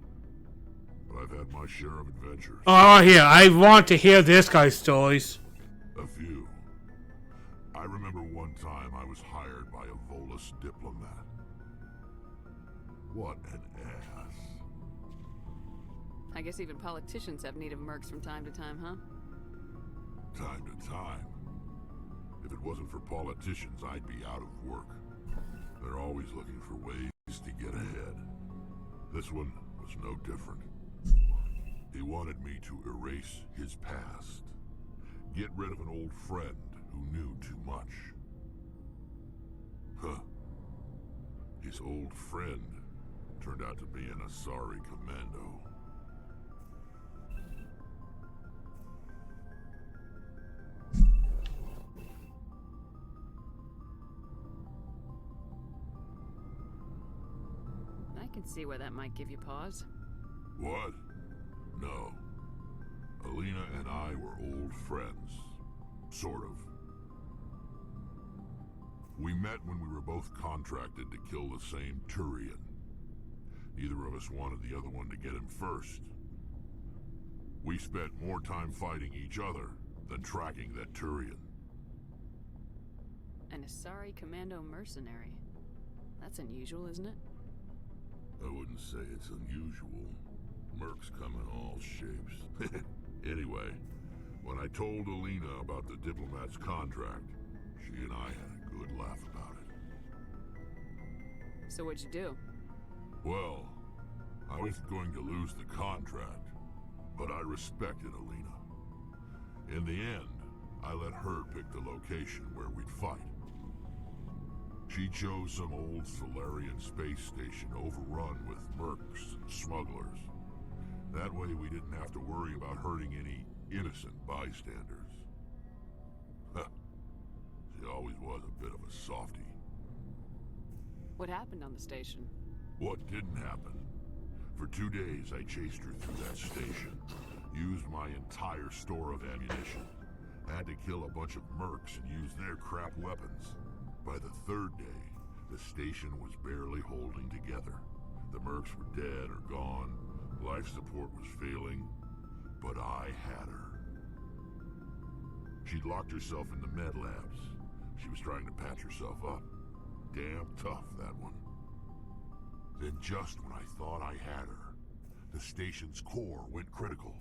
But I've had my share of adventures.
Oh, here, I want to hear this guy's stories.
A few. I remember one time I was hired by a Volus diplomat. What an ass.
I guess even politicians have need of mercs from time to time, huh?
Time to time. If it wasn't for politicians, I'd be out of work. They're always looking for ways to get ahead. This one was no different. He wanted me to erase his past. Get rid of an old friend who knew too much. Huh. His old friend turned out to be an Asari commando.
I can see where that might give you pause.
What? No. Alina and I were old friends. Sort of. We met when we were both contracted to kill the same Turian. Neither of us wanted the other one to get him first. We spent more time fighting each other than tracking that Turian.
An Asari commando mercenary. That's unusual, isn't it?
I wouldn't say it's unusual. Mercs come in all shapes. Anyway, when I told Alina about the diplomat's contract, she and I had a good laugh about it.
So what'd you do?
Well, I was going to lose the contract, but I respected Alina. In the end, I let her pick the location where we'd fight. She chose some old Solarian space station overrun with mercs and smugglers. That way we didn't have to worry about hurting any innocent bystanders. She always was a bit of a softie.
What happened on the station?
What didn't happen? For 2 days I chased her through that station, used my entire store of ammunition, had to kill a bunch of mercs and use their crap weapons. By the 3rd day, the station was barely holding together. The mercs were dead or gone, life support was failing, but I had her. She'd locked herself in the med labs. She was trying to patch herself up. Damn tough, that one. Then just when I thought I had her, the station's core went critical.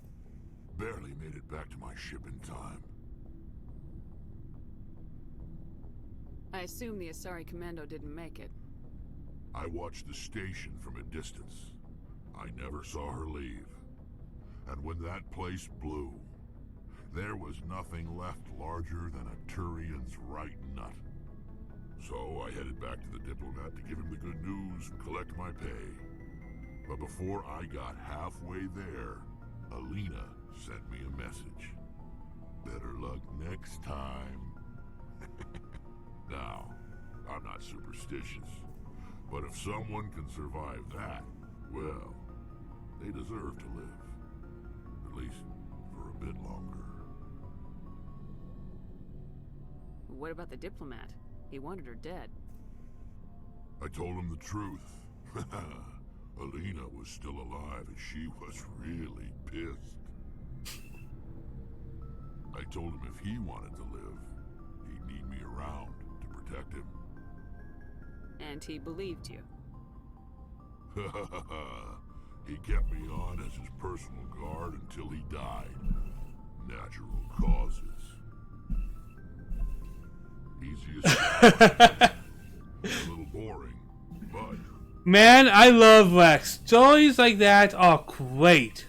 Barely made it back to my ship in time.
I assume the Asari commando didn't make it.
I watched the station from a distance. I never saw her leave. And when that place blew, there was nothing left larger than a Turian's right nut. So I headed back to the diplomat to give him the good news and collect my pay. But before I got halfway there, Alina sent me a message. Better luck next time. Now, I'm not superstitious, but if someone can survive that, well, they deserve to live. At least for a bit longer.
What about the diplomat? He wanted her dead.
I told him the truth. Alina was still alive and she was really pissed. I told him if he wanted to live, he'd need me around to protect him.
And he believed you.
He kept me on as his personal guard until he died. Natural causes. Easiest. A little boring, but...
Man, I love Rex. Stories like that are great.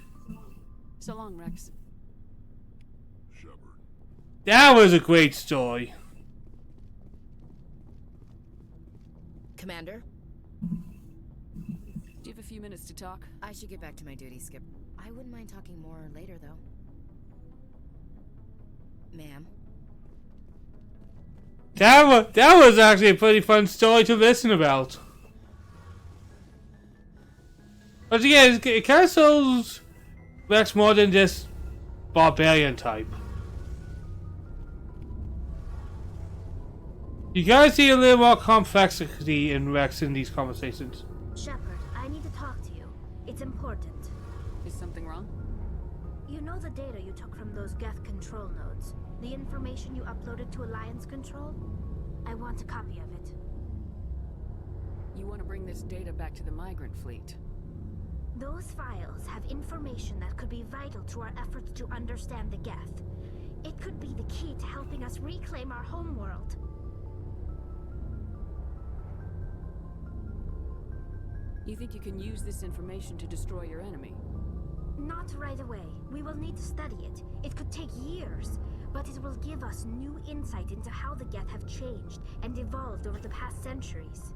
So long, Rex.
Shepard.
That was a great story.
Commander?
Do you have a few minutes to talk?
I should get back to my duty, Skip. I wouldn't mind talking more later, though. Ma'am?
That was actually a pretty fun story to listen about. But again, it kind of shows Rex more than just barbarian type. You guys see a little more complexity in Rex in these conversations.
Shepard, I need to talk to you. It's important.
Is something wrong?
You know the data you took from those Geth control nodes? The information you uploaded to Alliance Control? I want a copy of it.
You want to bring this data back to the migrant fleet?
Those files have information that could be vital to our efforts to understand the Geth. It could be the key to helping us reclaim our homeworld.
You think you can use this information to destroy your enemy?
Not right away. We will need to study it. It could take years, but it will give us new insight into how the Geth have changed and evolved over the past centuries.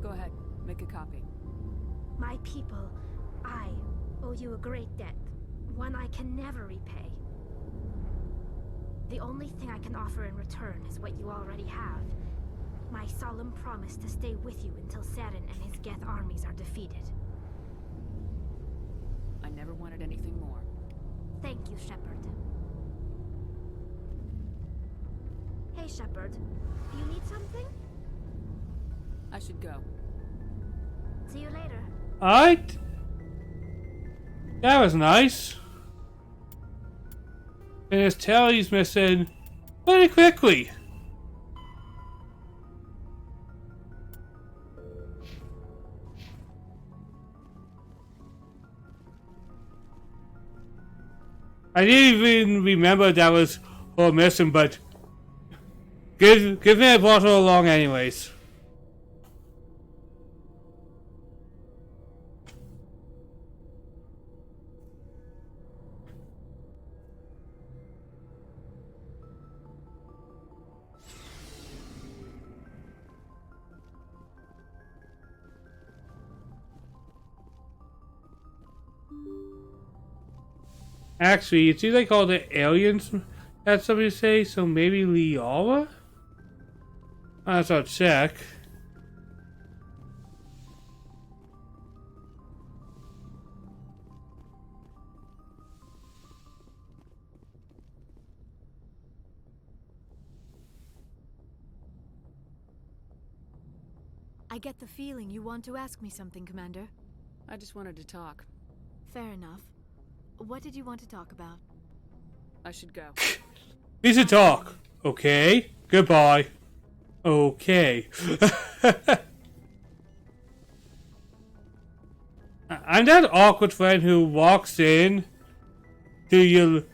Go ahead, make a copy.
My people, I owe you a great debt, one I can never repay. The only thing I can offer in return is what you already have. My solemn promise to stay with you until Saren and his Geth armies are defeated.
I never wanted anything more.
Thank you, Shepard. Hey, Shepard. You need something?
I should go.
See you later.
Alright. That was nice. And his tally's missing pretty quickly. I didn't even remember that was her missing, but give me I brought her along anyways. Actually, it seems like all the aliens had something to say, so maybe Liara? I'll check.
I get the feeling you want to ask me something, Commander.
I just wanted to talk.
Fair enough. What did you want to talk about?
I should go.
Need to talk. Okay. Goodbye. Okay. I'm that awkward friend who walks in. Do you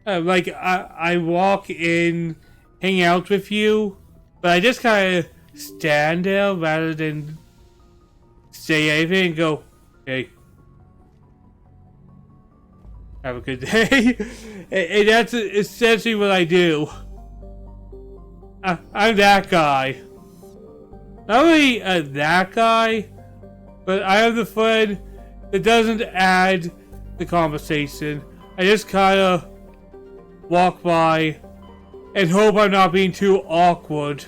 like I walk in, hang out with you, but I just kind of stand there rather than say anything and go, hey. Have a good day. And that's essentially what I do. I'm that guy. Not only that guy, but I am the friend that doesn't add the conversation. I just kind of walk by and hope I'm not being too awkward.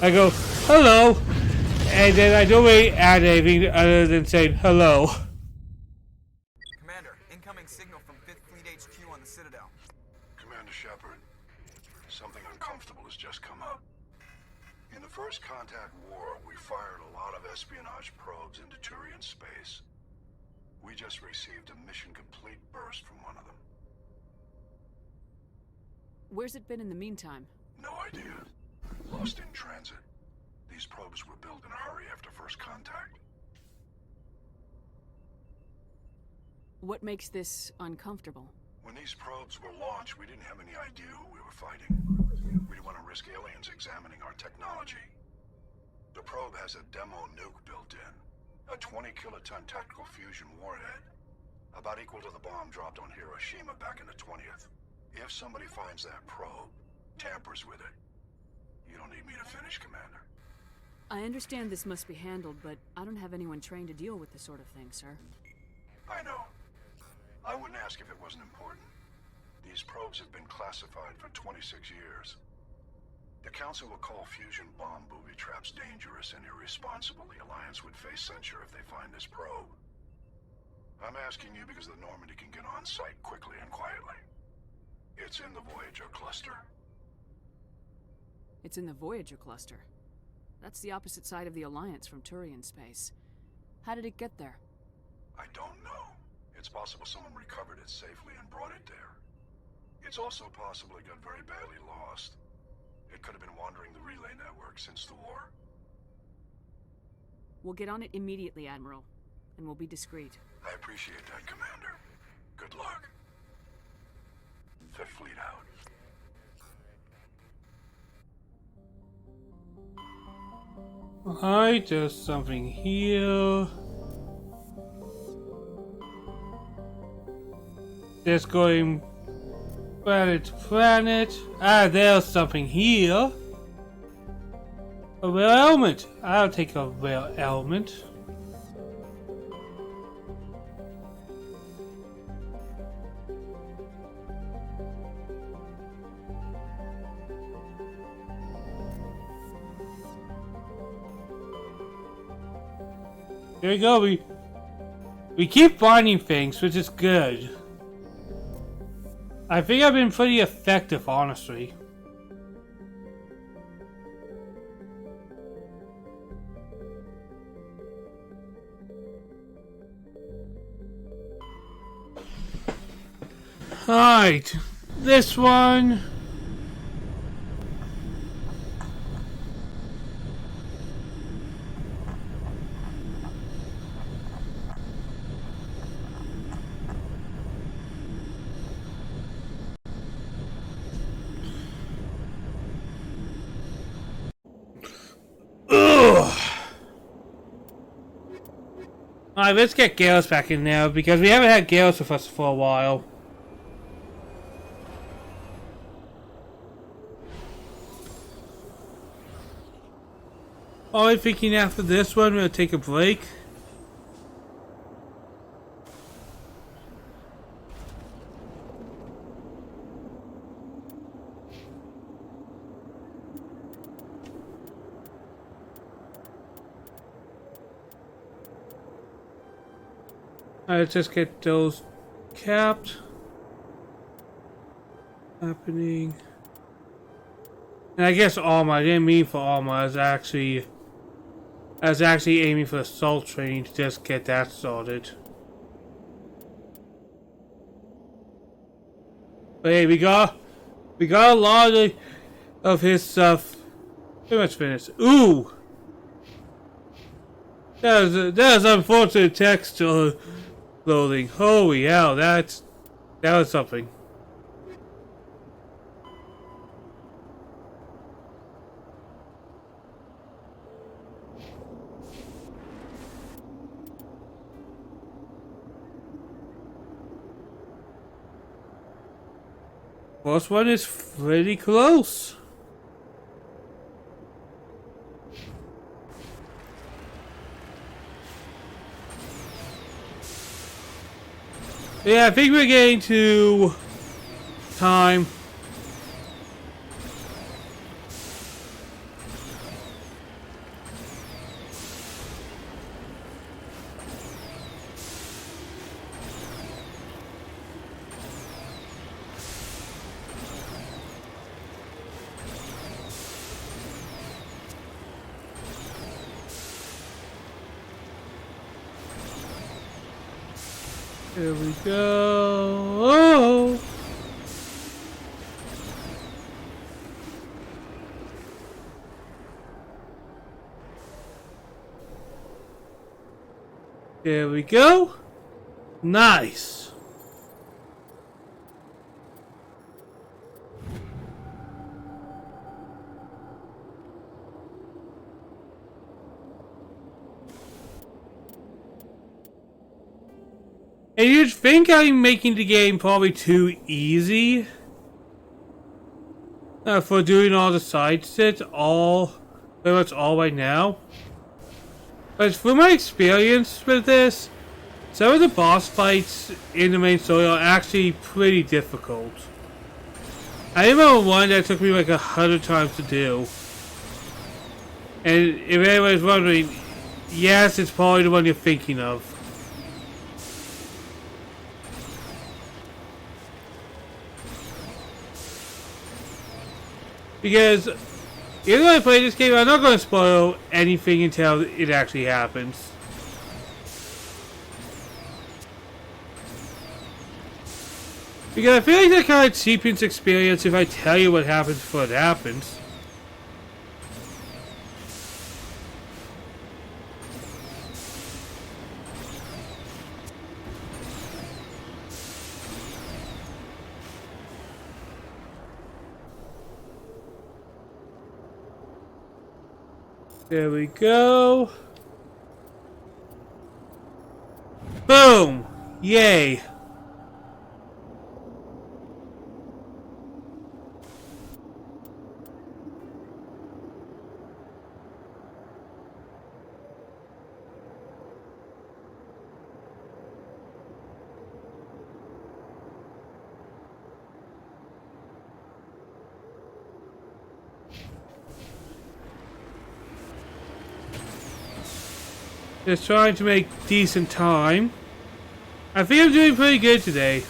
I go, hello, and then I don't really add anything other than saying hello.
Commander, incoming signal from 5th Fleet HQ on the Citadel.
Commander Shepard, something uncomfortable has just come up. In the First Contact War, we fired a lot of espionage probes into Turian space. We just received a mission complete burst from one of them.
Where's it been in the meantime?
No idea. Lost in transit. These probes were built in a hurry after First Contact.
What makes this uncomfortable?
When these probes were launched, we didn't have any idea who we were fighting. We didn't want to risk aliens examining our technology. The probe has a demo nuke built in. A 20-kiloton tactical fusion warhead. About equal to the bomb dropped on Hiroshima back in the 20th. If somebody finds that probe, tampers with it, you don't need me to finish, Commander.
I understand this must be handled, but I don't have anyone trained to deal with this sort of thing, sir.
I know. I wouldn't ask if it wasn't important. These probes have been classified for 26 years. The Council will call fusion bomb booby traps dangerous and irresponsible. The Alliance would face censure if they find this probe. I'm asking you because the Normandy can get on site quickly and quietly. It's in the Voyager cluster.
It's in the Voyager cluster. That's the opposite side of the Alliance from Turian space. How did it get there?
I don't know. It's possible someone recovered it safely and brought it there. It's also possible it got very badly lost. It could have been wandering the relay network since the war.
We'll get on it immediately, Admiral. and we'll be discreet.
I appreciate that, Commander. Good luck. Fifth Fleet out.
Alright, there's something here. Just going planet to planet. Ah, there's something here. A rare element. I'll take a rare element. There we go. We keep finding things, which is good. I think I've been pretty effective, honestly. Alright, this one. Alright, let's get Garrus back in now, because we haven't had Garrus with us for a while. I'm thinking after this one, we'll take a break. Let's just get those capped. Happening. And I guess Alma, I didn't mean for Alma, I was actually aiming for assault training to just get that started. But hey, we got a lot of his stuff pretty much finished. Ooh! That was unfortunate text loading. Holy hell, that was something. First one is pretty close. Yeah, I think we're getting to time. Here we go. Oh. There we go. Nice. And you'd think I'm making the game probably too easy for doing all the side sets pretty much all right now. But from my experience with this, some of the boss fights in the main story are actually pretty difficult. I remember one that took me like 100 times to do. And if anyone's wondering, yes, it's probably the one you're thinking of. Because even though I play this game, I'm not going to spoil anything until it actually happens. Because I feel like that kind of cheapens experience if I tell you what happens before it happens. There we go. Boom! Yay! Just trying to make decent time. I think I'm doing pretty good today.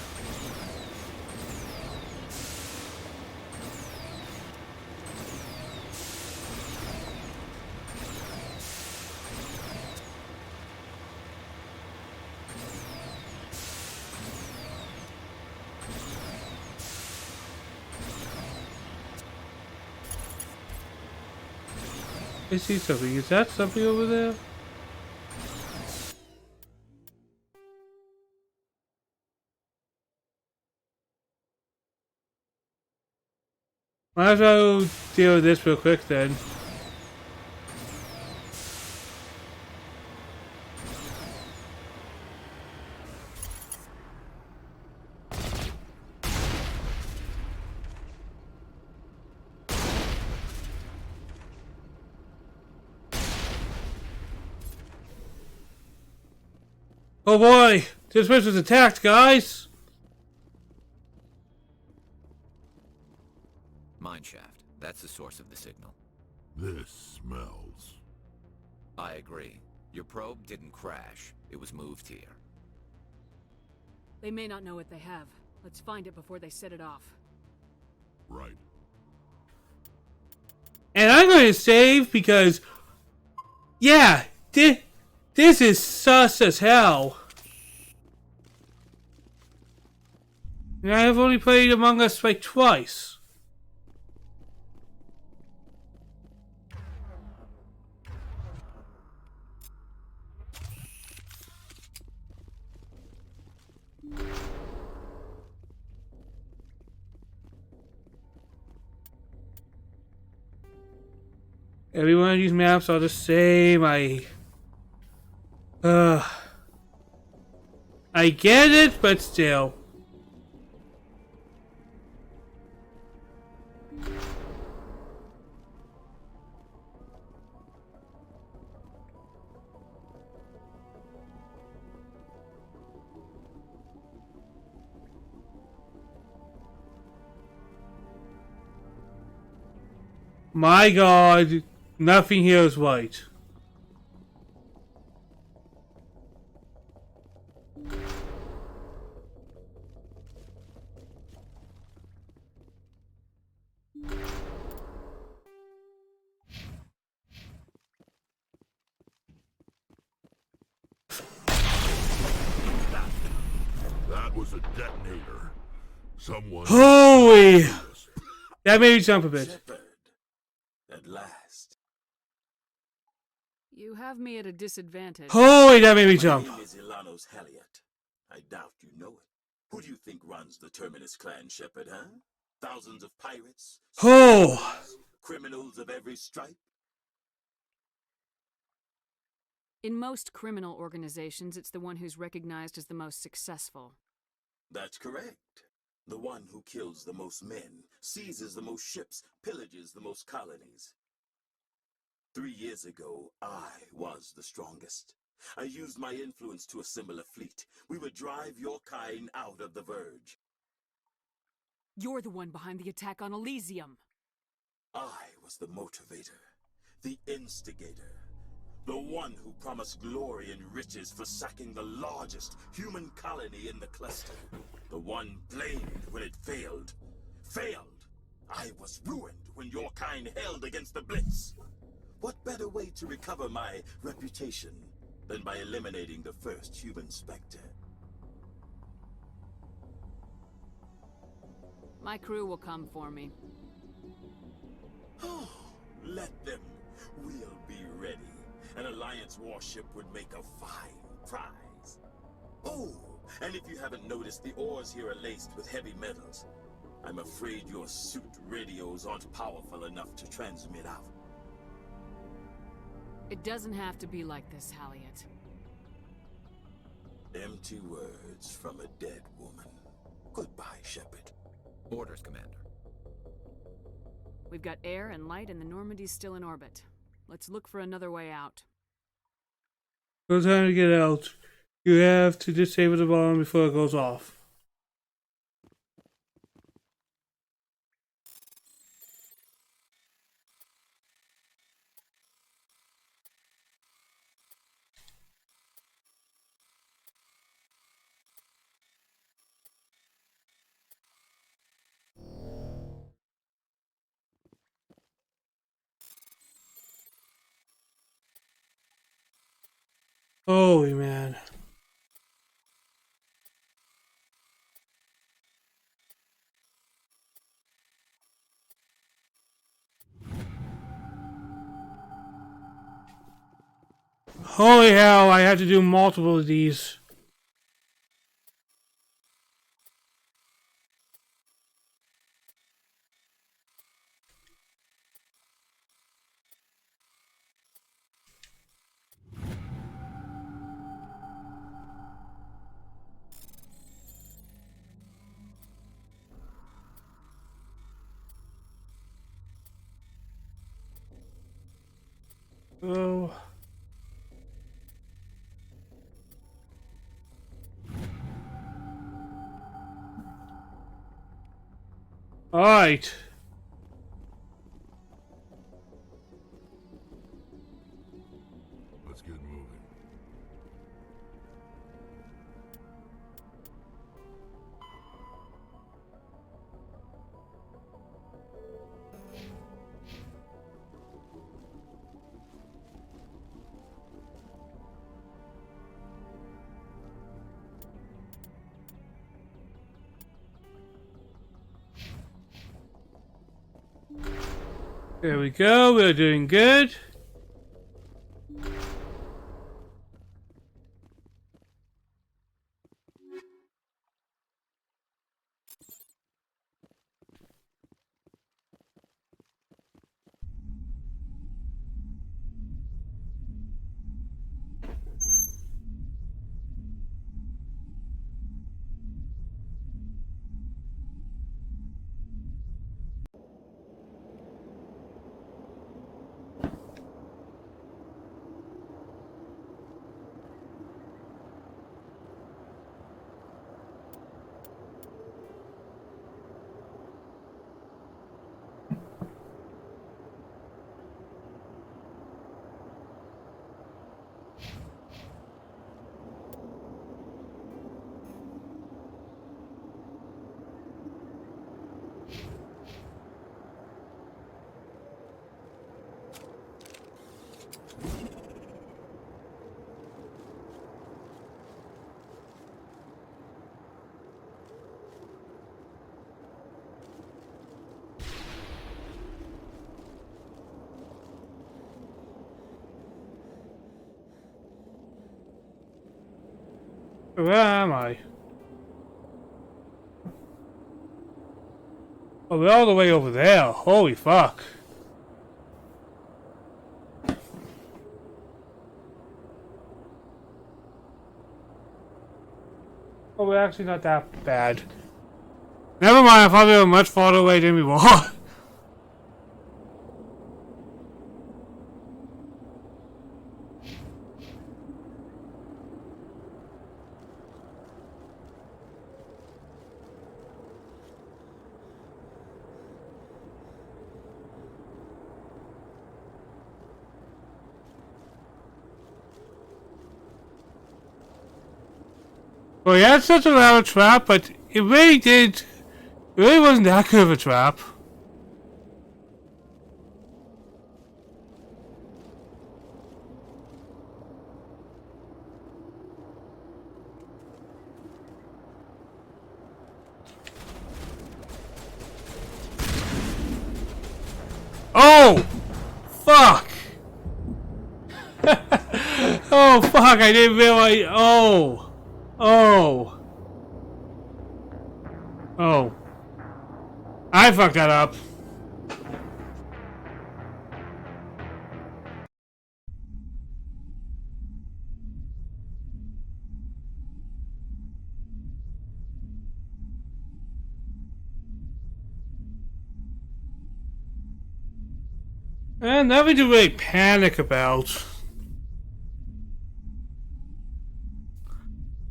I see something. Is that something over there? Might as well deal with this real quick then. Oh boy! This place was attacked, guys!
Mineshaft. That's the source of the signal.
This smells.
I agree. Your probe didn't crash. It was moved here.
They may not know what they have. Let's find it before they set it off.
Right.
And I'm going to save because, yeah, this is sus as hell. And I have only played Among Us like twice. Every one of these maps are the same. I get it, but still. My God. Nothing here is white.
That was a detonator. Someone...
Holy! That made me jump a bit.
Shepard, at last.
You have me at a disadvantage.
Holy, that made me jump.
My name is Ilanos Haliot. I doubt you know it. Who do you think runs the Terminus clan, Shepard, huh? Thousands of pirates?
Oh!
Criminals of every stripe?
In most criminal organizations, it's the one who's recognized as the most successful.
That's correct. The one who kills the most men, seizes the most ships, pillages the most colonies. 3 years ago, I was the strongest. I used my influence to assemble a fleet. We would drive your kind out of the Verge.
You're the one behind the attack on Elysium.
I was the motivator, the instigator, the one who promised glory and riches for sacking the largest human colony in the cluster. The one blamed when it failed. Failed! I was ruined when your kind held against the Blitz. What better way to recover my reputation than by eliminating the first human Spectre?
My crew will come for me.
Oh, let them. We'll be ready. An Alliance warship would make a fine prize. Oh, and if you haven't noticed, the ores here are laced with heavy metals. I'm afraid your suit radios aren't powerful enough to transmit out.
It doesn't have to be like this, Halliot.
Empty words from a dead woman. Goodbye, Shepard.
Orders, Commander.
We've got air and light, and the Normandy's still in orbit. Let's look for another way out.
No time to get out. You have to disable the bomb before it goes off. Holy man. Holy hell, I had to do multiple of these. Oh. All right.
Let's get moving.
There we go, we're doing good. Where am I? Oh, we're all the way over there. Holy fuck. Oh, we're actually not that bad. Never mind, I thought we were much farther away than we were. Well, yeah, it's such a loud trap, but it really wasn't that good of a trap. Oh! Fuck! Oh, fuck, I didn't realize. Oh! Oh. Oh. I fucked that up. And nothing to really panic about.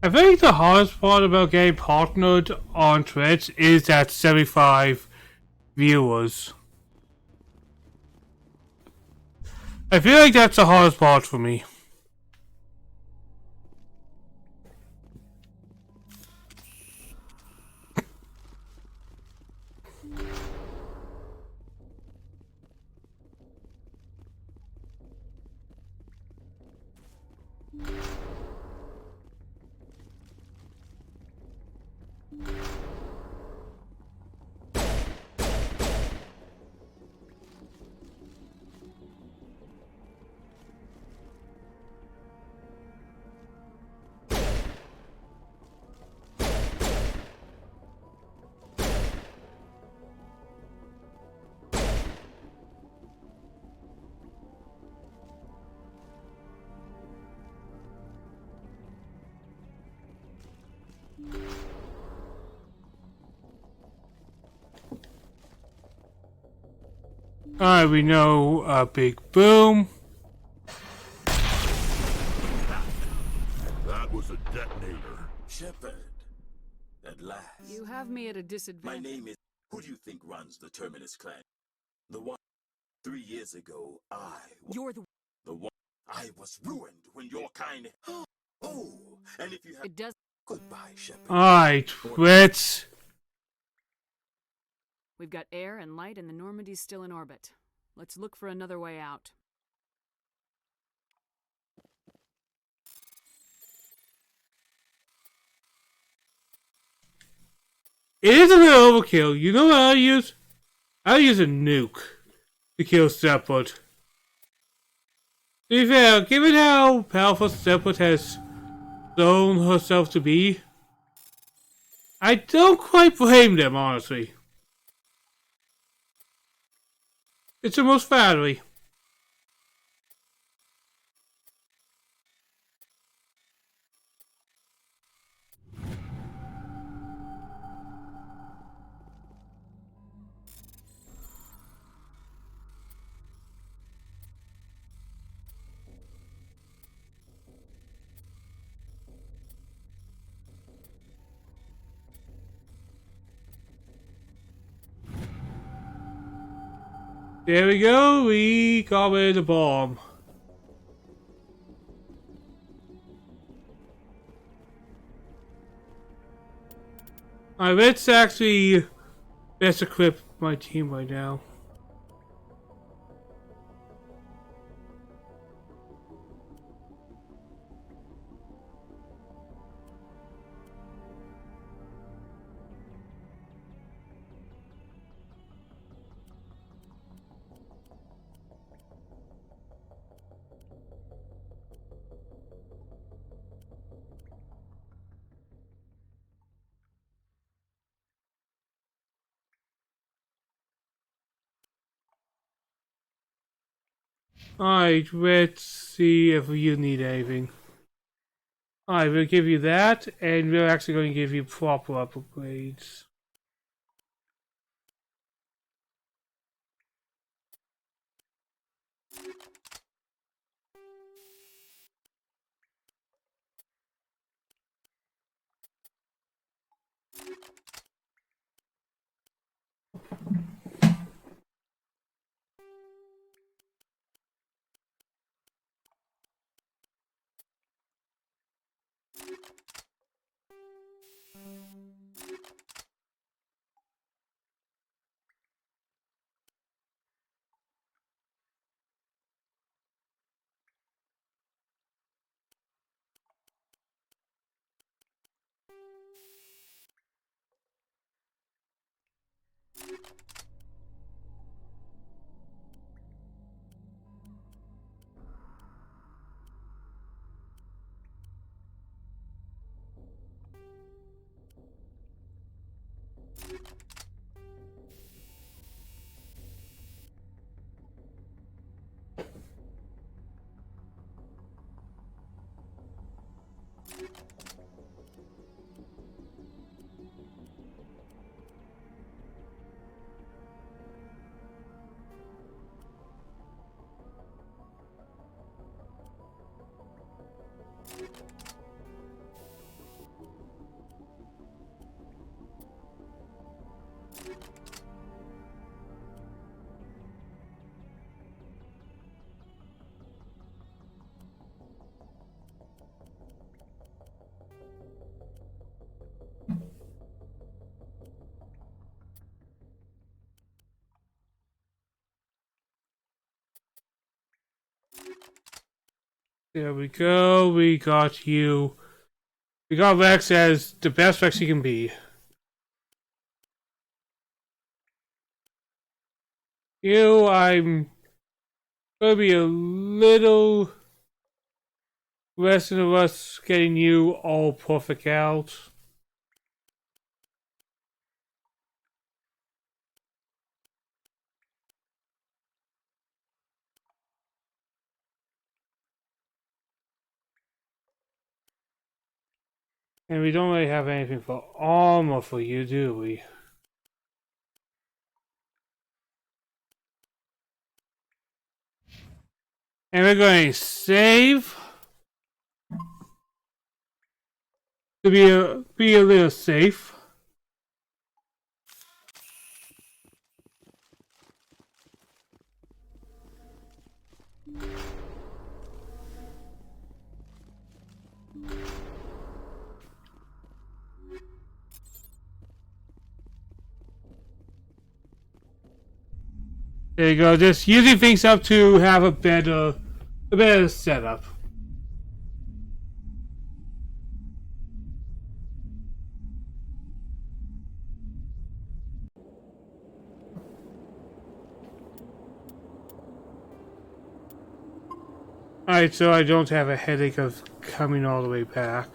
I think the hardest part about getting partnered on Twitch is that 75 viewers. I feel like that's the hardest part for me. Alright, we know a big boom.
That was a detonator.
Shepard, at last.
You have me at a disadvantage.
My name is... Who do you think runs the Terminus clan? The one... 3 years ago,
You're the...
The one... I was ruined when your kind... Oh, and if you have...
It does...
Goodbye, Shepard.
Alright, Twitch.
We've got air and light and the Normandy's still in orbit. Let's look for another way out.
It is a little overkill. You know what I'll use? I'll use a nuke to kill Shepard. To be fair, given how powerful Shepard has shown herself to be, I don't quite blame them, honestly. It's almost fattery. There we go, we got rid of the bomb. Alright, let's actually best equip my team right now. Alright, let's see if you need anything. Alright, we'll give you that, and we're actually going to give you proper upgrades. There we go. We got you. We got Rex as the best Rex he can be. You, I'm gonna be a little rest of us getting you all perfect out. And we don't really have anything for armor for you, do we? And we're going to save to be a little safe. There you go. Just using things up to have a better setup. Alright, so I don't have a headache of coming all the way back.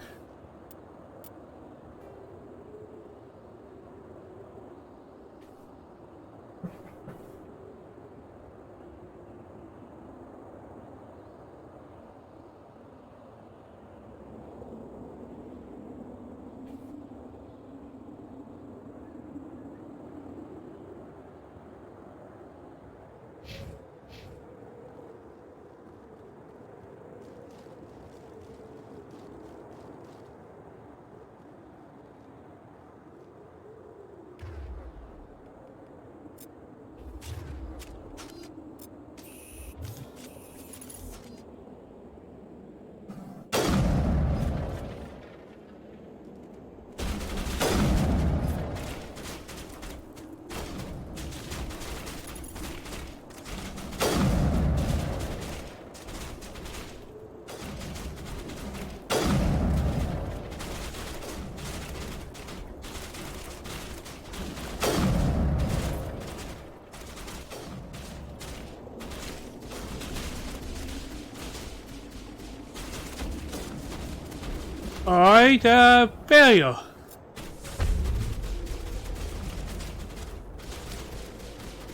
Alright, failure.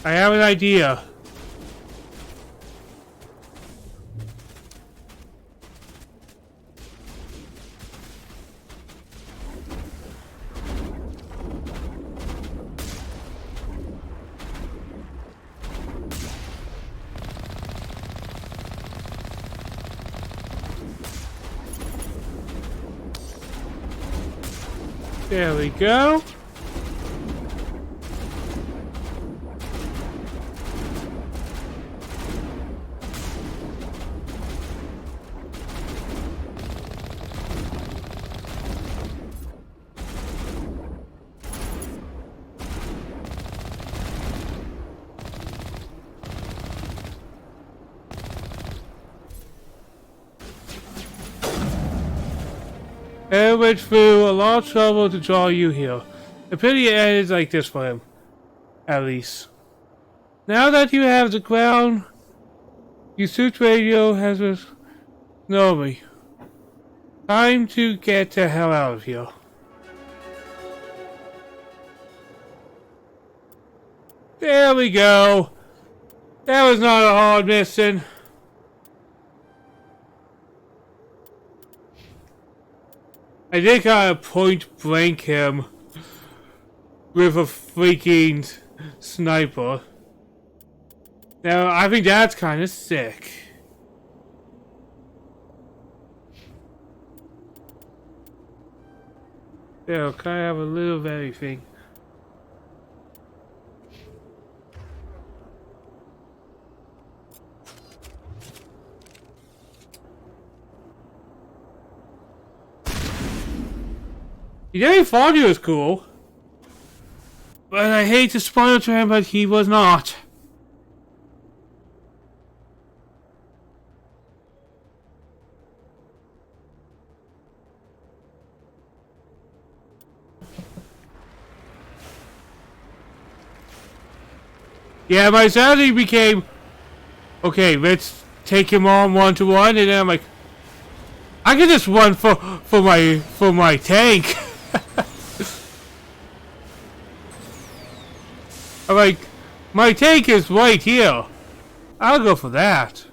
I have an idea. There we go. I went through a lot of trouble to draw you here. A pity it ended like this for him. At least. Now that you have the crown, your suit radio has know me. Time to get the hell out of here. There we go. That was not a hard mission. I did kind of point blank him with a freaking sniper. Now, I think that's kind of sick. Yeah, can I have a little of everything? He definitely thought he was cool. But I hate to spoil it to him, but he was not. Yeah, my strategy became, okay, let's take him on 1-to-1, and then I'm like, I can just run for my tank. I'm like, my tank is right here. I'll go for that.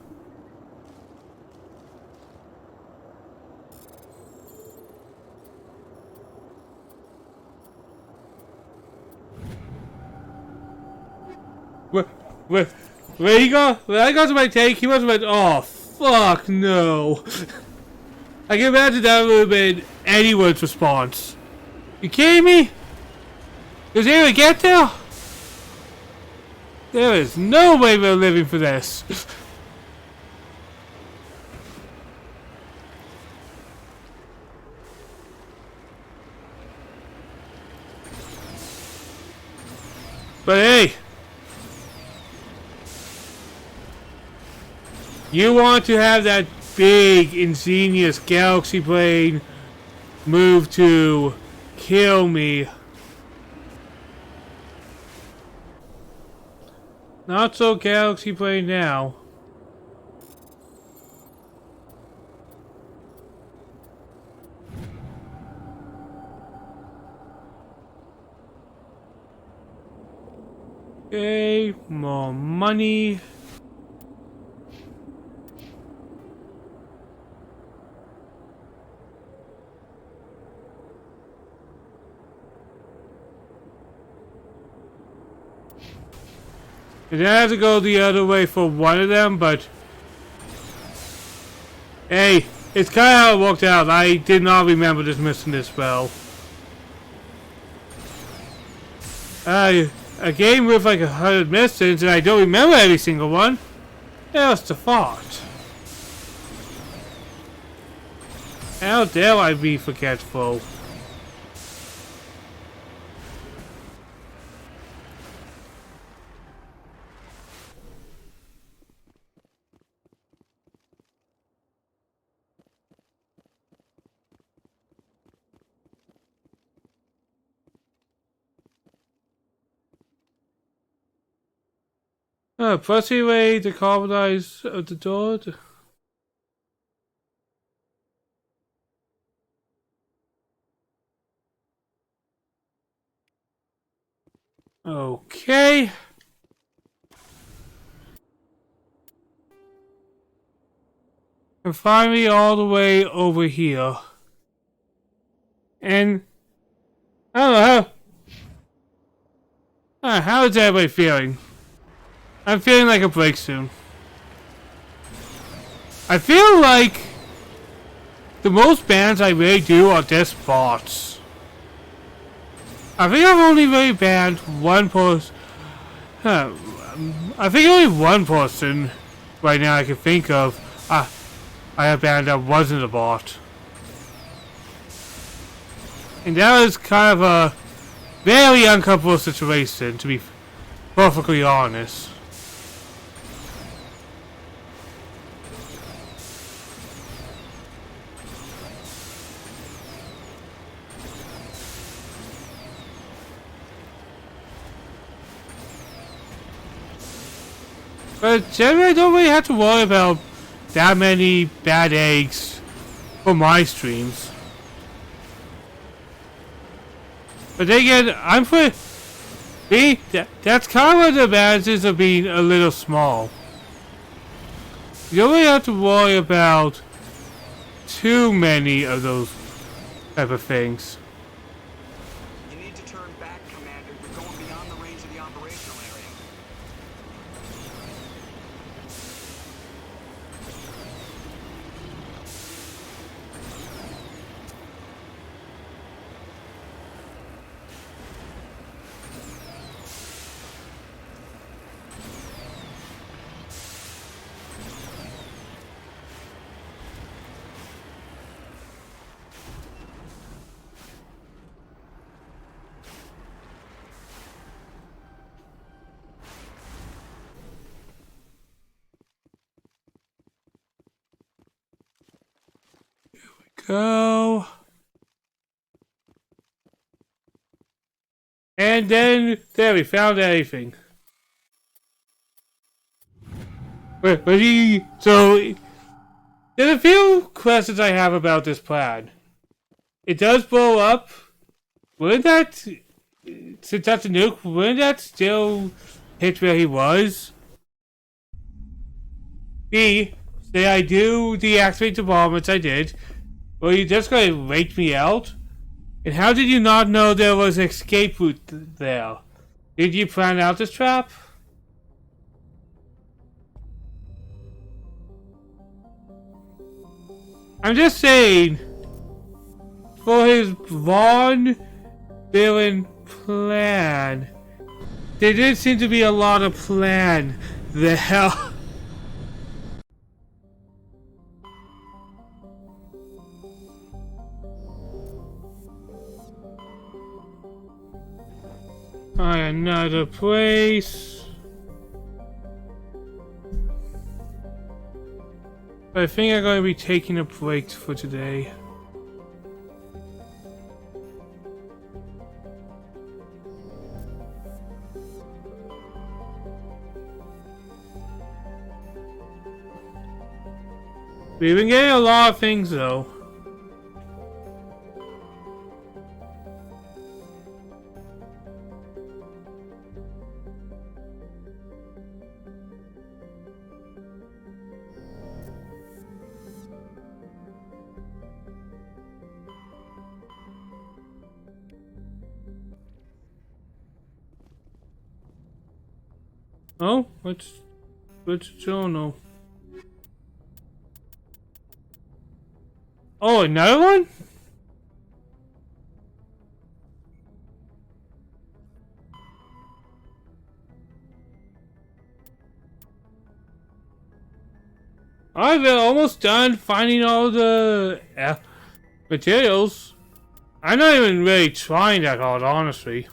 Where he go? When I got to my tank, he must have went, oh, fuck no. I can imagine that would have been anyone's response. You kidding me? Does anyone get there? There is no way we're living for this. But hey, you want to have that big, ingenious galaxy plane move to kill me. Not so galaxy plane now. Okay, more money. And I have to go the other way for one of them, but hey, it's kind of how it worked out. I did not remember this mission this well. A game with like 100 missions, and I don't remember every single one. That's the fault. How dare I be forgetful? Pussy way to carbonize the door. Okay. And finally all the way over here. And I don't know how is everybody feeling? I'm feeling like a break soon. I feel like the most bans I really do are just bots. I think I've only really banned one person. I think only one person right now I can think of I have banned that wasn't a bot. And that was kind of a very uncomfortable situation, to be perfectly honest. But generally I don't really have to worry about that many bad eggs for my streams. But then again, I'm pretty... that's kind of one of the advantages of being a little small. You don't really have to worry about too many of those type of things.
You need to turn back, Commander. You're going beyond the range of the operational area.
Go. And then, there, we found everything. So, there's a few questions I have about this plan. It does blow up. Wouldn't that, since that's a nuke, wouldn't that still hit where he was? B, say I do deactivate the bomb, which I did. Well, you just gonna rake me out? And how did you not know there was an escape route there? Did you plan out this trap? I'm just saying, for his Vaughn villain plan, there did seem to be a lot of plan there. Another place. I think I'm going to be taking a break for today. We've been getting a lot of things though. Oh, what's journal? Oh, another one? Alright, we're almost done finding all the materials. I'm not even really trying that hard, honestly.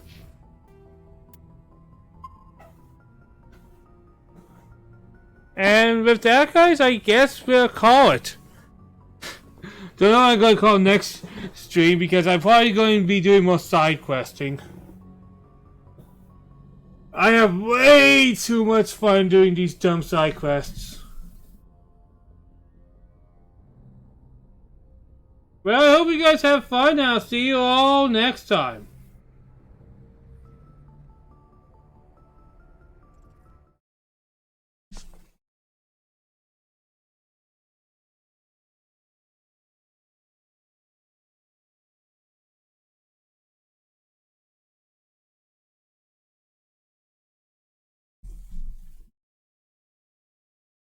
And with that, guys, I guess we'll call it. Don't know what I'm going to call next stream because I'm probably going to be doing more side questing. I have way too much fun doing these dumb side quests. Well, I hope you guys have fun, and I'll see you all next time.